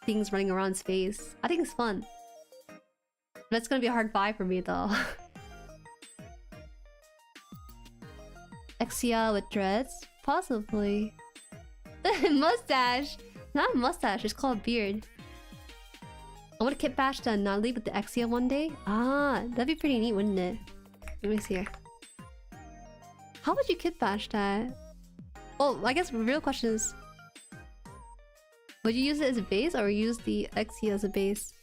things running around space. I think it's fun. That's gonna be a hard buy for me though. Exia with dreads? Possibly. Mustache! Not a mustache, it's called a beard. I want to kit bash the Nodley with the Exia one day. Ah, that'd be pretty neat, wouldn't it? Let me see here. How would you kit bash that? Well, I guess the real question is... Would you use it as a base or use the Exia as a base?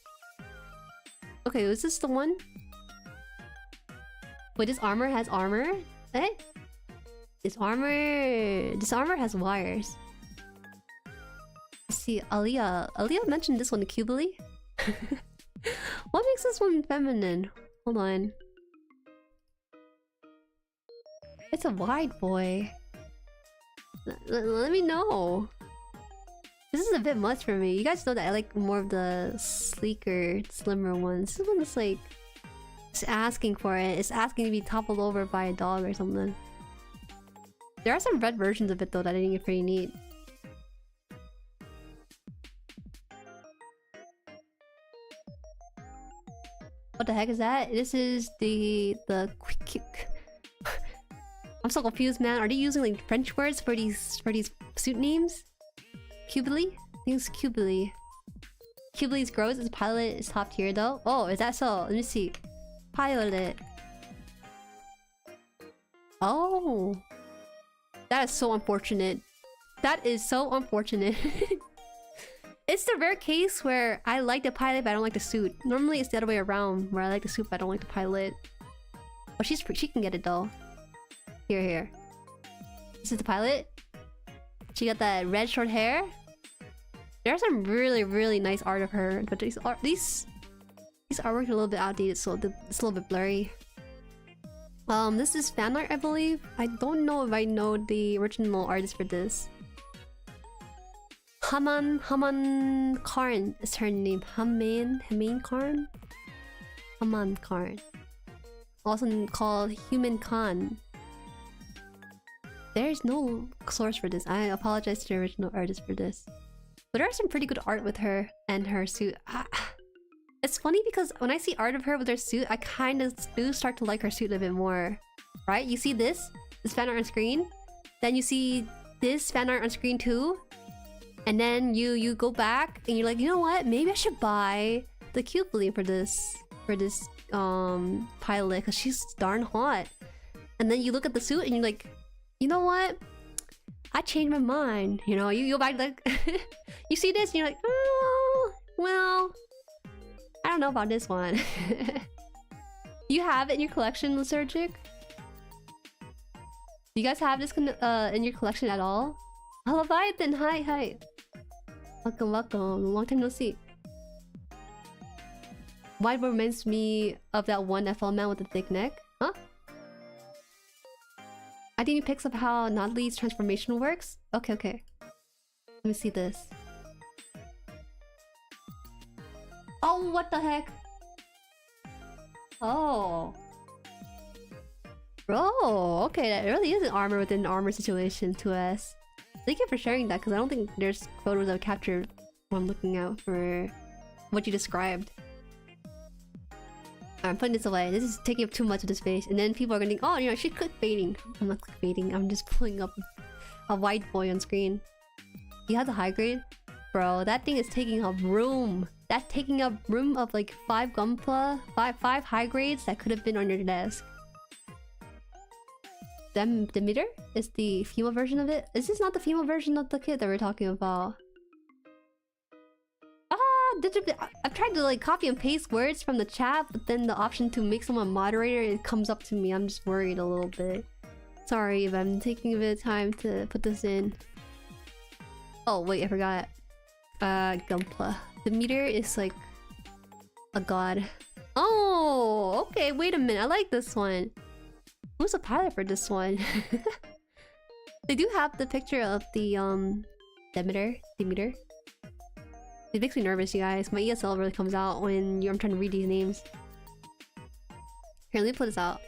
Okay, is this the one? Wait, this armor has armor? Eh? This armor has wires. see, Aaliyah. Aaliyah mentioned this one, Cubily. What makes this one feminine? Hold on. It's a wide boy. Let me know. This is a bit much for me. You guys know that I like more of the sleeker, slimmer ones. This one's like... It's asking for it. It's asking to be toppled over by a dog or something. There are some red versions of it though that I think are pretty neat. What the heck is that? This is the quick. I'm so confused, man. Are they using like French words for these suit names? Cubily? I think it's Cubily. Cubily's gross. Its pilot is top tier though. Oh, is that so? Let me see. Pilot. Oh. That is so unfortunate. That is so unfortunate. It's the rare case where I like the pilot but I don't like the suit. Normally it's the other way around, where I like the suit but I don't like the pilot. Oh, she can get it though. Here. This is the pilot. She got that red short hair. There's some really nice art of her, but these artworks are a little bit outdated, so it's a little bit blurry. This is fan art, I believe. I don't know if I know the original artist for this. Haman Karn is her name. Haman Karn? Haman Karn. Also called Human Khan. There's no source for this. I apologize to the original artist for this. But there are some pretty good art with her and her suit. It's funny because when I see art of her with her suit, I kind of do start to like her suit a bit more. Right? You see this fan art on screen. Then you see this fan art on screen too. And then you go back and you're like, you know what? Maybe I should buy the Cubily for this pilot because she's darn hot. And then you look at the suit and you're like, you know what? I changed my mind. You know, you go back like you see this and you're like, oh, well, I don't know about this one. You have it in your collection, Lethargic? Do you guys have this in your collection at all? Leviathan, hi. Welcome. Long time no see. Wide reminds me of that one FL man with the thick neck. Huh? I think he picks up how Natalie's transformation works. Okay. Let me see this. Oh, what the heck? Oh. Bro, okay, that really is an armor within an armor situation to us. Thank you for sharing that, because I don't think there's photos I've captured when I'm looking out for what you described. I'm putting this away. This is taking up too much of the space. And then people are gonna think, oh, you know, she's clickbaiting. I'm not clickbaiting. I'm just pulling up a white boy on screen. You have the high grade? Bro, that thing is taking up room. That's taking up room of like 5 gunpla, 5 high grades that could have been on your desk. Demeter is the female version of it. Is this not the female version of the kid that we're talking about? I've tried to like copy and paste words from the chat, but then the option to make someone moderator, it comes up to me. I'm just worried a little bit. Sorry if I'm taking a bit of time to put this in. Oh wait, I forgot. Gunpla. Demeter is like a god. Oh, okay. Wait a minute. I like this one. Who's the pilot for this one? They do have the picture of the Demeter. It makes me nervous, you guys. My ESL really comes out when I'm trying to read these names. Here, let me put this out.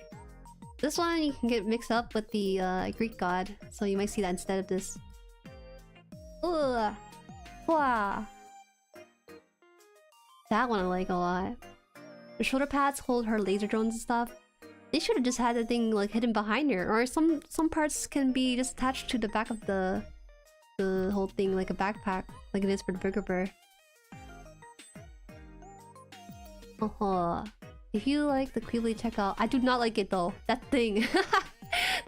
This one you can get mixed up with the Greek god, so you might see that instead of this. Ugh. Wow. That one I like a lot. The shoulder pads hold her laser drones and stuff. They should have just had the thing like hidden behind her, or some parts can be just attached to the back of the whole thing, like a backpack, like it is for the Burger Bear. If you like the Cubily, check out. I do not like it though. That thing.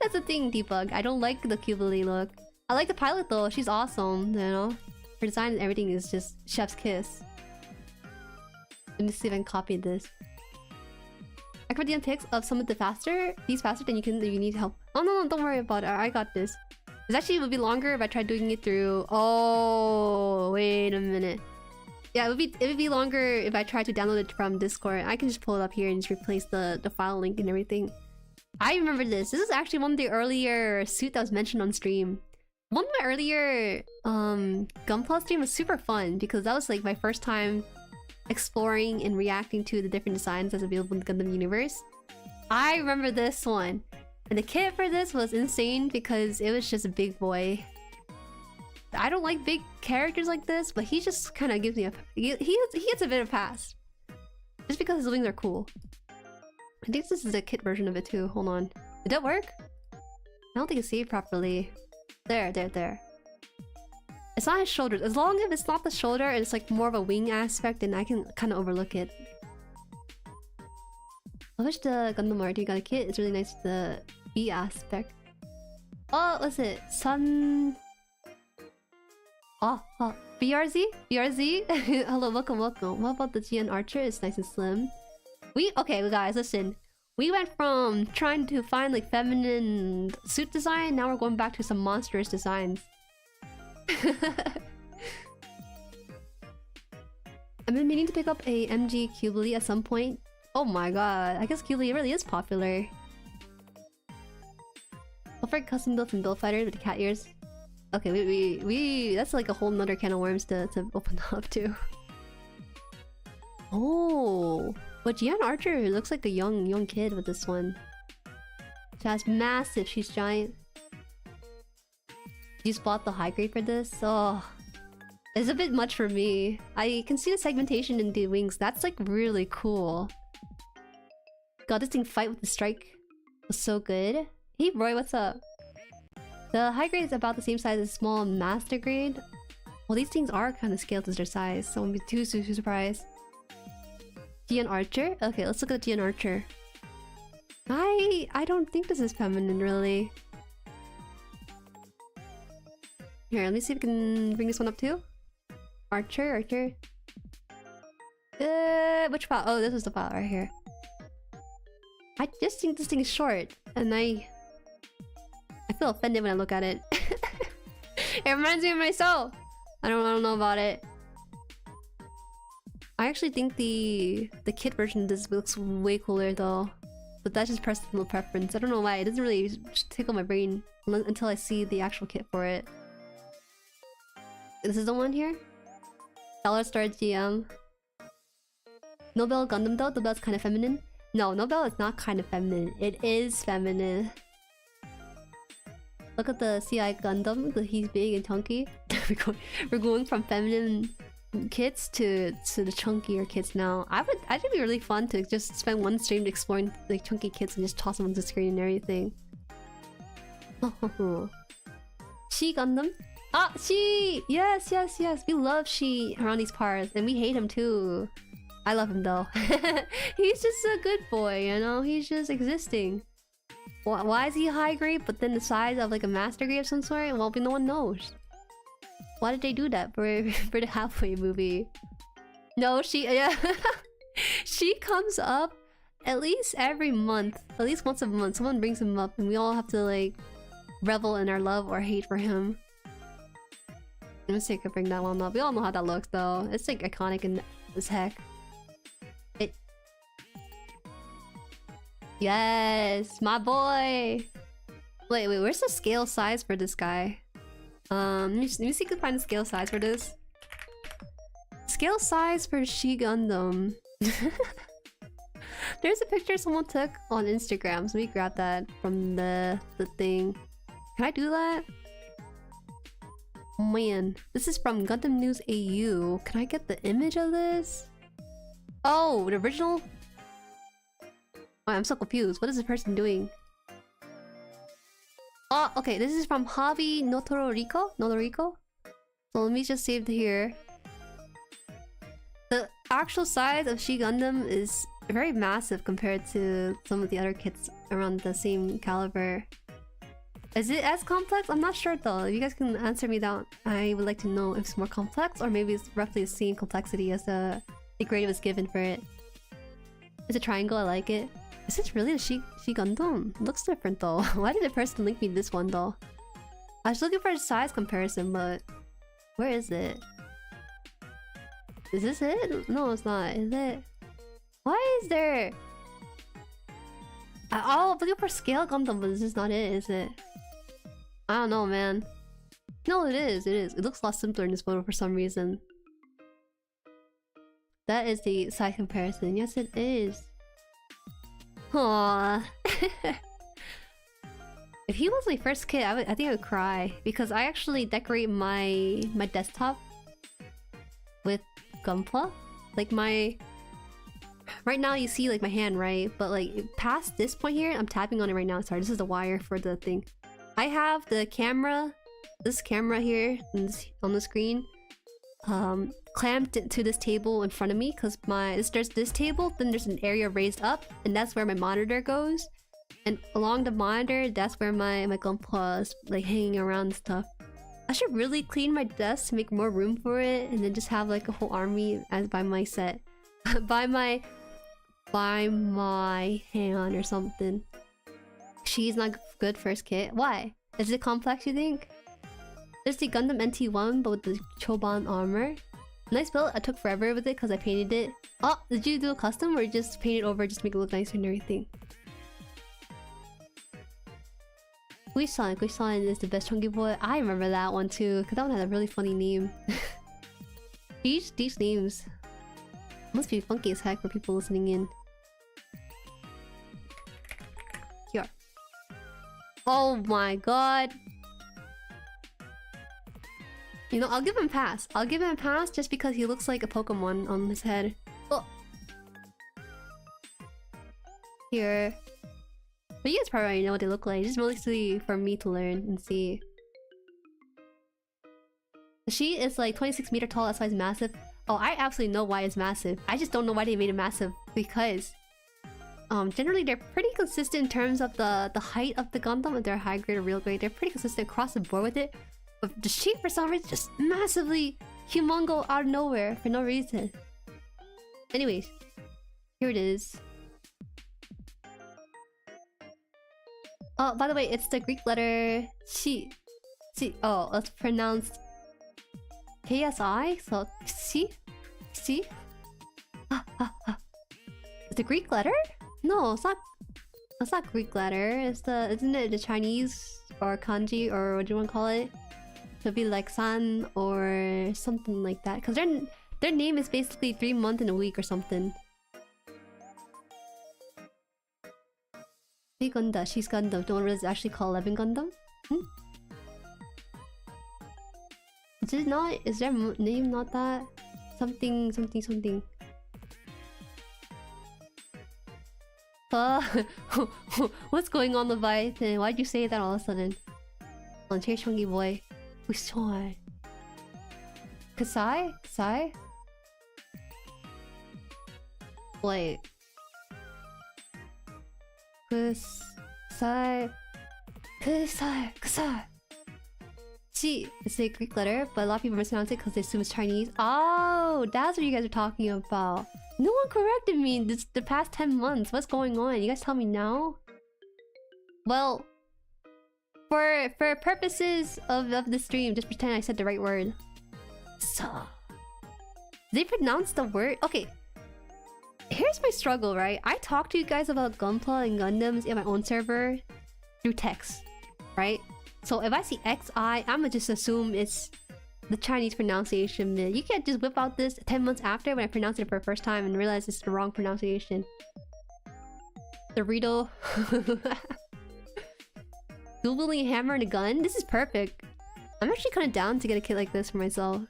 That's the thing, Debug. I don't like the Cubily look. I like the pilot though. She's awesome. You know, her design and everything is just chef's kiss. Let me see if I can copy this. I can pics of some of these faster than you need help. Oh no, don't worry about it. I got this. It actually would be longer if I tried doing it through... Oh, wait a minute. Yeah, it would be longer if I tried to download it from Discord. I can just pull it up here and just replace the file link and everything. I remember this. This is actually one of the earlier suit that was mentioned on stream. One of my earlier gunpla stream was super fun because that was like my first time exploring and reacting to the different designs that's available in the Gundam universe. I remember this one. And the kit for this was insane because it was just a big boy. I don't like big characters like this, but he just kind of gives me a... He gets a bit of a pass. Just because his wings are cool. I think this is a kit version of it too. Hold on. Did that work? I don't think it's saved properly. There. It's not his shoulders. As long as it's not the shoulder and it's like more of a wing aspect, then I can kind of overlook it. I wish the Gundam art you got a kit. It's really nice, the B aspect. Oh, what's it? Sun... Oh, BRZ? BRZ? Hello, welcome. What about the GN Archer? It's nice and slim. Okay, guys, listen. We went from trying to find like feminine suit design, now we're going back to some monstrous designs. I've been meaning to pick up a MG Cubely at some point. Oh my god, I guess Cubely really is popular. Offer custom built from Build Fighter with the cat ears. Okay, we that's like a whole nother can of worms to open up to. Oh, but Gian Archer looks like a young kid with this one. She has massive, she's giant. You spot the high grade for this? Oh, it's a bit much for me. I can see the segmentation in the wings. That's like really cool. God, this thing fight with the strike was so good. Hey Roy, what's up? The high grade is about the same size as small master grade. Well, these things are kind of scaled to their size, so I won't be too surprised. GN Archer? Okay, let's look at the GN Archer. I don't think this is feminine, really. Here, let me see if we can bring this one up too. Archer. Which file? Oh, this is the file right here. I just think this thing is short, and I feel offended when I look at it. It reminds me of myself. I don't know about it. I actually think the kit version of this looks way cooler though. But that's just personal preference. I don't know why. It doesn't really tickle my brain until I see the actual kit for it. This is the one here? Dollar Star GM. Nobel Gundam though? Nobel's kind of feminine? No, Nobel is not kind of feminine. It is feminine. Look at the CI Gundam. He's big and chunky. We're going from feminine kits to the chunkier kits now. I think it'd be really fun to just spend one stream exploring like chunky kits and just toss them on the screen and everything. She Gundam? Ah, She! Yes. We love She around these parts, and we hate him too. I love him though. He's just a good boy, you know? He's just existing. Why is he high grade but then the size of like a master grade of some sort? Well, no one knows. Why did they do that for the halfway movie? No, yeah. She comes up at least every month. At least once a month. Someone brings him up and we all have to like revel in our love or hate for him. Let me see if I can bring that one up. We all know how that looks though. It's like iconic as heck. Yes, my boy. Wait, where's the scale size for this guy? Let me see if I can find the scale size for this. Scale size for She Gundam. There's a picture someone took on Instagram, so we grab that from the thing. Can I do that? Man, this is from Gundam News AU. Can I get the image of this? Oh, the original? Oh, I'm so confused. What is this person doing? Oh, okay. This is from Hobby Notoriko? So let me just save it here. The actual size of She Gundam is very massive compared to some of the other kits around the same caliber. Is it as complex? I'm not sure though. If you guys can answer me that, I would like to know if it's more complex or maybe it's roughly the same complexity as the grade was given for it. It's a triangle. I like it. Is this really a She Gundam? It looks different though. Why did the person link me this one though? I was looking for a size comparison, but where is it? Is this it? No, it's not. Is it? Why is there? Oh, I'm looking for scale Gundam, but this is not it, is it? I don't know, man. No, it is. It is. It looks a lot simpler in this photo for some reason. That is the size comparison. Yes, it is. Aww. If he was my first kid, I think I would cry because I actually decorate my desktop with gunpla. Like my right now you see like my hand, right? But like past this point here, I'm tapping on it right now. Sorry, this is the wire for the thing. I have the camera, this camera here on the screen, clamped to this table in front of me because there's this table, then there's an area raised up, and that's where my monitor goes. And along the monitor, that's where my gunpla is like hanging around and stuff. I should really clean my desk to make more room for it, and then just have like a whole army as by my set, by my Haan or something. She's not good first kit. Why? Is it complex? You think? There's the Gundam NT1, but with the Choban armor. Nice build. I took forever with it because I painted it. Oh, did you do a custom or just paint it over just to make it look nicer and everything? Guisan is the best chunky boy. I remember that one too, because that one had a really funny name. These names must be funky as heck for people listening in. Here. Oh my god. You know, I'll give him a pass. I'll give him a pass just because he looks like a Pokemon on his head. Oh. Here. But you guys probably already know what they look like. Just mostly for me to learn and see. She is like 26 meters tall, that's why it's massive. Oh, I absolutely know why it's massive. I just don't know why they made it massive. Because generally they're pretty consistent in terms of the height of the Gundam. If they're high grade or real grade, they're pretty consistent across the board with it. But the shape for some reason just massively humongo out of nowhere for no reason. Anyways, here it is. Oh, by the way, it's the Greek letter C. Oh, it's pronounced KSI. So C. It's the Greek letter? No, it's not. It's not Greek letter. It's isn't it the Chinese or kanji or what do you want to call it? It'd be like san or something like that. Cause their name is basically 3 months in a week or something. Gundam, she's Gundam. Don't really actually call 11 Gundam? Hmm? Is it not? Is their name not that? Something. What's going on, Leviathan? Why'd you say that all of a sudden? On Chase Chunky Boy. Who's Sean? Kasai? Kasai? Wait. Kasai. She is a Greek letter, but a lot of people mispronounce it because they assume it's Chinese. Oh, that's what you guys are talking about. No one corrected me in the past 10 months. What's going on? You guys tell me now? Well, for purposes of the stream, just pretend I said the right word. So, they pronounce the word. Okay. Here's my struggle, right? I talk to you guys about Gunpla and Gundams in my own server through text, right? So if I see XI, I'ma just assume it's the Chinese pronunciation. You can't just whip out this 10 months after when I pronounce it for the first time and realize it's the wrong pronunciation. Dorito. Dueling a hammer and a gun? This is perfect. I'm actually kind of down to get a kit like this for myself.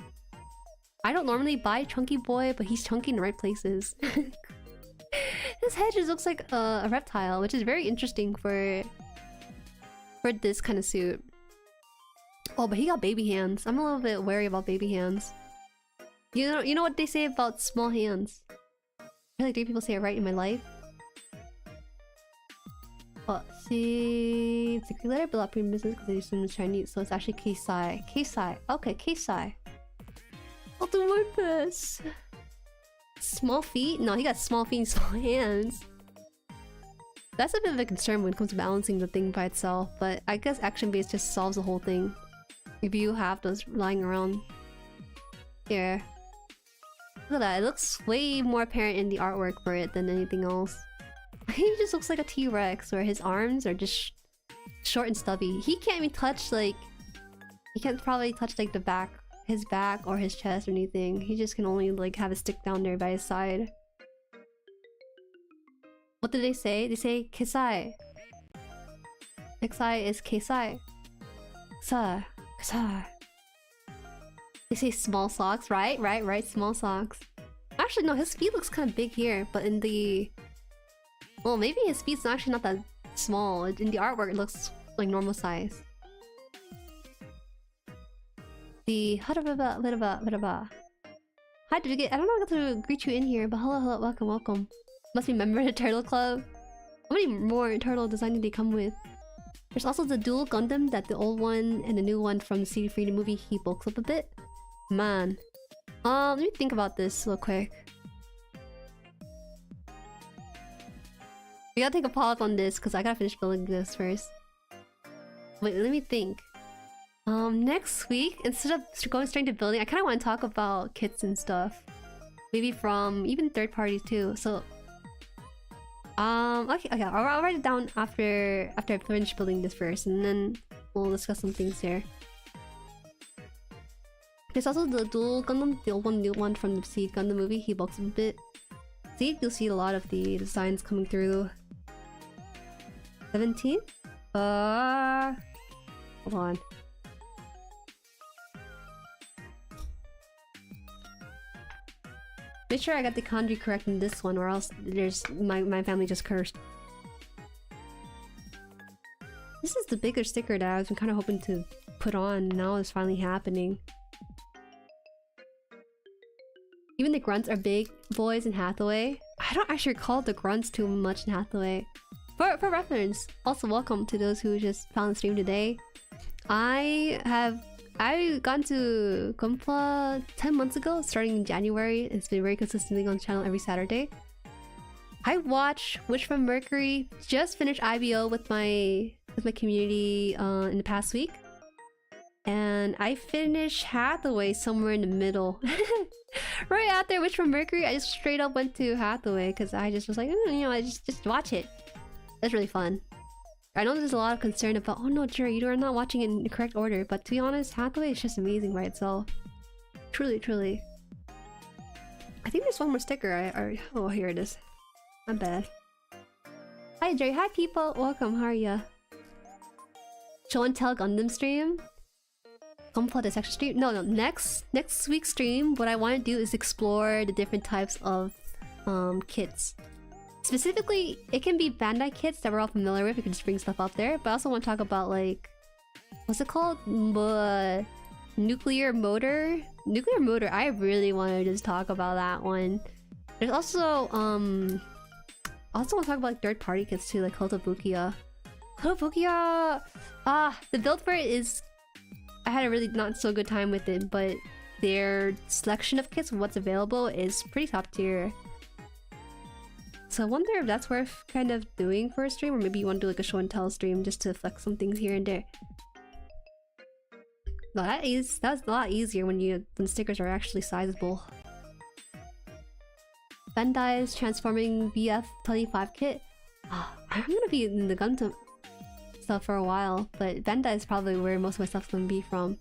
I don't normally buy Chunky Boy, but he's chunky in the right places. His head just looks like a reptile, which is very interesting for this kind of suit. Oh, but he got baby hands. I'm a little bit wary about baby hands. You know what they say about small hands? I feel like 3 people say it right in my life. Oh, see, it's a Greek letter, but a lot of people miss it because they assume it's Chinese, so it's actually Keisai. Keisai. Okay, Keisai. I'll do my best. Small feet? No, he got small feet and small hands. That's a bit of a concern when it comes to balancing the thing by itself, but I guess action-based just solves the whole thing. If you have those lying around. Here. Look at that, it looks way more apparent in the artwork for it than anything else. He just looks like a T-Rex, where his arms are just short and stubby. He can't even touch, like... He can't probably touch, like, the back. His back or his chest or anything. He just can only, like, have a stick down there by his side. What did they say? They say Kesai. Kesai is Kesai. Kesai. Kesai. They say small socks, right? Right, small socks. Actually, no, his feet looks kind of big here, but in the... Well, maybe his feet's actually not that small. In the artwork, it looks like normal size. The... Hi, did we get... I don't know if I got to greet you in here, but hello, welcome. Must be a member of the Turtle Club. How many more turtle designs did they come with? There's also the dual Gundam that the old one and the new one from the CD3 movie he bulks up a bit. Man. Let me think about this real quick. We gotta take a pause on this because I gotta finish building this first. Wait, let me think. Next week, instead of going straight to building, I kind of want to talk about kits and stuff. Maybe from even third parties too. So, okay, I'll write it down after I finish building this first, and then we'll discuss some things here. There's also the dual Gundam, the new one from the Seed Gundam movie. He bulks a bit. See, you'll see a lot of the designs coming through. 17th? Hold on. Make sure I got the kanji correct in this one, or else there's my family just cursed. This is the bigger sticker that I was kind of hoping to put on. Now it's finally happening. Even the grunts are big boys in Hathaway. I don't actually recall the grunts too much in Hathaway. For reference, also welcome to those who just found the stream today. I got into gunpla 10 months ago, starting in January. It's been very consistently on the channel every Saturday. I watch Witch from Mercury, just finished IBO with my community in the past week. And I finished Hathaway somewhere in the middle. Right after Witch from Mercury, I just straight up went to Hathaway because I just was like, you know, I just watch it. That's really fun. I know there's a lot of concern about, oh no, Jueri, you are not watching it in the correct order. But to be honest, Hathaway is just amazing by itself. Truly. I think there's one more sticker. Oh, here it is. My bad. Hi, Jueri. Hi, people. Welcome. How are ya? Show and tell Gundam stream. Gunpla this extra stream. No. Next week's stream, what I want to do is explore the different types of kits. Specifically, it can be Bandai kits that we're all familiar with. We can just bring stuff up there. But I also want to talk about, like, what's it called? Nuclear motor. I really want to just talk about that one. There's also I also want to talk about like, third-party kits too, like Kotobukiya. The build for it is... I had a really not so good time with it, but their selection of kits, what's available, is pretty top tier. So I wonder if that's worth kind of doing for a stream, or maybe you want to do like a show and tell stream just to flex some things here and there. No, that's a lot easier when stickers are actually sizable. Bandai's transforming BF25 kit. I'm gonna be in the Gundam stuff for a while, but Bandai is probably where most of my stuff's gonna be from.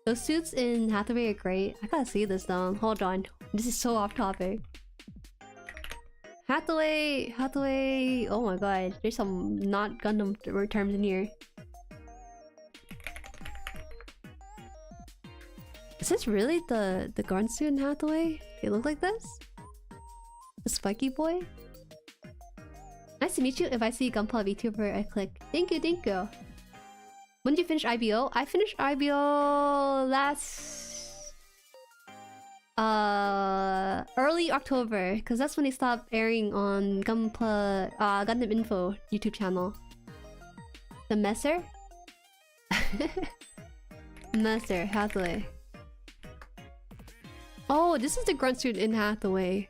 Those suits in Hathaway are great. I gotta see this though. Hold on. This is so off topic. Hathaway... Oh my god. There's some not Gundam terms in here. Is this really the guard suit in Hathaway? They look like this? The spiky boy? Nice to meet you. If I see Gunpla VTuber, I click. Thank you. When did you finish IBO? I finished IBO last... early October, because that's when they stopped airing on Gundam Info YouTube channel. The Messer? Messer, Hathaway. Oh, this is the grunt suit in Hathaway.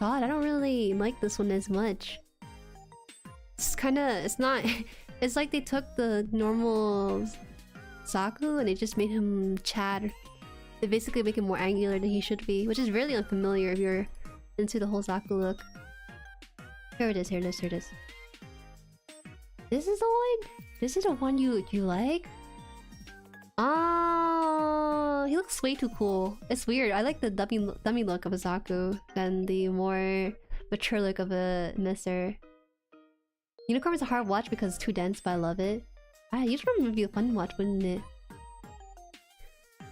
God, I don't really like this one as much. It's kinda... It's not... It's like they took the normal Zaku and they just made him Chad. They basically make him more angular than he should be, which is really unfamiliar if you're into the whole Zaku look. Here it is, here it is, here it is. This is the one? This is the one you like? Oh, he looks way too cool. It's weird. I like the dummy look of a Zaku than the more mature look of a Messer. Unicorn is a hard watch because it's too dense, but I love it. Unicorn would be a fun watch, wouldn't it?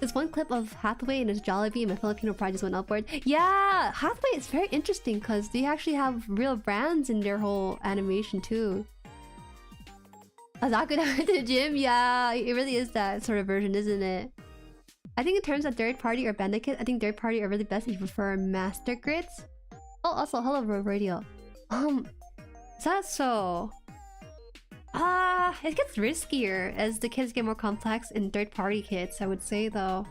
There's one clip of Hathaway and his Jollibee and my Filipino pride just went upward. Yeah! Hathaway is very interesting because they actually have real brands in their whole animation too. Azaku down at the gym? Yeah, it really is that sort of version, isn't it? I think in terms of third party or Bandai kit, I think third party are really best if you prefer Master Grits. Oh, also, hello, Road Radio. Is that so? It gets riskier as the kits get more complex in third party kits, I would say though.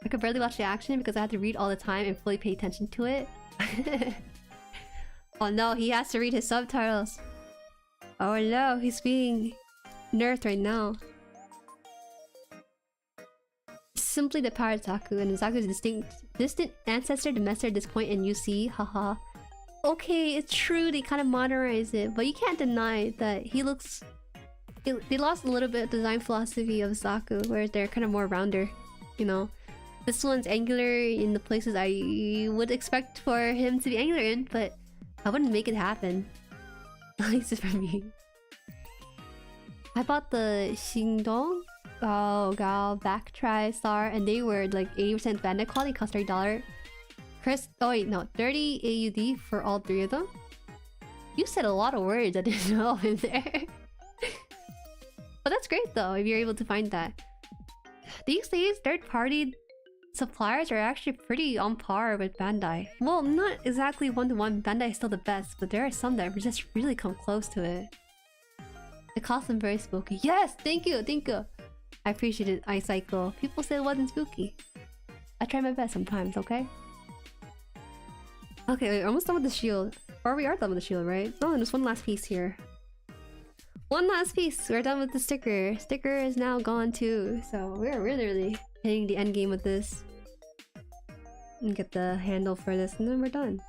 I could barely watch the action because I had to read all the time and fully pay attention to it. Oh no, he has to read his subtitles. Oh no, he's being nerfed right now. Simply the power of Zaku, and Zaku's distant ancestor to Messer at this point in UC, haha. Okay, it's true, they kind of modernize it, but you can't deny that he looks... They lost a little bit of design philosophy of Zaku, where they're kind of more rounder, you know? This one's angular in the places I would expect for him to be angular in, but I wouldn't make it happen. At least for me. I bought the Xingdong Gao back TriStar and they were like 80% Bandai quality, cost $30. Chris, oh wait, no, 30 AUD for all three of them? You said a lot of words I didn't know in there. But that's great though, if you're able to find that. These days, third-party suppliers are actually pretty on par with Bandai. Well, not exactly one-to-one, Bandai is still the best, but there are some that just really come close to it. The costume very spooky. Yes! Thank you, thank you! I appreciate it, iCycle. People said it wasn't spooky. I try my best sometimes, okay? Okay, wait, we're almost done with the shield. Or we are done with the shield, right? Oh, and there's one last piece here. One last piece! We're done with the sticker. Sticker is now gone too. So we're really hitting the end game with this. And get the handle for this, and then we're done.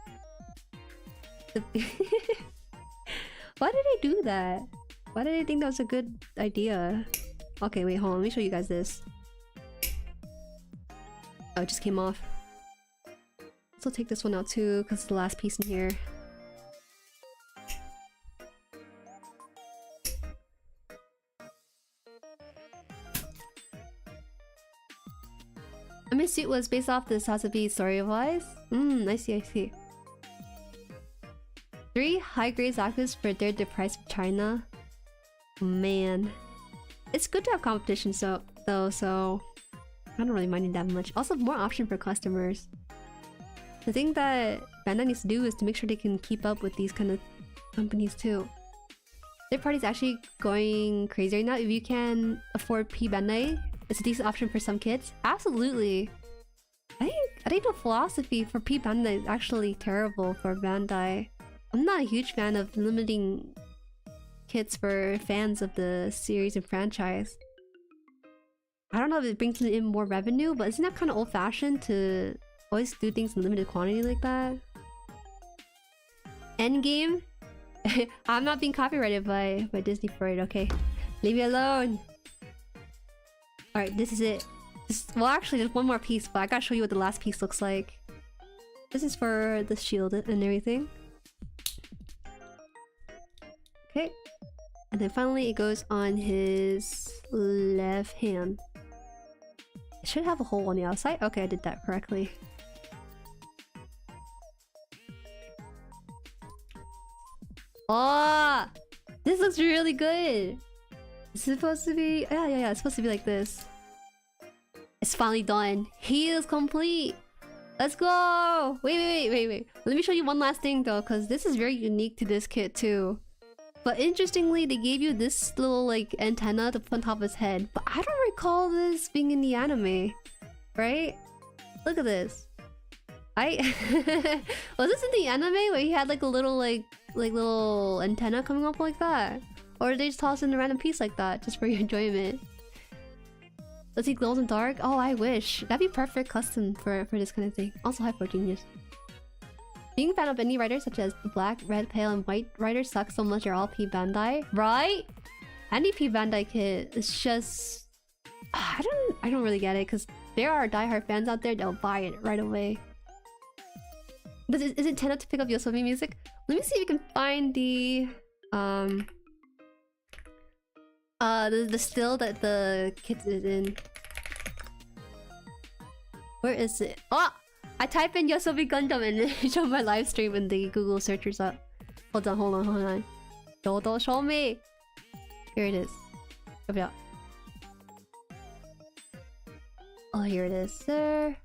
Why did I do that? Why did I think that was a good idea? Okay, wait, hold on. Let me show you guys this. Oh, it just came off. So take this one out too, because it's the last piece in here. I mean, suit was based off the Sasabi story-wise. I see, I see. 3 high-grade Zakus for third the price of China. Man. It's good to have competition though, so I don't really mind it that much. Also, more option for customers. The thing that Bandai needs to do is to make sure they can keep up with these kind of companies too. Third party's actually going crazy right now. If you can afford P Bandai, it's a decent option for some kids. Absolutely. I think the philosophy for P Bandai is actually terrible for Bandai. I'm not a huge fan of limiting kits for fans of the series and franchise. I don't know if it brings in more revenue, but isn't that kind of old-fashioned to always do things in limited quantity like that? Endgame? I'm not being copyrighted by Disney for it, okay? Leave me alone! Alright, this is it. Well, actually, there's one more piece, but I gotta show you what the last piece looks like. This is for the shield and everything. Okay. And then finally, it goes on his left hand. It should have a hole on the outside. Okay, I did that correctly. Oh! This looks really good! Is it supposed to be... Yeah, it's supposed to be like this. It's finally done. He is complete! Let's go! Wait. Let me show you one last thing though, because this is very unique to this kit too. But interestingly, they gave you this little like antenna to put on top of his head. But I don't recall this being in the anime. Right? Look at this. I was this in the anime where he had like a little little antenna coming up like that? Or did they just toss in a random piece like that just for your enjoyment? Does he glow in the dark? Oh, I wish. That'd be perfect custom for this kind of thing. Also Hyper Genius. Being a fan of any writers such as the Black, Red, Pale, and White writers sucks so much you're all P Bandai. Right? Any P Bandai kit is just... I don't really get it because there are diehard fans out there that'll buy it right away. Is it 10 up to pick up Yoasobi music? Let me see if we can find the still that the kit is in. Where is it? Oh! I type in Yoasobi Gundam and it showed my live stream in the Google search result. Hold on. Don't show me! Here it is. Oh, here it is, sir.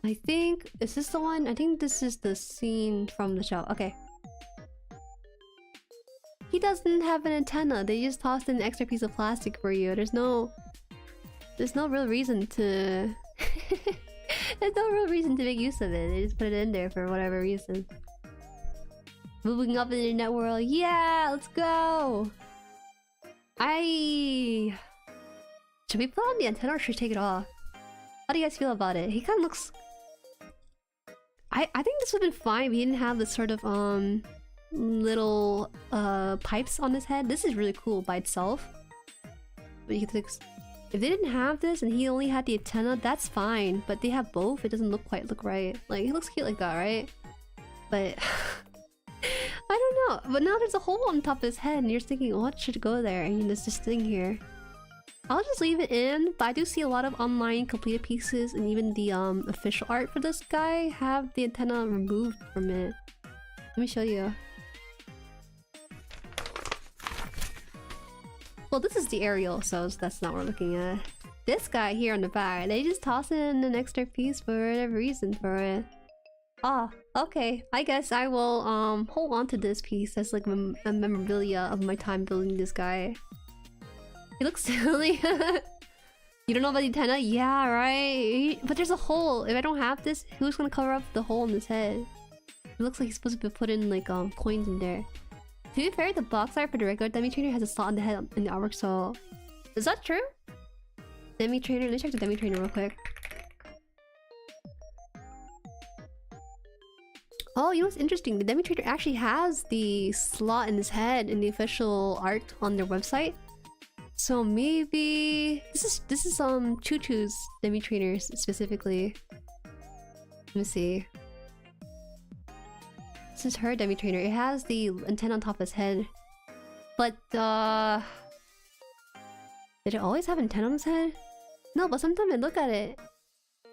I think... Is this the one? I think this is the scene from the show. Okay. He doesn't have an antenna. They just tossed in an extra piece of plastic for you. There's no real reason to... There's no real reason to make use of it. They just put it in there for whatever reason. Moving up in the internet world. Yeah! Let's go! Should we put on the antenna or should we take it off? How do you guys feel about it? He kind of looks... I think this would have been fine if he didn't have this sort of little pipes on his head. This is really cool by itself. But you could if they didn't have this and he only had the antenna, that's fine. But they have both, it doesn't look right. Like, he looks cute like that, right? But I don't know. But now there's a hole on top of his head and you're thinking, what should go there? And there's this thing here. I'll just leave it in, but I do see a lot of online completed pieces and even the official art for this guy have the antenna removed from it. Let me show you. Well, this is the aerial, so that's not what we're looking at. This guy here on the back, they just toss in an extra piece for whatever reason for it. Ah, okay. I guess I will hold on to this piece as like a memorabilia of my time building this guy. He looks silly. You don't know about the antenna? Yeah, right? But there's a hole. If I don't have this, who's gonna cover up the hole in his head? It looks like he's supposed to be putting like coins in there. To be fair, the box art for the regular Demi Trainer has a slot in the head in the artwork, so... Is that true? Demi Trainer? Let me check the Demi Trainer real quick. Oh, you know what's interesting? The Demi Trainer actually has the slot in his head in the official art on their website. So maybe this is Choo Choo's Demi Trainers specifically. Let me see. This is her Demi Trainer. It has the antenna on top of his head. But did it always have antenna on his head? No, but sometimes I look at it.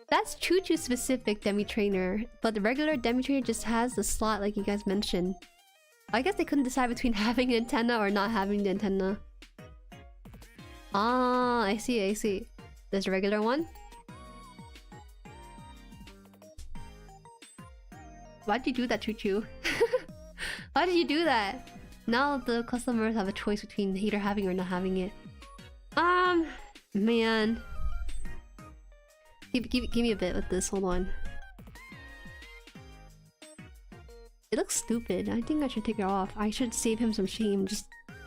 That's Choo Choo specific Demi Trainer. But the regular Demi Trainer just has the slot like you guys mentioned. I guess they couldn't decide between having an antenna or not having the antenna. Ah, I see. There's a regular one. Why'd you do that, Choo Choo? Why did you do that? Now the customers have a choice between either having or not having it. Man. Give me a bit with this, hold on. It looks stupid. I think I should take it off. I should save him some shame. Just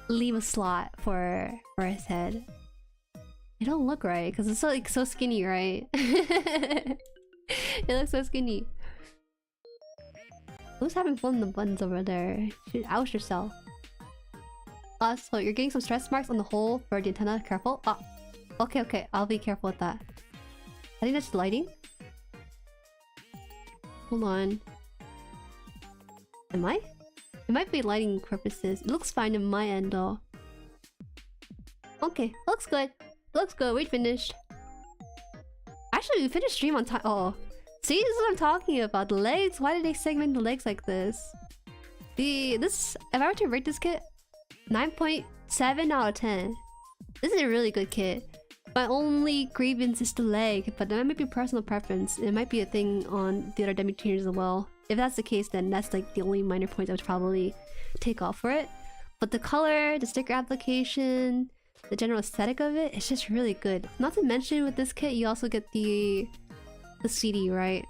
leave a slot for his head. It don't look right because it's like so skinny, right? It looks so skinny. Who's having fun with the buttons over there? You should oust yourself. So you're getting some stretch marks on the hole for the antenna. Careful. Oh, okay. I'll be careful with that. I think that's lighting. Hold on. Am I? It might be lighting purposes. It looks fine in my end though. Okay, looks good. Looks good. We finished. Actually, we finished stream on time. Oh. See, this is what I'm talking about. The legs. Why did they segment the legs like this? If I were to rate this kit, 9.7 out of 10. This is a really good kit. My only grievance is the leg, but that might be personal preference. It might be a thing on the other Demi Trainers as well. If that's the case, then that's like the only minor points I would probably take off for it. But the color, the sticker application, the general aesthetic of it, it's just really good. Not to mention with this kit, you also get the CD, right?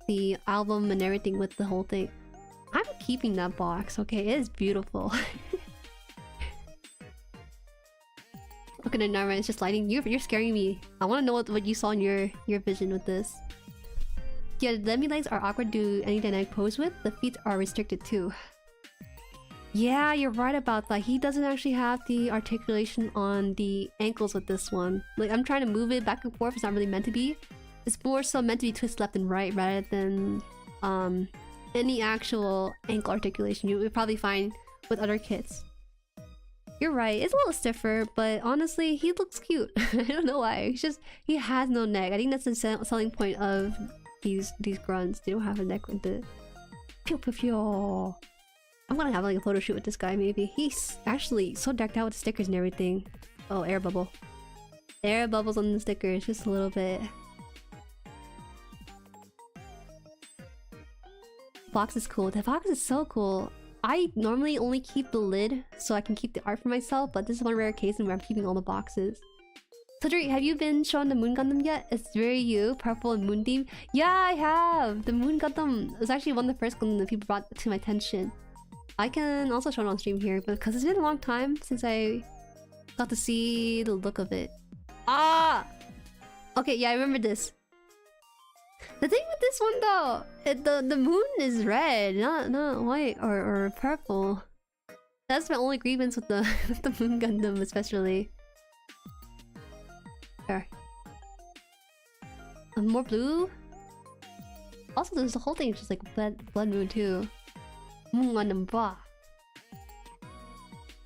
the album and everything with the whole thing. I'm keeping that box, okay? It is beautiful. Looking at Narma, it's just lighting. You're scaring me. I want to know what you saw in your vision with this. Yeah, the demi legs are awkward to do any dynamic pose with. The feet are restricted too. Yeah, you're right about that. He doesn't actually have the articulation on the ankles with this one. Like, I'm trying to move it back and forth. It's not really meant to be. It's more so meant to be twist left and right rather than any actual ankle articulation you would probably find with other kits. You're right, it's a little stiffer, but honestly, he looks cute. I don't know why. It's just he has no neck. I think that's the selling point of these grunts. They don't have a neck with it. Pew pew pew. I'm gonna have like a photo shoot with this guy maybe. He's actually so decked out with stickers and everything. Oh, air bubble. Air bubbles on the stickers, just a little bit. Box is cool. The box is so cool. I normally only keep the lid so I can keep the art for myself, but this is one rare case where I'm keeping all the boxes. So Jueri, have you been shown the Moon Gundam yet? It's very you, purple and moon theme. Yeah, I have! The Moon Gundam was actually one of the first Gundam that people brought to my attention. I can also show it on stream here, but because it's been a long time since I got to see the look of it. Ah! Okay, yeah, I remember this. The thing with this one though, the moon is red, not white or purple. That's my only grievance with the with the Moon Gundam, especially. There. More blue. Also, there's the whole thing just like blood moon too. Moon Gundam, blah.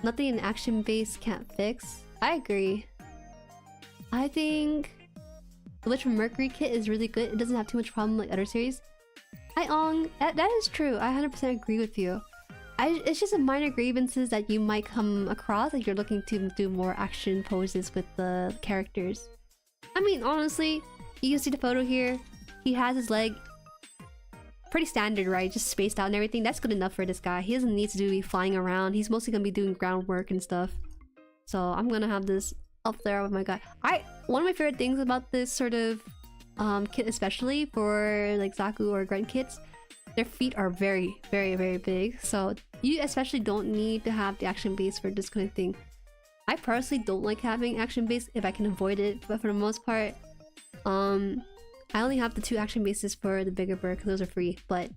Nothing an action base can't fix. I agree. I think the Witch from Mercury kit is really good. It doesn't have too much problem like other series. Hi Ong, that is true. I 100% agree with you. It's just a minor grievances that you might come across if you're looking to do more action poses with the characters. I mean, honestly, you can see the photo here. He has his leg pretty standard, right? Just spaced out and everything. That's good enough for this guy. He doesn't need to be flying around. He's mostly gonna be doing groundwork and stuff. So I'm gonna have this up there with my guy. One of my favorite things about this sort of kit, especially for like Zaku or Grunt kits, their feet are very, very, very big. So you especially don't need to have the action base for this kind of thing. I personally don't like having action base if I can avoid it, but for the most part, I only have the 2 action bases for the bigger bird because those are free. But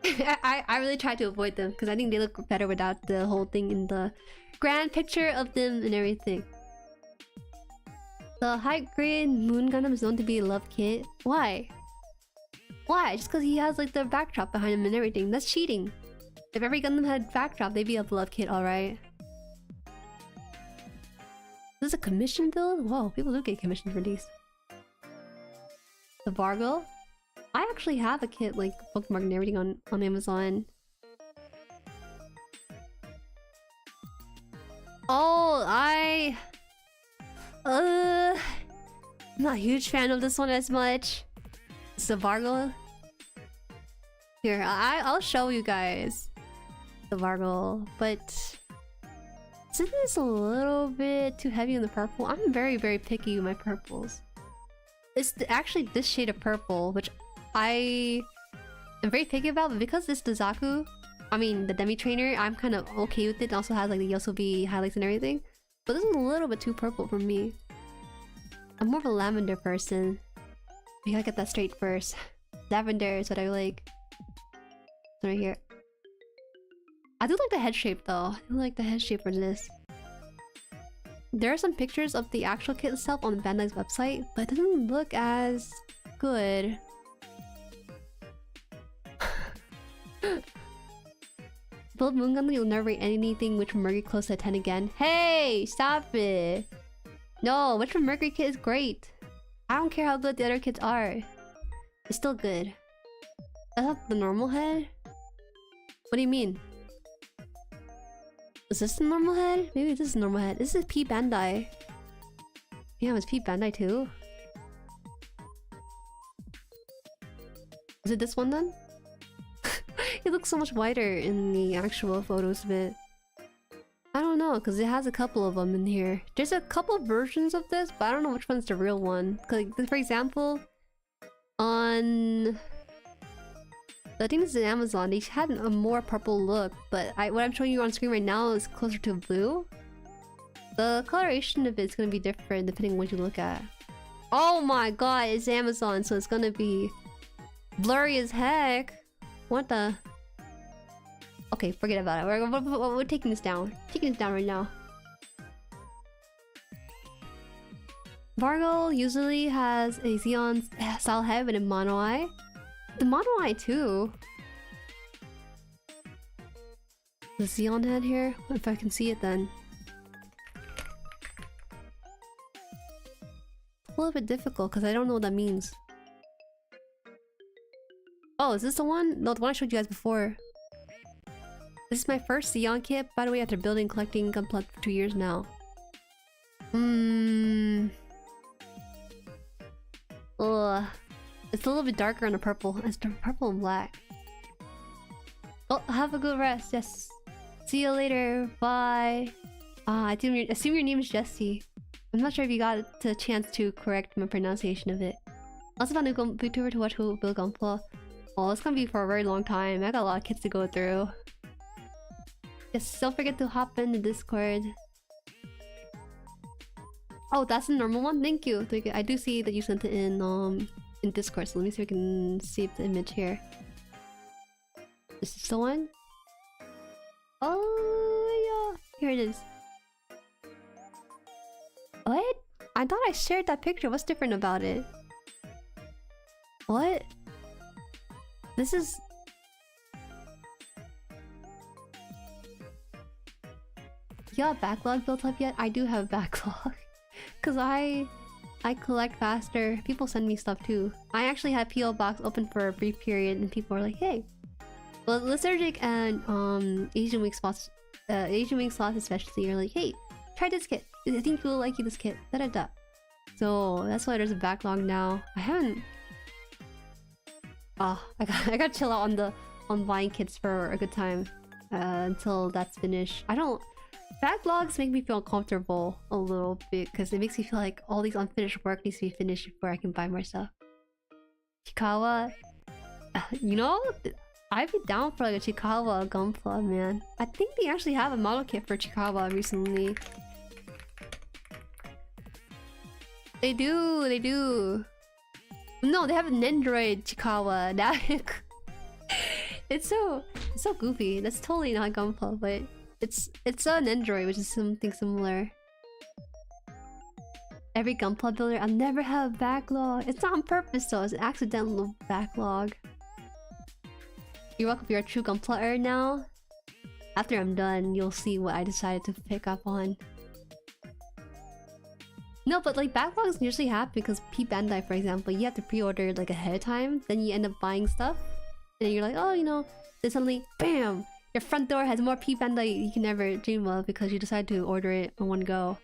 I really try to avoid them because I think they look better without the whole thing in the grand picture of them and everything. The high grade Moon Gundam is known to be a love kit. Why? Why? Just because he has like the backdrop behind him and everything. That's cheating. If every Gundam had backdrop, they'd be a love kit, alright. This is a commission build? Whoa, people do get commissioned for these. The Vargo? I actually have a kit like bookmark and everything on Amazon. Oh, I'm not a huge fan of this one as much. It's the Vargo. Here, I'll show you guys the Vargo, but isn't this a little bit too heavy on the purple? I'm very, very picky with my purples. It's actually this shade of purple, which I am very picky about, but because it's the Zaku, I mean the Demi Trainer, I'm kind of okay with it. It also has like the Yoasobi highlights and everything. But this is a little bit too purple for me. I'm more of a lavender person. I gotta get that straight first. Lavender is what I like. Right here. I do like the head shape though. I do like the head shape for this. There are some pictures of the actual kit itself on Bandai's website, but it doesn't look as good. Build Moon Gundam, you'll never rate anything Witch from Mercury close to 10 again. Hey! Stop it! No, Witch from Mercury kit is great. I don't care how good the other kits are. It's still good. That's not the normal head? What do you mean? Is this the normal head? Maybe this is the normal head. This is P Bandai. Yeah, it's P Bandai too. Is it this one then? It looks so much whiter in the actual photos of it. I don't know, because it has a couple of them in here. There's a couple versions of this, but I don't know which one's the real one. Like, for example, on I think this is Amazon. They had a more purple look, but what I'm showing you on screen right now is closer to blue. The coloration of it's gonna be different depending on what you look at. Oh my god, it's Amazon, so it's gonna be blurry as heck. What the? Okay, forget about it. We're taking this down. Taking this down right now. Vargo usually has a Xeon style head with a mono eye. The mono eye too. The Xeon head here. If I can see it then. A little bit difficult because I don't know what that means. Oh, is this the one? No, the one I showed you guys before. This is my first Xeon kit, by the way, after building and collecting gunpla for 2 years now. Ugh. It's a little bit darker on the purple. It's purple and black. Oh, have a good rest. Yes. See you later. Bye. I assume your name is Jessie. I'm not sure if you got the chance to correct my pronunciation of it. Also found a VTuber to watch who build gunpla. Oh, it's gonna be for a very long time. I got a lot of kits to go through. Yes, don't forget to hop in the Discord. Oh, that's the normal one? Thank you. I do see that you sent it in Discord, so let me see if I can save the image here. Is this the one? Oh yeah, here it is. What? I thought I shared that picture. What's different about it? What? This is... You got a backlog built up yet? I do have a backlog. Cause I collect faster. People send me stuff too. I actually had PO box open for a brief period and people were like, hey. Well, Lysergic and Asian wing spots, Asian wing slots especially are like, hey, try this kit. I think you'll like this kit. Da da da. So that's why there's a backlog now. I haven't. I gotta chill out on buying kits for a good time until that's finished. I don't. Backlogs make me feel uncomfortable a little bit because it makes me feel like all these unfinished work needs to be finished before I can buy more stuff. Chikawa, you know, I'd be down for like a Chikawa gunpla, man. I think they actually have a model kit for Chikawa recently. They do. No, they have an Android Chikawa. That it's so goofy. That's totally not gunpla, but it's an Android, which is something similar. Every gunpla builder, I'll never have a backlog. It's not on purpose though, it's an accidental backlog. You're welcome, you're a true gunpla now. After I'm done, you'll see what I decided to pick up on. No, but like backlogs usually happen because P Bandai, for example, you have to pre-order like ahead of time, then you end up buying stuff, and you're like, oh, you know, then suddenly, BAM! Your front door has more P Bandai you can never dream of because you decide to order it in one go.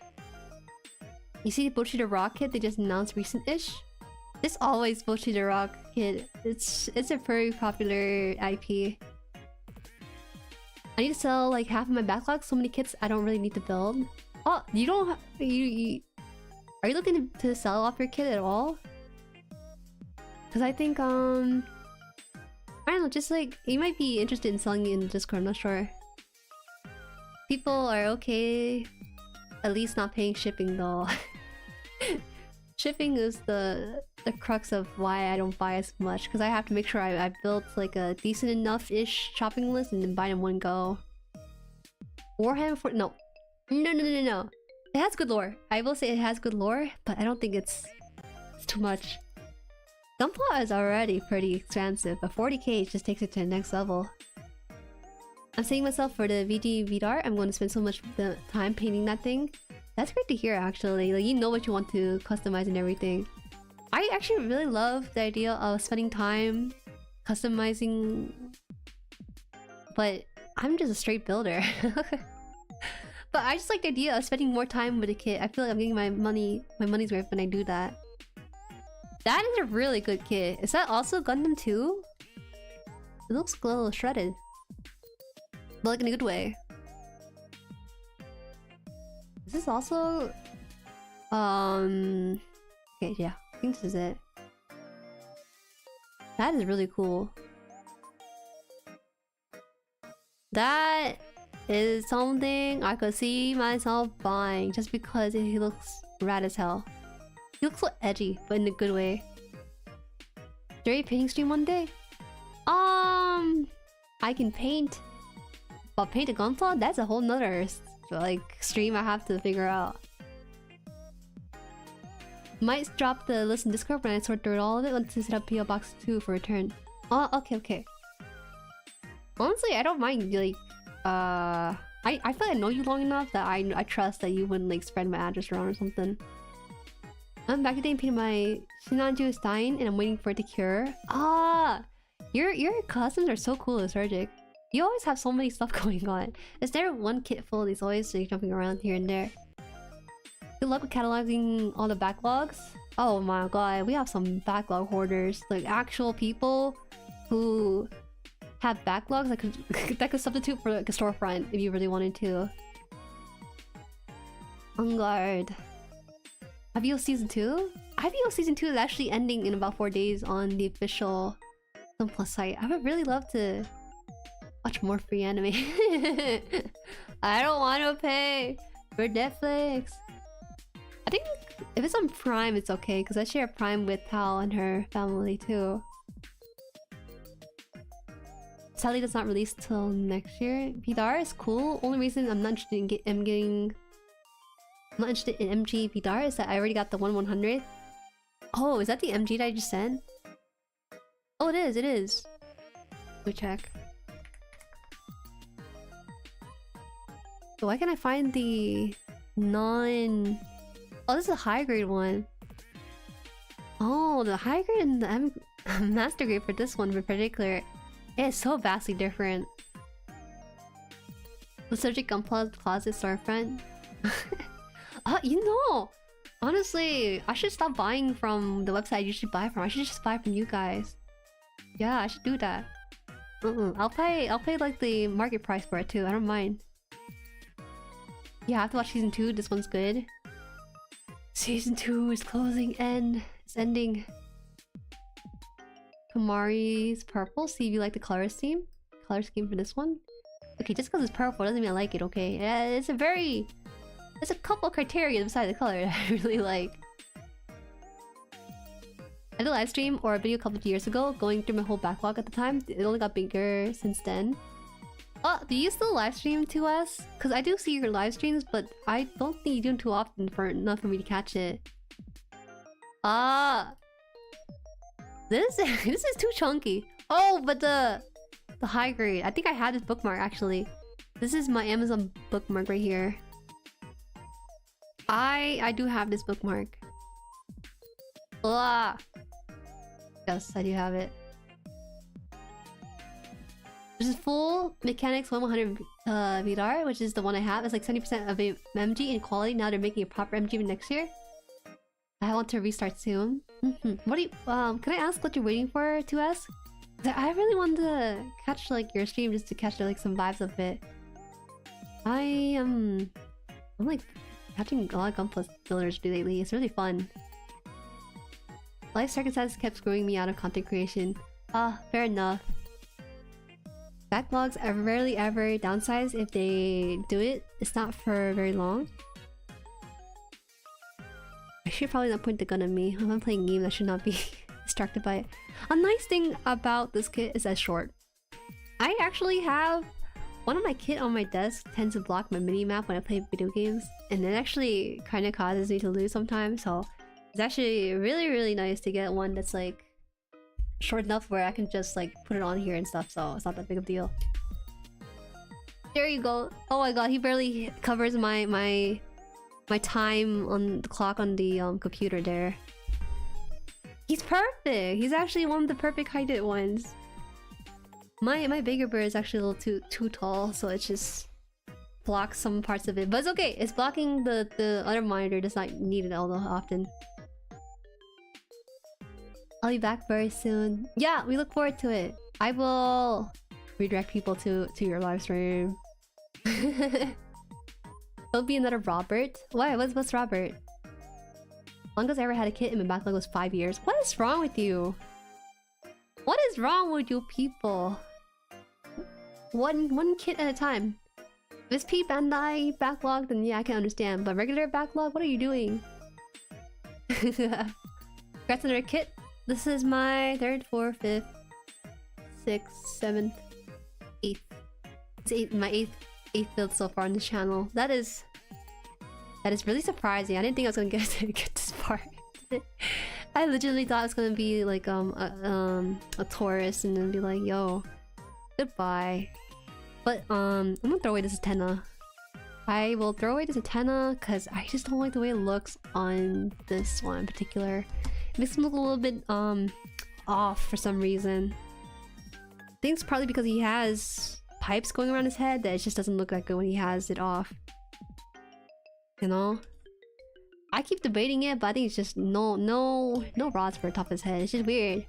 You see Bochi the Rock kit they just announced recent-ish? It's always Bochi the Rock kit. It's a very popular IP. I need to sell like half of my backlog, so many kits I don't really need to build. Oh, you don't are you looking to sell off your kit at all? Because I think, I don't know, just like, you might be interested in selling it in Discord, I'm not sure. People are okay, at least not paying shipping though. Shipping is the crux of why I don't buy as much, because I have to make sure I built like a decent enough-ish shopping list and then buy it in one go. Warhammer 4... No. No. It has good lore. I will say it has good lore, but I don't think it's too much. Gunpla is already pretty expansive, but 40k just takes it to the next level. I'm saying myself for the VTuber, I'm going to spend so much time painting that thing. That's great to hear actually, like you know what you want to customize and everything. I actually really love the idea of spending time customizing, but I'm just a straight builder. But I just like the idea of spending more time with a kit. I feel like I'm getting my money's worth when I do that. That is a really good kit. Is that also Gundam 2? It looks a little shredded. But like in a good way. Is this also... Okay, yeah. I think this is it. That is really cool. That is something I could see myself buying just because he looks rad as hell. He looks so edgy, but in a good way. Jueri painting stream one day? I can paint. But paint a gunpla? That's a whole nother like stream I have to figure out. Might drop the list in Discord when I sort through all of it. Let's set up PO Box 2 for return. Oh, okay. Honestly, I don't mind, like, I feel like I know you long enough that I trust that you wouldn't, like, spread my address around or something. I'm back today and painted my Shinanju Stein and I'm waiting for it to cure. Your customs are so cool, Surgic. You always have so many stuff going on. Is there one kit full of these always like, jumping around here and there? Good luck with cataloging all the backlogs. Oh my god, we have some backlog hoarders. Like actual people who have backlogs that could substitute for like a storefront if you really wanted to. On guard. IVO Season 2? IVO Season 2 is actually ending in about 4 days on the official gunpla site. I would really love to watch more free anime. I don't want to pay for Netflix. I think if it's on Prime, it's okay because I share Prime with Tal and her family too. Sally does not release till next year. Vidar is cool. Only reason I'm not interested in MG Vidar is that I already got the 1/100th. Oh, is that the MG that I just sent? Oh, it is. It is. Go check. So why can't I find the non? Oh, this is a high grade one. Oh, the high grade and the master grade for this one in particular. It's so vastly different. The subject gunpla closet storefront. You know, honestly, I should stop buying from the website you should buy from. I should just buy from you guys. Yeah, I should do that. I'll pay like the market price for it too. I don't mind. Yeah, I have to watch season 2. This one's good. Season 2 is closing and it's ending. Kamari's purple. See if you like the color scheme. Color scheme for this one. Okay, just because it's purple doesn't mean I like it, okay? Yeah, it's a very... There's a couple of criteria beside the color that I really like. I did a live stream or a video a couple of years ago, going through my whole backlog at the time. It only got bigger since then. Oh, do you still live stream to us? Because I do see your live streams, but I don't think you do them too often for enough for me to catch it. This is too chunky. Oh, but the high grade. I think I had this bookmark actually. This is my Amazon bookmark right here. I do have this bookmark. Yes, I do have it. This is full mechanics 1/100 Vidar, which is the one I have. It's like 70% of a MG in quality. Now they're making a proper MG next year. I want to restart soon. What do you can I ask what you're waiting for to ask? I really want to catch like your stream just to catch like some vibes of it. I'm like catching a lot of gunpla builders lately. It's really fun. Life circumstances kept screwing me out of content creation. Fair enough. Backlogs are rarely ever downsized if they do it. It's not for very long. I should probably not point the gun at me. If I'm playing a game, I should not be distracted by it. A nice thing about this kit is that it's short. I actually have one of my kit on my desk tends to block my mini-map when I play video games. And it actually kind of causes me to lose sometimes. So it's actually really, really nice to get one that's like short enough where I can just like put it on here and stuff, so it's not that big of a deal. There you go. Oh my god, he barely covers my time on the clock on the computer there. He's perfect. He's actually one of the perfect heighted ones. My bigger bird is actually a little too tall, so it just blocks some parts of it. But it's okay. It's blocking the other monitor. Does not need it all that often. I'll be back very soon. Yeah, we look forward to it. I will redirect people to your live stream. There'll be another Robert. Why? What's Robert? Longest I ever had a kit in my backlog was 5 years. What is wrong with you? What is wrong with you people? One kit at a time. If it's P Bandai backlog, then yeah, I can understand. But regular backlog, what are you doing? Congrats on their kit. This is my 3rd, 4th, 5th, 6th, 7th, 8th. It's my 8th build so far on this channel. That is really surprising. I didn't think I was gonna get this far. I legitimately thought it was gonna be like a Taurus and then be like, yo, goodbye. But I'm gonna throw away this antenna. I will throw away this antenna because I just don't like the way it looks on this one in particular. It makes him look a little bit off for some reason. I think it's probably because he has pipes going around his head that it just doesn't look that good when he has it off. You know? I keep debating it, but I think it's just no rods for the top of his head. It's just weird.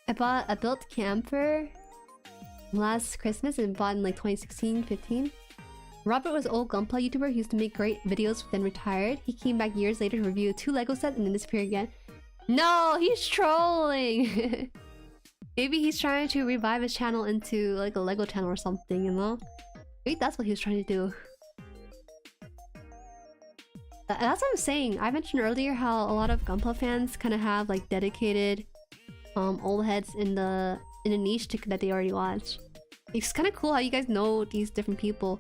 I built camper last Christmas and bought in like 2016-15. Robert was an old gunpla YouTuber who used to make great videos, then retired. He came back years later to review 2 Lego sets and then disappeared again. No, he's trolling! Maybe he's trying to revive his channel into like a Lego channel or something, you know? Maybe that's what he was trying to do. That's what I'm saying. I mentioned earlier how a lot of gunpla fans kind of have like dedicated old heads in the niche that they already watch. It's kind of cool how you guys know these different people.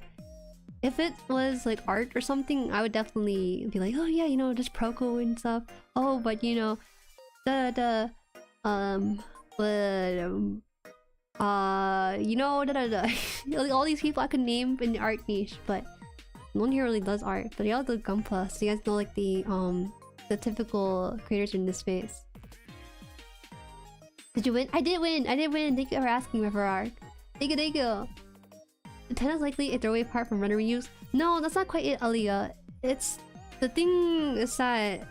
If it was like art or something, I would definitely be like, oh yeah, you know, just Proco and stuff. Oh, but you know, you know, all these people I could name in the art niche, but no one here really does art. But y'all do gunpla, so you guys know like the typical creators in this space. Did you win? I did win! I did win! Thank you for asking, Reverard. Thank you, thank you! Antenna's likely a throwaway part from runner reuse. No, that's not quite it, Aliyah. It's... The thing is that...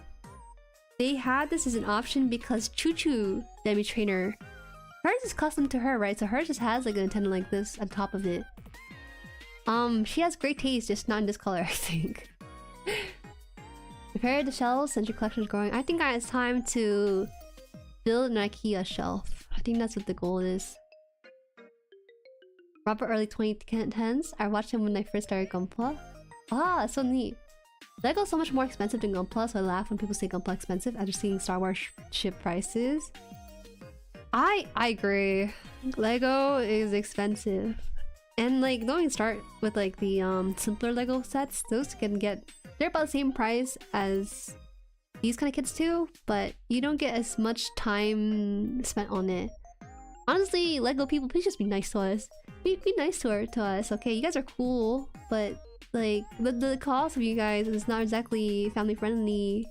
They had this as an option because Choo Demi Trainer... Hers is custom to her, right? So hers just has like an antenna like this on top of it. She has great taste, just not in this color, I think. Prepare the shelves since your collection is growing. I think it's time to build an IKEA shelf. I think that's what the goal is. Robert early 2010s. I watched him when I first started Gunpla. Ah, that's so neat. Lego's so much more expensive than Gunpla, so I laugh when people say Gunpla expensive after seeing Star Wars ship prices. I agree. Lego is expensive. And like, don't even start with like the simpler Lego sets. Those can get... They're about the same price as these kind of kits too, but you don't get as much time spent on it. Honestly, Lego people, please just be nice to us. Be nice to us, okay? You guys are cool, but like the cost of you guys is not exactly family friendly.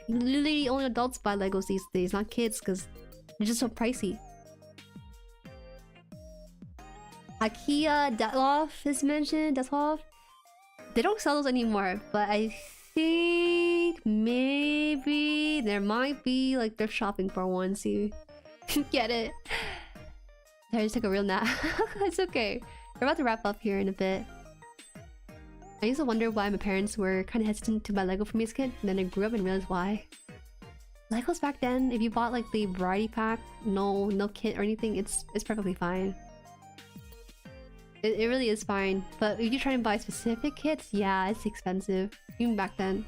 Literally, only adults buy Legos these days, not kids, because they're just so pricey. IKEA Detloff is mentioned. Detloff. They don't sell those anymore, but I think maybe there might be like thrift shopping for one. See, get it? I just took a real nap. It's okay. We're about to wrap up here in a bit. I used to wonder why my parents were kind of hesitant to buy Lego for me as a kid, and then I grew up and realized why. Legos back then, if you bought like the variety pack, no kit or anything, it's perfectly fine. It really is fine. But if you try and buy specific kits, yeah, it's expensive. Even back then.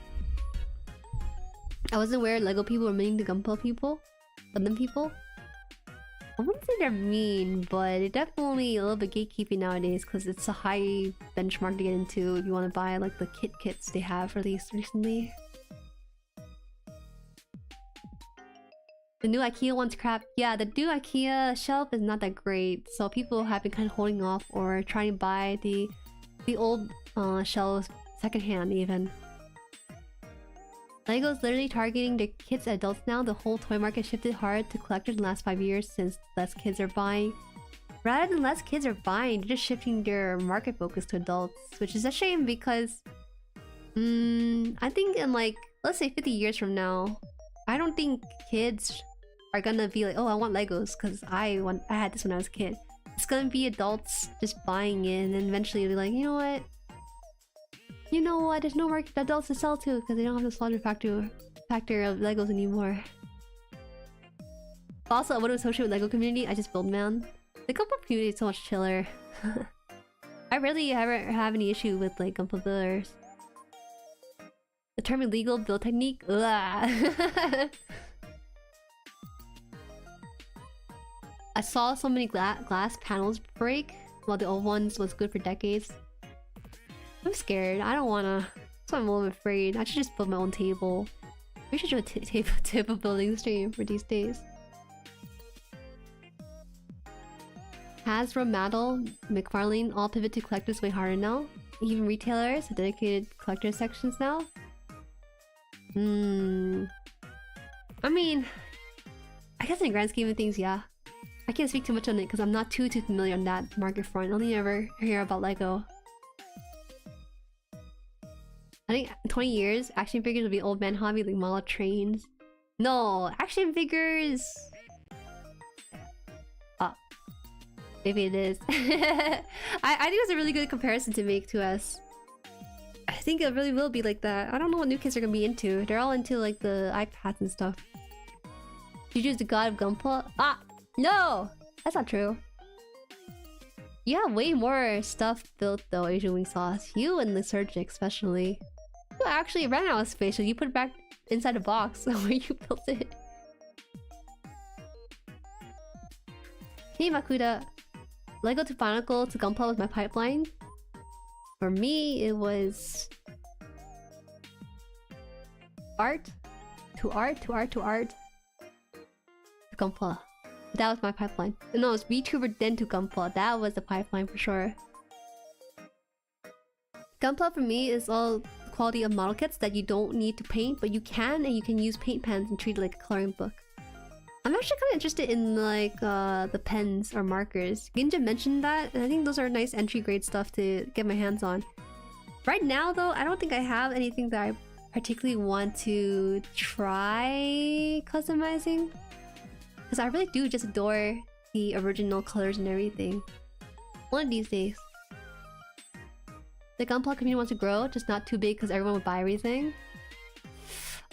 I wasn't aware Lego people were mean to Gunpla people. Gundam people. I wouldn't say they're mean, but it's definitely a little bit gatekeeping nowadays because it's a high benchmark to get into if you want to buy like the kits they have released recently. The new IKEA one's crap. Yeah, the new IKEA shelf is not that great, so people have been kind of holding off or trying to buy the old shelves secondhand even. Lego's literally targeting their kids and adults now. The whole toy market shifted hard to collectors in the last 5 years since less kids are buying. Rather than less kids are buying, they're just shifting their market focus to adults, which is a shame because I think in like, let's say 50 years from now, I don't think kids are gonna be like, oh, I want Legos because I had this when I was a kid. It's gonna be adults just buying it, and then eventually you'll be like, you know what? There's no more adults to sell to because they don't have the slaughter factor of Legos anymore. Also, I wouldn't associate with LEGO community. I just build man. The gunpla community is so much chiller. I rarely ever have any issue with like gunpla builders. The term illegal build technique. Ugh. I saw so many glass panels break while the old ones was good for decades. I'm scared. I don't wanna. So I'm a little afraid. I should just build my own table. We should do a table building stream for these days. Hasbro, Mattel, McFarlane all pivot to collectors way harder now. Even retailers have dedicated collector sections now. I mean, I guess in the grand scheme of things, yeah. I can't speak too much on it because I'm not too familiar on that market front. Only ever hear about LEGO. I think in 20 years, action figures will be old man hobby like model trains. No, action figures. Maybe it is. I think it's a really good comparison to make to us. I think it really will be like that. I don't know what new kids are gonna be into. They're all into like the iPads and stuff. Juju's the god of gunpla? Ah! No! That's not true. You have way more stuff built though, asianwingsauce. You and the Surgic especially. You actually ran out of space, so you put it back inside the box where you built it. Hey Makuda. LEGO to Bionicle to gunpla was my pipeline. For me, it was... art to art to art to art to gunpla. That was my pipeline. No, it was VTuber then to gunpla. That was the pipeline for sure. Gunpla for me is all quality of model kits that you don't need to paint, but you can, and you can use paint pens and treat it like a coloring book. I'm actually kind of interested in like the pens or markers. Ginja mentioned that, and I think those are nice entry grade stuff to get my hands on. Right now though, I don't think I have anything that I particularly want to try customizing. Because I really do just adore the original colors and everything. One of these days. The gunpla community wants to grow, just not too big because everyone would buy everything.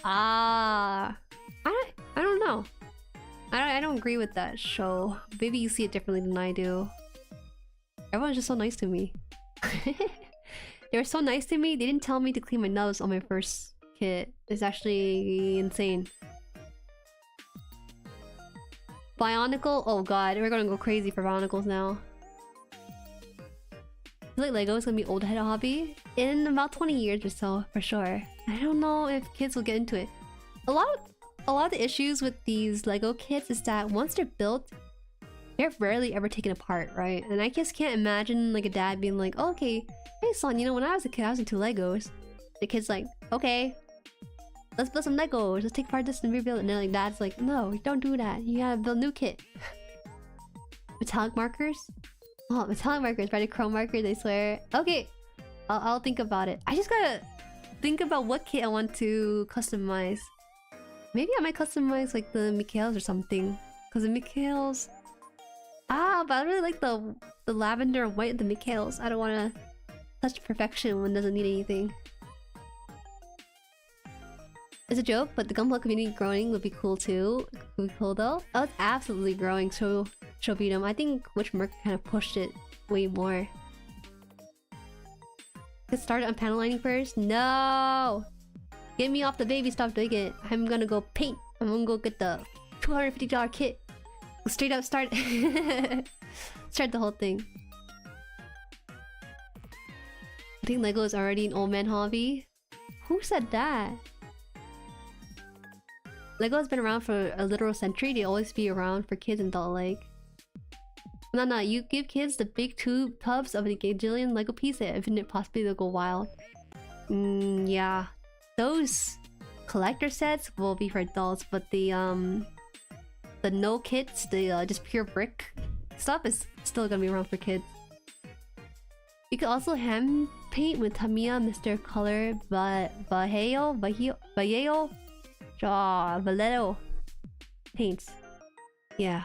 I don't know. I don't agree with that show. Maybe you see it differently than I do. Everyone's just so nice to me. They were so nice to me, they didn't tell me to clean my nose on my first kit. It's actually insane. Bionicle? Oh god, we're gonna go crazy for Bionicles now. I feel like LEGO is gonna be old head hobby in about 20 years or so, for sure. I don't know if kids will get into it. A lot of the issues with these LEGO kits is that once they're built, they're rarely ever taken apart, right? And I just can't imagine like a dad being like, oh, okay, hey son, you know, when I was a kid, I was into Legos. The kid's like, okay, let's build some Legos, let's take apart this and rebuild it. And then like dad's like, no, don't do that. You gotta build a new kit. Metallic markers? Oh, metallic markers, right? Chrome markers, I swear. Okay, I'll think about it. I just gotta think about what kit I want to customize. Maybe I might customize like the Mikhails or something. Cause the Mikhails... but I really like the lavender and white of the Mikhails. I don't want to touch perfection when it doesn't need anything. It's a joke, but the gunpla community growing would be cool too. Would be cool though. Oh, it's absolutely growing, so beat 'em. I think Witch Merc kind of pushed it way more. Get started on panel lining first? No! Get me off the baby stuff, dig it. I'm gonna go paint. I'm gonna go get the $250 kit. Straight up start start the whole thing. I think LEGO is already an old man hobby. Who said that? LEGO has been around for a literal century. They always be around for kids and adult like. No, you give kids the big tubs of a gajillion LEGO pieces, infinite possibly they'll go wild. Yeah. Those collector sets will be for adults, but the no kits, the just pure brick stuff is still gonna be around for kids. You can also hand paint with Tamiya, Mr. Color, Vallejo paints. Yeah.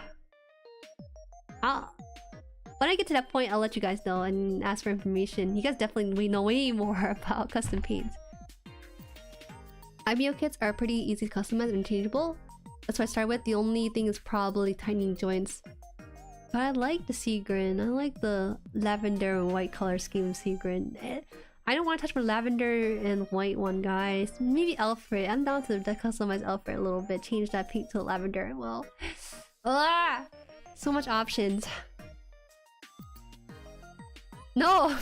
When I get to that point, I'll let you guys know and ask for information. You guys definitely know way more about custom paints. IBO kits are pretty easy to customize and interchangeable. That's what I started with. The only thing is probably tightening joints. But I like the Seagrin. I like the lavender and white color scheme of Seagrin. I don't want to touch my lavender and white one, guys. Maybe Alfred. I'm down to customize Alfred a little bit. Change that pink to lavender. Well, so much options. No,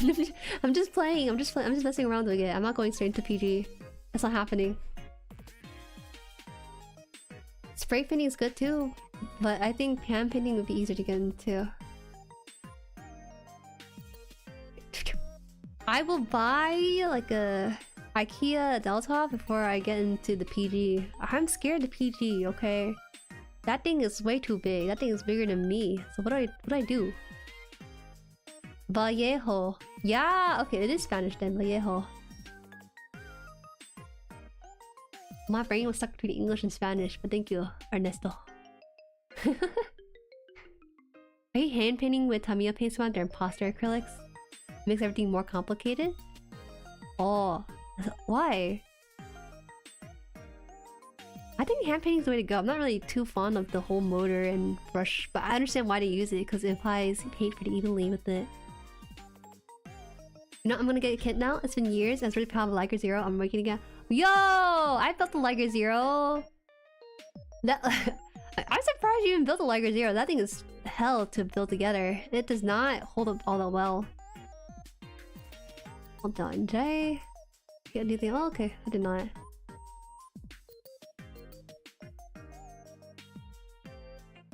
I'm just playing. I'm just messing around with it. I'm not going straight into PG. That's not happening. Spray painting is good too, but I think hand painting would be easier to get into. I will buy like a IKEA Delta before I get into the PG. I'm scared of PG, okay? That thing is way too big. That thing is bigger than me. So what do I do? Vallejo. Yeah, okay, it is Spanish then, Vallejo. My brain was stuck between English and Spanish, but thank you, Ernesto. I hate hand painting with Tamiya paints on their imposter acrylics. It makes everything more complicated. Oh, why? I think hand painting is the way to go. I'm not really too fond of the whole motor and brush, but I understand why they use it because it implies paint pretty evenly with it. You know, I'm gonna get a kit now. It's been years. I was really proud of Liger Zero. I'm making it again. Yo! I built the Liger Zero. That I'm surprised you even built a Liger Zero. That thing is hell to build together. It does not hold up all that well. Hold on, Jay. Get anything? Oh, okay. I did not.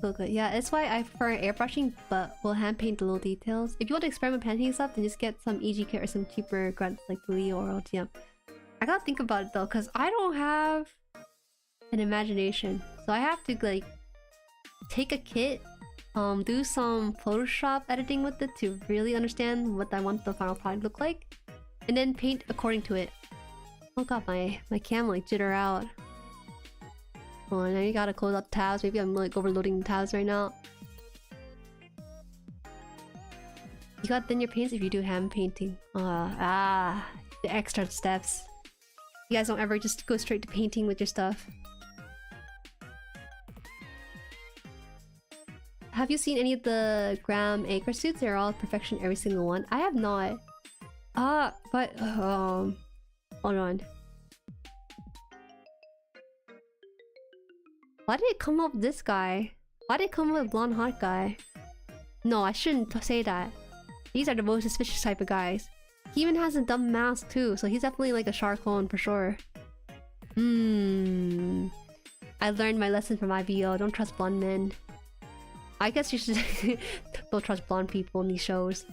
So good. Yeah, that's why I prefer airbrushing, but will hand paint the little details. If you want to experiment painting stuff, then just get some EG kit or some cheaper grunts like Leo or LTM. I gotta think about it though, because I don't have an imagination. So I have to like take a kit, do some Photoshop editing with it to really understand what I want the final product to look like, and then paint according to it. Oh god, my cam like jitter out. Oh, now you gotta close up tabs. Maybe I'm like overloading the tabs right now. You got thin your paints if you do hand painting. The extra steps. You guys don't ever just go straight to painting with your stuff. Have you seen any of the Graham Acre suits? They're all perfection, every single one. I have not. But hold on. Why did it come up with this guy? Why did it come up with blonde hot guy? No, I shouldn't say that. These are the most suspicious type of guys. He even has a dumb mask too, so he's definitely like a shark clone for sure. I learned my lesson from IBO. Don't trust blonde men. I guess you should don't trust blonde people in these shows.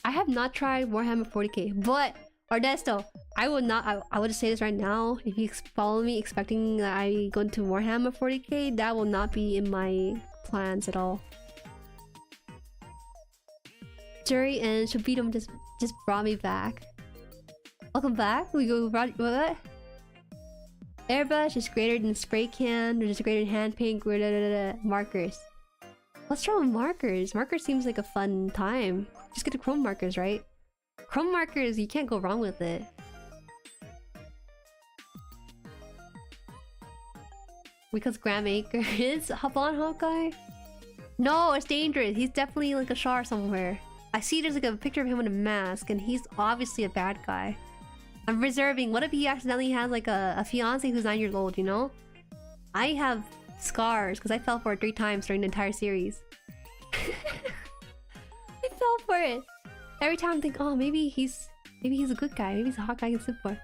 I have not tried Warhammer 40k, but Ernesto, I would not. I would just say this right now. If you follow me expecting that I go into Warhammer 40k, that will not be in my plans at all. Jueri and Shabidum just brought me back. Welcome back. We go what? Airbrush is greater than spray can, which is greater than hand paint, markers. What's wrong with markers? Markers seems like a fun time. Just get the chrome markers, right? Chrome markers, you can't go wrong with it. Because Graham Acre is Blonde Hawkeye? No, it's dangerous. He's definitely like a Char somewhere. I see there's like a picture of him with a mask, and he's obviously a bad guy. I'm reserving. What if he accidentally has like a fiance who's 9 years old, you know? I have scars because I fell for it 3 times during the entire series. I fell for it. Every time I think, oh, maybe he's a good guy. Maybe he's a hot guy I can sleep for.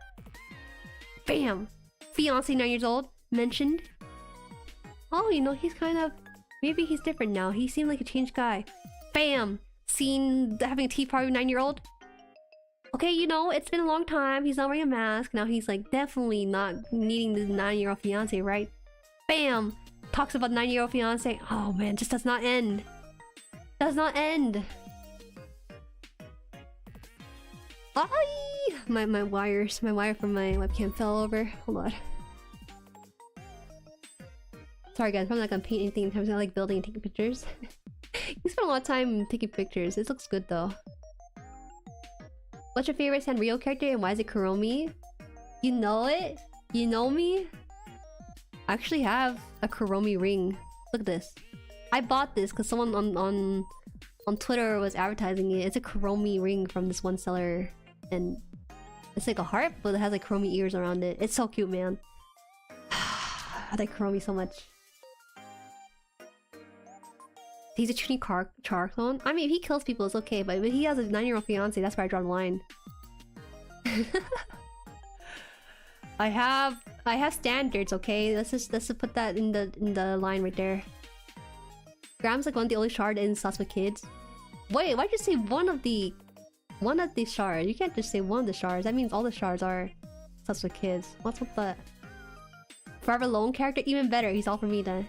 Bam! Fiance 9 years old. Mentioned. Oh, you know, he's kind of... Maybe he's different now. He seemed like a changed guy. Bam! Seen having a tea party with 9-year-old. Okay, you know, it's been a long time. He's not wearing a mask. Now he's like definitely not needing this 9-year-old fiance, right? Bam! Talks about 9-year-old fiance. Oh man, just does not end. Does not end. Ay! My wire from my webcam fell over. Hold on. Sorry guys, I'm not gonna paint anything in terms of like building and taking pictures. You spend a lot of time taking pictures. This looks good though. What's your favorite Sanrio character and why is it Kuromi? You know it? You know me? I actually have a Kuromi ring. Look at this. I bought this because someone on Twitter was advertising it. It's a Kuromi ring from this one seller, and it's like a heart, but it has like Kuromi ears around it. It's so cute, man. I like Kuromi so much. He's a Chuni char clone. I mean, if he kills people, it's okay, but he has a 9-year-old fiance. That's where I draw the line. I have standards, okay? Let's just put that in the line right there. Graham's like one of the only shard in sus with kids. Wait, why'd you say one of the shards? You can't just say one of the shards. That means all the shards are sus with kids. What's with that? Forever lone character, even better. He's all for me then.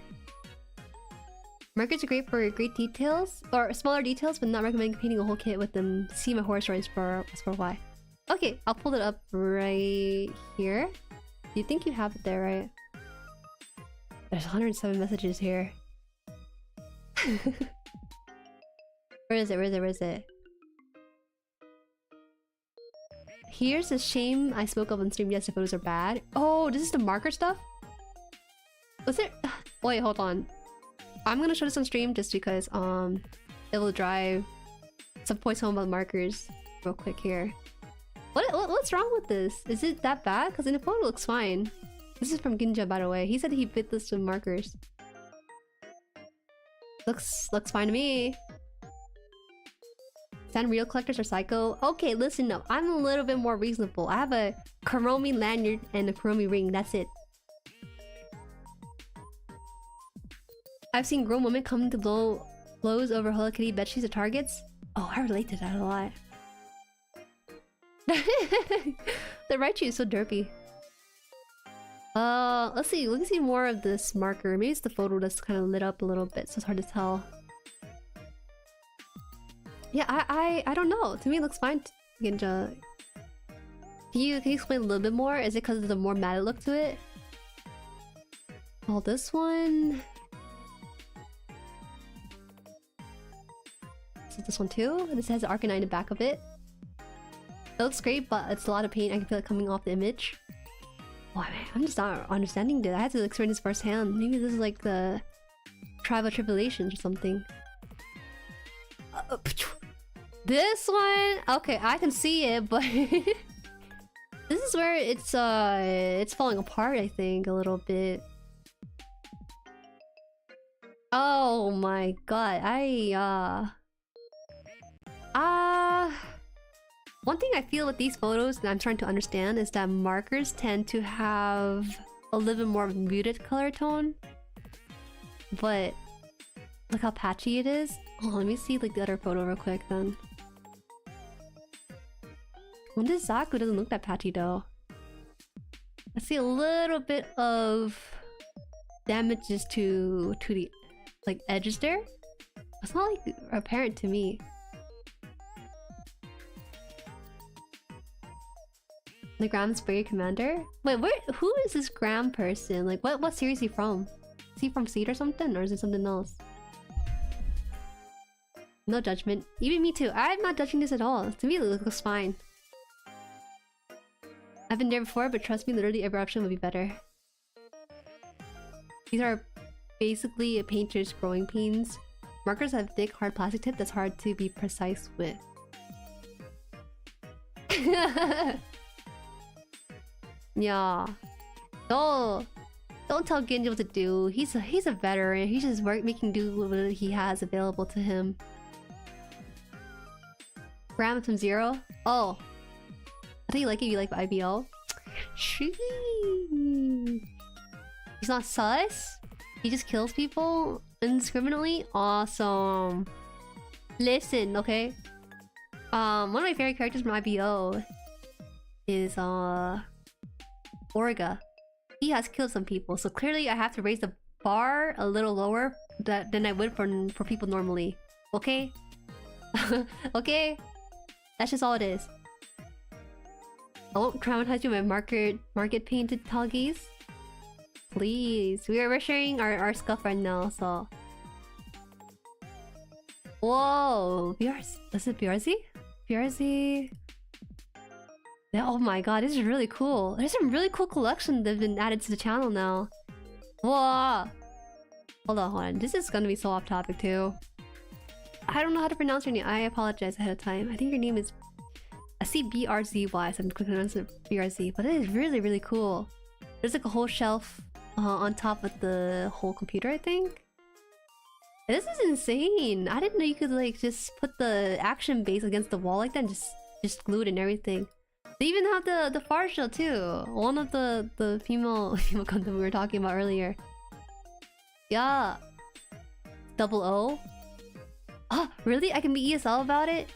Markers are great for great details or smaller details, but not recommending painting a whole kit with them. See my horse rides for why. Okay, I'll pull it up right here. You think you have it there, right? There's 107 messages here. Where is it? Here's a shame I spoke of on stream. Yes, the photos are bad. Oh, this is the marker stuff? Was there... Wait, hold on. I'm gonna show this on stream just because it will drive some points home about markers real quick here. What's wrong with this? Is it that bad? Because in the photo it looks fine. This is from Ginja, by the way. He said he bit this with markers. Looks fine to me. Sanrio collectors are psycho. Okay, listen up. I'm a little bit more reasonable. I have a Kuromi lanyard and a Kuromi ring. That's it. I've seen grown women come to blows over Hello Kitty bedsheets at Targets. Oh, I relate to that a lot. The Raichu is so derpy. Let's see. Let me see more of this marker. Maybe it's the photo that's kind of lit up a little bit, so it's hard to tell. Yeah, I don't know. To me, it looks fine. Ginja. Can you explain a little bit more? Is it because of the more matted look to it? Oh, this one. So this one too. This has Arcanine in the back of it. It looks great, but it's a lot of paint. I can feel it coming off the image. Oh man, I'm just not understanding this. I had to experience this firsthand. Maybe this is like the Tribe of Tribulations or something. This one, okay, I can see it, but this is where it's falling apart. I think a little bit. Oh my god, one thing I feel with these photos that I'm trying to understand is that markers tend to have a little bit more muted color tone. But look how patchy it is. Oh, let me see like the other photo real quick then. When this Zaku doesn't look that patchy though. I see a little bit of damages to the like edges there. It's not like apparent to me. The Gram Spray Commander? Wait, who is this Gram person? Like what series is he from? Is he from Seed or something? Or is it something else? No judgment. Even me too. I'm not judging this at all. To me it looks fine. I've been there before, but trust me, literally every option would be better. These are basically a painter's growing pains. Markers have thick, hard plastic tip that's hard to be precise with. Yeah. Don't tell Ginja what to do. He's a veteran. He's just making do with what he has available to him. Gram from Zero? Oh. I think you like it if you like IBO. He's not sus? He just kills people indiscriminately? Awesome. Listen, okay? One of my favorite characters from IBO is Orga. He has killed some people, so clearly I have to raise the bar a little lower than I would for people normally. Okay? Okay? That's just all it is. I won't traumatize you with market painted toggies. Please. We're sharing our scuff right now, so... Whoa! BRZ? Is it BRZ? BRZ... Yeah, oh my god, this is really cool. There's some really cool collections that have been added to the channel now. Whoa! Hold on. This is gonna be so off topic too. I don't know how to pronounce your name. I apologize ahead of time. I think your name is... I see BRZY, so I'm pronouncing it BRZ, but it is really, really cool. There's like a whole shelf on top of the whole computer, I think. This is insane. I didn't know you could like just put the action base against the wall like that and just glue it and everything. They even have the far shell too. One of the female Gundam we were talking about earlier. Yeah. Double O. Oh, really? I can be ESL about it?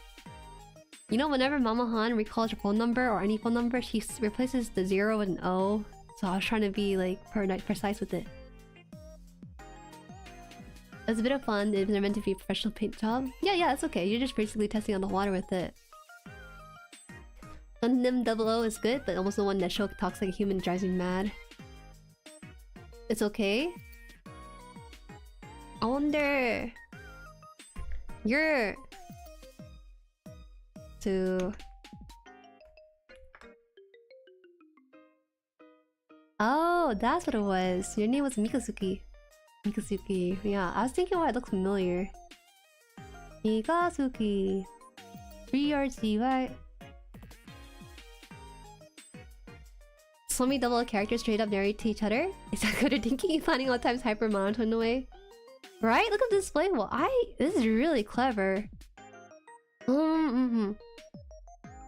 You know, whenever Mama Haan recalls your phone number or any phone number, she replaces the 0 with an O. So I was trying to be like precise with it. It was a bit of fun. It was meant to be a professional paint job. Yeah, it's okay. You're just basically testing on the water with it. Gundam Double O is good, but almost the one that Shok talks like a human drives me mad. It's okay. I wonder... You're... To... Oh, that's what it was. Your name was Mikazuki. Mikazuki. Yeah, I was thinking why it looks familiar. Mikazuki. BRZY. So many double characters straight up narrate to each other? Is that good or thinking? Planning all times hyper monotone away? Right? Look at the display. Well, this is really clever.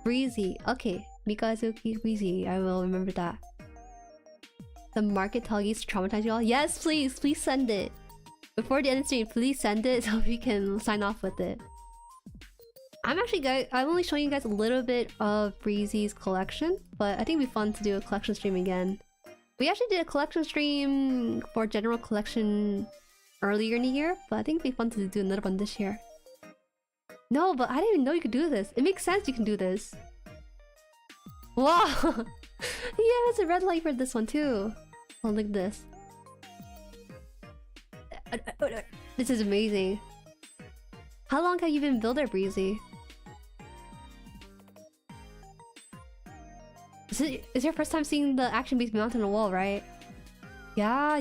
Breezy. Okay. Mikazuki Breezy. I will remember that. The market talgies to traumatize you all? Yes, please! Please send it! Before the end of the stream, please send it so we can sign off with it. I'm only showing you guys a little bit of Breezy's collection, but I think it'd be fun to do a collection stream again. We actually did a collection stream for general collection earlier in the year, but I think it'd be fun to do another one this year. No, but I didn't even know you could do this. It makes sense you can do this. Wow! Yeah, it's a red light for this one too. Oh, look at this. This is amazing. How long have you been builder, Breezy? Is your first time seeing the action base mounted on the wall, right? Yeah.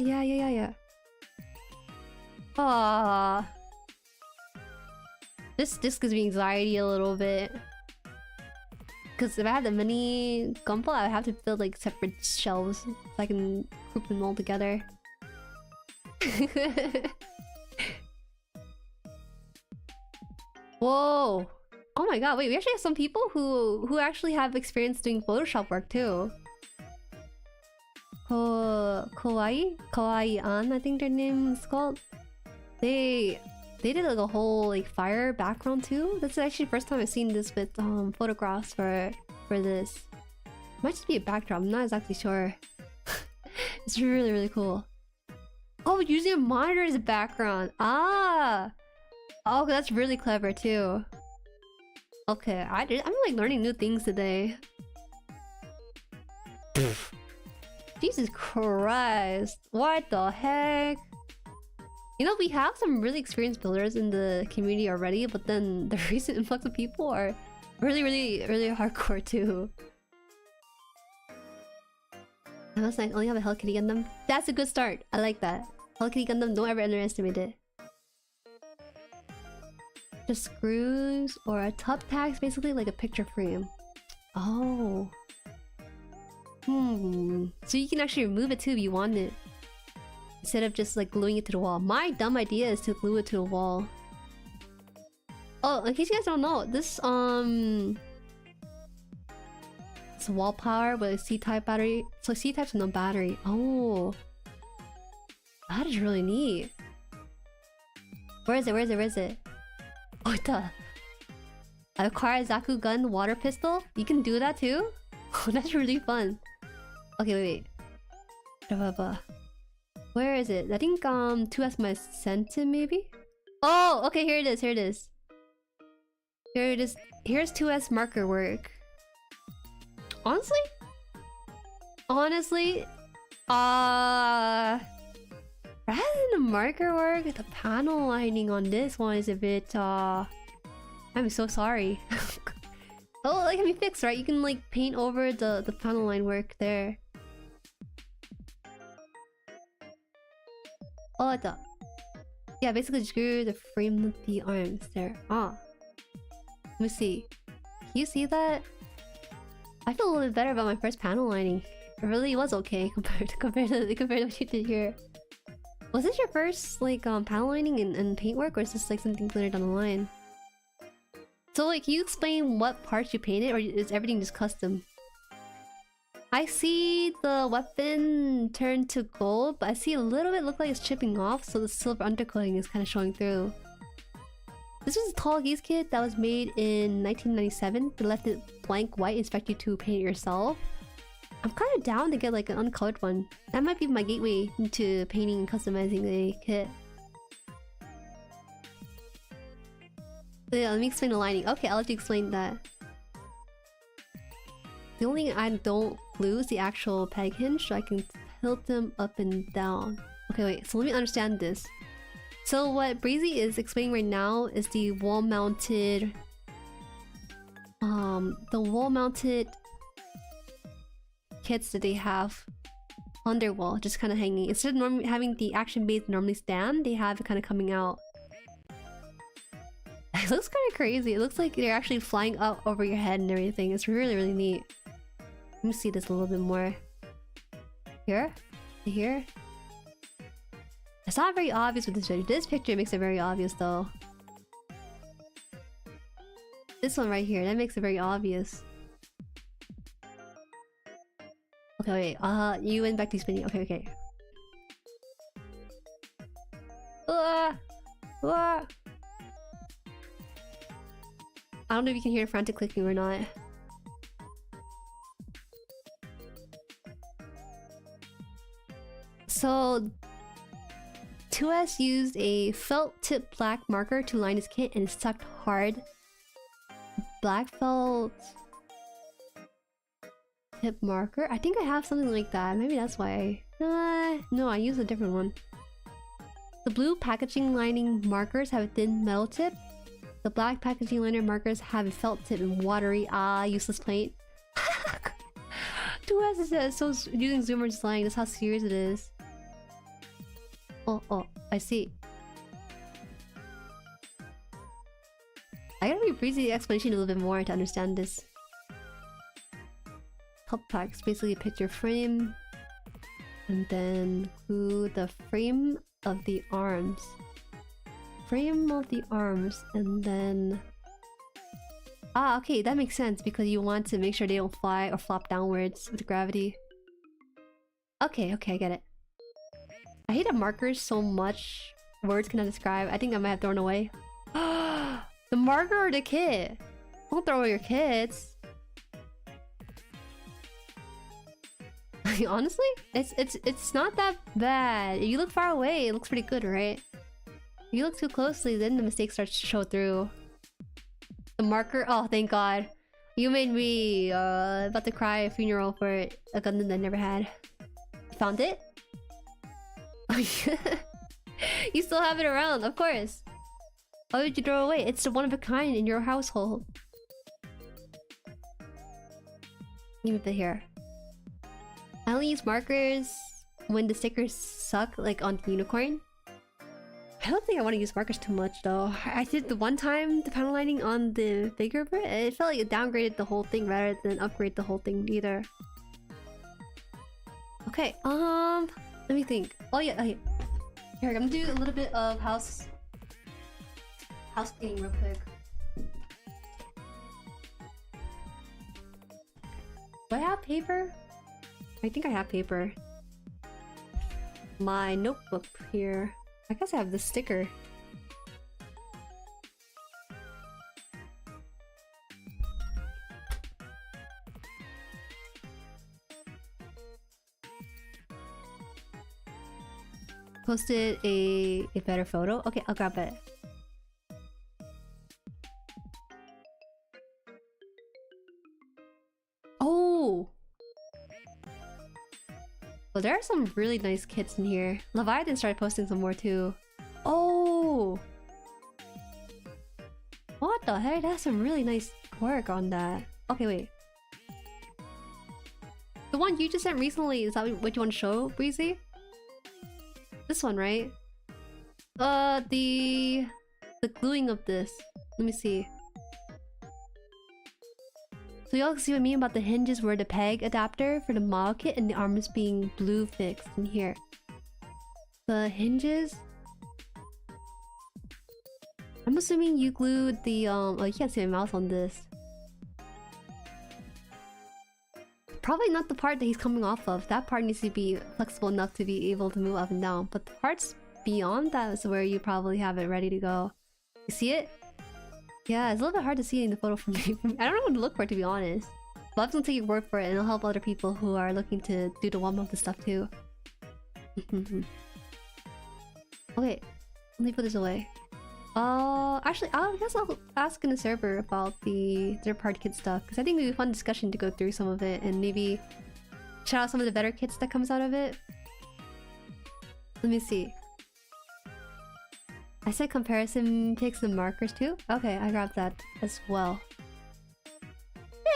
Aww. This gives me anxiety a little bit. Because if I had the mini gunpla, I would have to build like separate shelves so I can group them all together. Whoa! Oh my god, wait, we actually have some people who actually have experience doing Photoshop work too. Haan, I think their name is called. They did like a whole like fire background too. That's actually the first time I've seen this with photographs for this. Might just be a backdrop, I'm not exactly sure. It's really, really cool. Oh, using a monitor as a background. Ah! Oh, that's really clever too. Okay, I'm like learning new things today. Jesus Christ. What the heck? You know, we have some really experienced builders in the community already, but then the recent influx of people are really, really, really hardcore too. I was like, only have a Hello Kitty Gundam. That's a good start. I like that. Hello Kitty Gundam, don't ever underestimate it. Just screws or a top tags, basically like a picture frame. Oh. So you can actually remove it too if you want it. Instead of just like gluing it to the wall. My dumb idea is to glue it to the wall. Oh, in case you guys don't know, this it's wall power with a C-type battery. So C-type's no battery. Oh. That is really neat. Where is it? Oh, acquire Zaku gun water pistol? You can do that too? Oh, that's really fun. Okay, wait. Where is it? I think 2S might sent it maybe? Oh, okay, here it is. Here's 2S marker work. Honestly, rather than the marker work, the panel lining on this one is a bit I'm so sorry. Oh, like, can be fixed, right? You can like paint over the panel line work there. Oh, yeah, basically screw the frame of the arms there. Ah. Let me see. Can you see that? I feel a little bit better about my first panel lining. It really was okay compared to what you did here. Was this your first like panel lining and paintwork, or is this like something later down the line? So like, can you explain what parts you painted, or is everything just custom? I see the weapon turn to gold, but I see a little bit look like it's chipping off, so the silver undercoating is kind of showing through. This was a tall geese kit that was made in 1997. They left it blank white, expect you to paint it yourself. I'm kind of down to get like an uncolored one. That might be my gateway into painting and customizing the kit. So yeah, let me explain the lining. Okay, I'll let you explain that. The only thing I don't glue is the actual peg hinge, so I can tilt them up and down. Okay, wait, so let me understand this. So what Breezy is explaining right now is the wall-mounted... the wall-mounted kits that they have on their wall, just kind of hanging. Instead of normally having the action base normally stand, they have it kind of coming out. It looks kind of crazy. It looks like they're actually flying up over your head and everything. It's really, really neat. Let me see this a little bit more. Here? Here? It's not very obvious with this picture. This picture makes it very obvious though. This one right here, that makes it very obvious. Okay, wait, you went back to spinning. Okay, okay. I don't know if you can hear frantic clicking or not. So 2S used a felt tip black marker to line his kit and sucked hard. Black felt tip marker? I think I have something like that. Maybe that's why. No, I used a different one. The blue packaging lining markers have a thin metal tip. The black packaging liner markers have a felt tip and watery, useless paint. 2S is so using zoomer slang. That's how serious it is. Oh, I see. I gotta read the explanation a little bit more to understand this. Top packs basically a picture frame, and then glue the frame of the arms. Frame of the arms, and then... okay, that makes sense because you want to make sure they don't fly or flop downwards with gravity. Okay, I get it. I hate that markers so much. Words cannot describe. I think I might have thrown away. The marker or the kit? Don't throw away your kits. Honestly, it's not that bad. You look far away, it looks pretty good, right? If you look too closely, then the mistake starts to show through. The marker? Oh, thank God. You made me about to cry a funeral for a Gundam that I never had. Found it? You still have it around, of course. Why would you throw it away? It's the one of a kind in your household. Give me a bit here. I only use markers when the stickers suck, like on the unicorn. I don't think I want to use markers too much though. I did the one time the panel lining on the bigger bit. It felt like it downgraded the whole thing rather than upgrade the whole thing either. Okay, let me think. Oh yeah, here, I'm gonna do a little bit of house cleaning real quick. Do I have paper? I think I have paper. My notebook here. I guess I have the sticker. Posted a better photo. Okay, I'll grab it. Oh! Well, there are some really nice kits in here. Leviathan started posting some more too. Oh! What the heck? That's some really nice work on that. Okay, wait. The one you just sent recently, is that what you want to show, Breezy? This one, right? The gluing of this. Let me see. So y'all can see what I mean about the hinges were the peg adapter for the model kit and the arms being blue fixed in here. The hinges... I'm assuming you glued the oh, you can't see my mouse on this. Probably not the part that he's coming off of. That part needs to be flexible enough to be able to move up and down. But the parts beyond that is where you probably have it ready to go. You see it? Yeah, it's a little bit hard to see in the photo from me. I don't know what to look for, to be honest. But I'm just gonna take your word for it and it'll help other people who are looking to do the warm up and stuff too. Okay, let me put this away. Actually, I guess I'll ask in the server about the third-party kit stuff because I think it'd be a fun discussion to go through some of it and maybe shout out some of the better kits that comes out of it. Let me see. I said comparison pics and markers too. Okay, I grabbed that as well.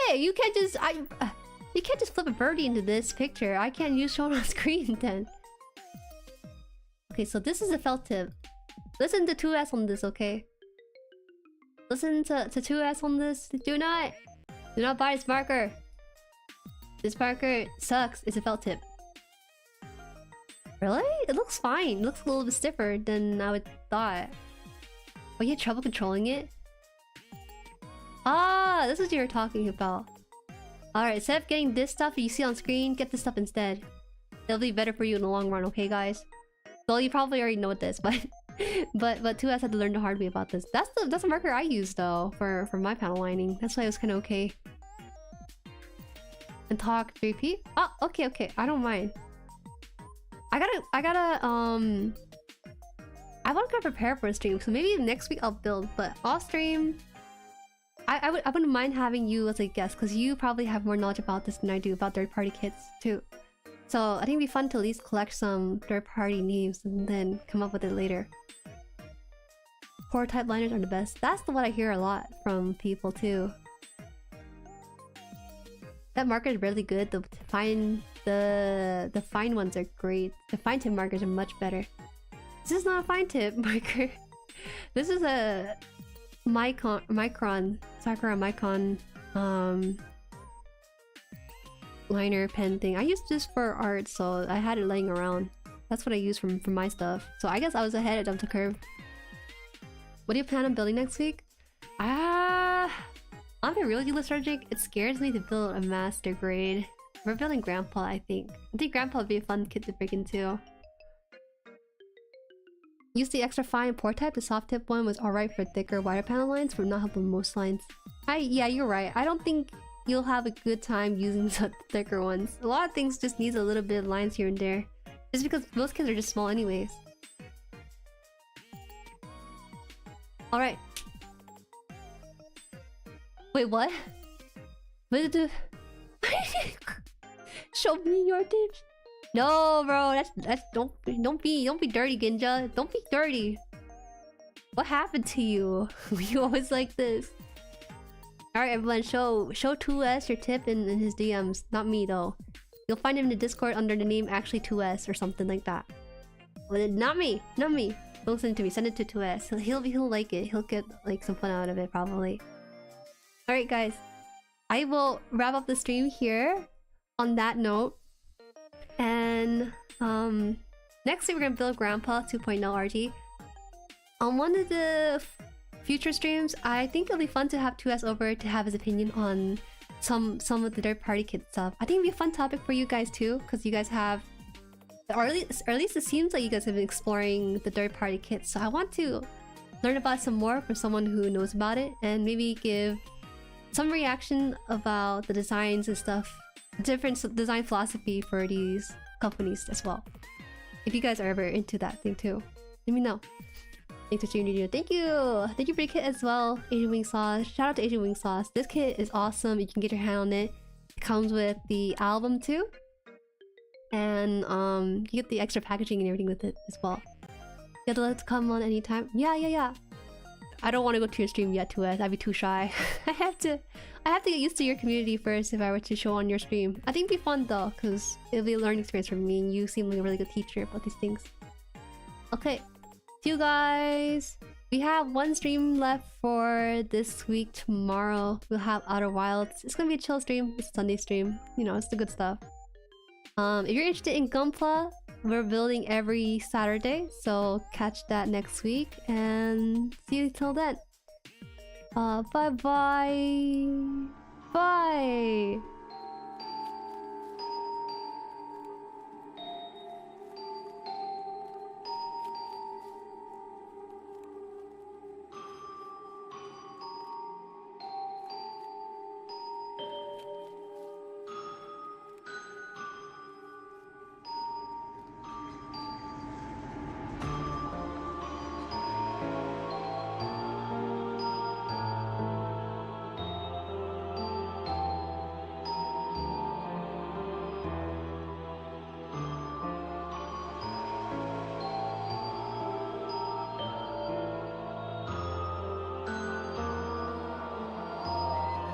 Hey, you can't just you can't just flip a birdie into this picture. I can't use shown on screen then. Okay, so this is a felt tip. Listen to 2S on this, okay? Listen to 2S on this. Do not buy this marker. This marker sucks. It's a felt tip. Really? It looks fine. It looks a little bit stiffer than I would thought. Oh, you had trouble controlling it? Ah, this is what you were talking about. Alright, instead of getting this stuff that you see on screen, get this stuff instead. It'll be better for you in the long run, okay guys? Well, you probably already know this, but... but 2S had to learn the hard way about this. That's the marker I used though for my panel lining. That's why it was kind of okay. And talk 3P. Oh, okay. I don't mind. I want to prepare for a stream, so maybe next week I'll build. But off stream, I wouldn't mind having you as a guest because you probably have more knowledge about this than I do about third-party kits too. So I think it'd be fun to at least collect some third-party names and then come up with it later. Core type liners are the best. That's the one I hear a lot from people too. That marker is really good. The fine ones are great. The fine tip markers are much better. This is not a fine tip marker. This is a Sakura Micron liner pen thing. I used this for art, so I had it laying around. That's what I use from my stuff. So I guess I was ahead of the curve. What do you plan on building next week? I'm really lethargic. It scares me to build a master grade. We're building Grandpa, I think. I think Grandpa would be a fun kit to break into. Use the extra fine pore type. The soft tip one was alright for thicker, wider panel lines, but not helping most lines. Yeah, you're right. I don't think you'll have a good time using the thicker ones. A lot of things just needs a little bit of lines here and there. Just because most kids are just small anyways. Alright. Wait, what? What did you do? Show me your tips. No, bro, that's don't be dirty, Ginja. Don't be dirty. What happened to you? You always like this. Alright, everyone, show 2S your tip in his DMs. Not me though. You'll find him in the Discord under the name actually 2S or something like that. But not me. Don't listen to me. Send it to 2S. He'll like it. He'll get like some fun out of it probably. Alright guys, I will wrap up the stream here on that note. And next week we're gonna build Grandpa 2.0 RT. On one of the future streams, I think it'll be fun to have 2S over to have his opinion on some of the third-party kit stuff. I think it'll be a fun topic for you guys too, because you guys have, or at least it seems like you guys have been exploring the third-party kits. So I want to learn about some more from someone who knows about it, and maybe give some reaction about the designs and stuff, different design philosophy for these companies as well. If you guys are ever into that thing too, let me know. Thanks for tuning in. Thank you for the kit as well, Asian Wing Sauce. Shout out to Asian Wing Sauce. This kit is awesome. You can get your hand on it. It comes with the album too, and you get the extra packaging and everything with it as well. You have to let it come on anytime. Yeah. I don't want to go to your stream yet, 2S. I'd be too shy. I have to get used to your community first if I were to show on your stream. I think it'd be fun though, because it'll be a learning experience for me, and you seem like a really good teacher about these things. Okay. See you guys. We have one stream left for this week. Tomorrow we'll have Outer Wilds. It's gonna be a chill stream. It's a Sunday stream. You know, it's the good stuff. If you're interested in gunpla, we're building every Saturday, so catch that next week and see you till then. Bye bye. Bye.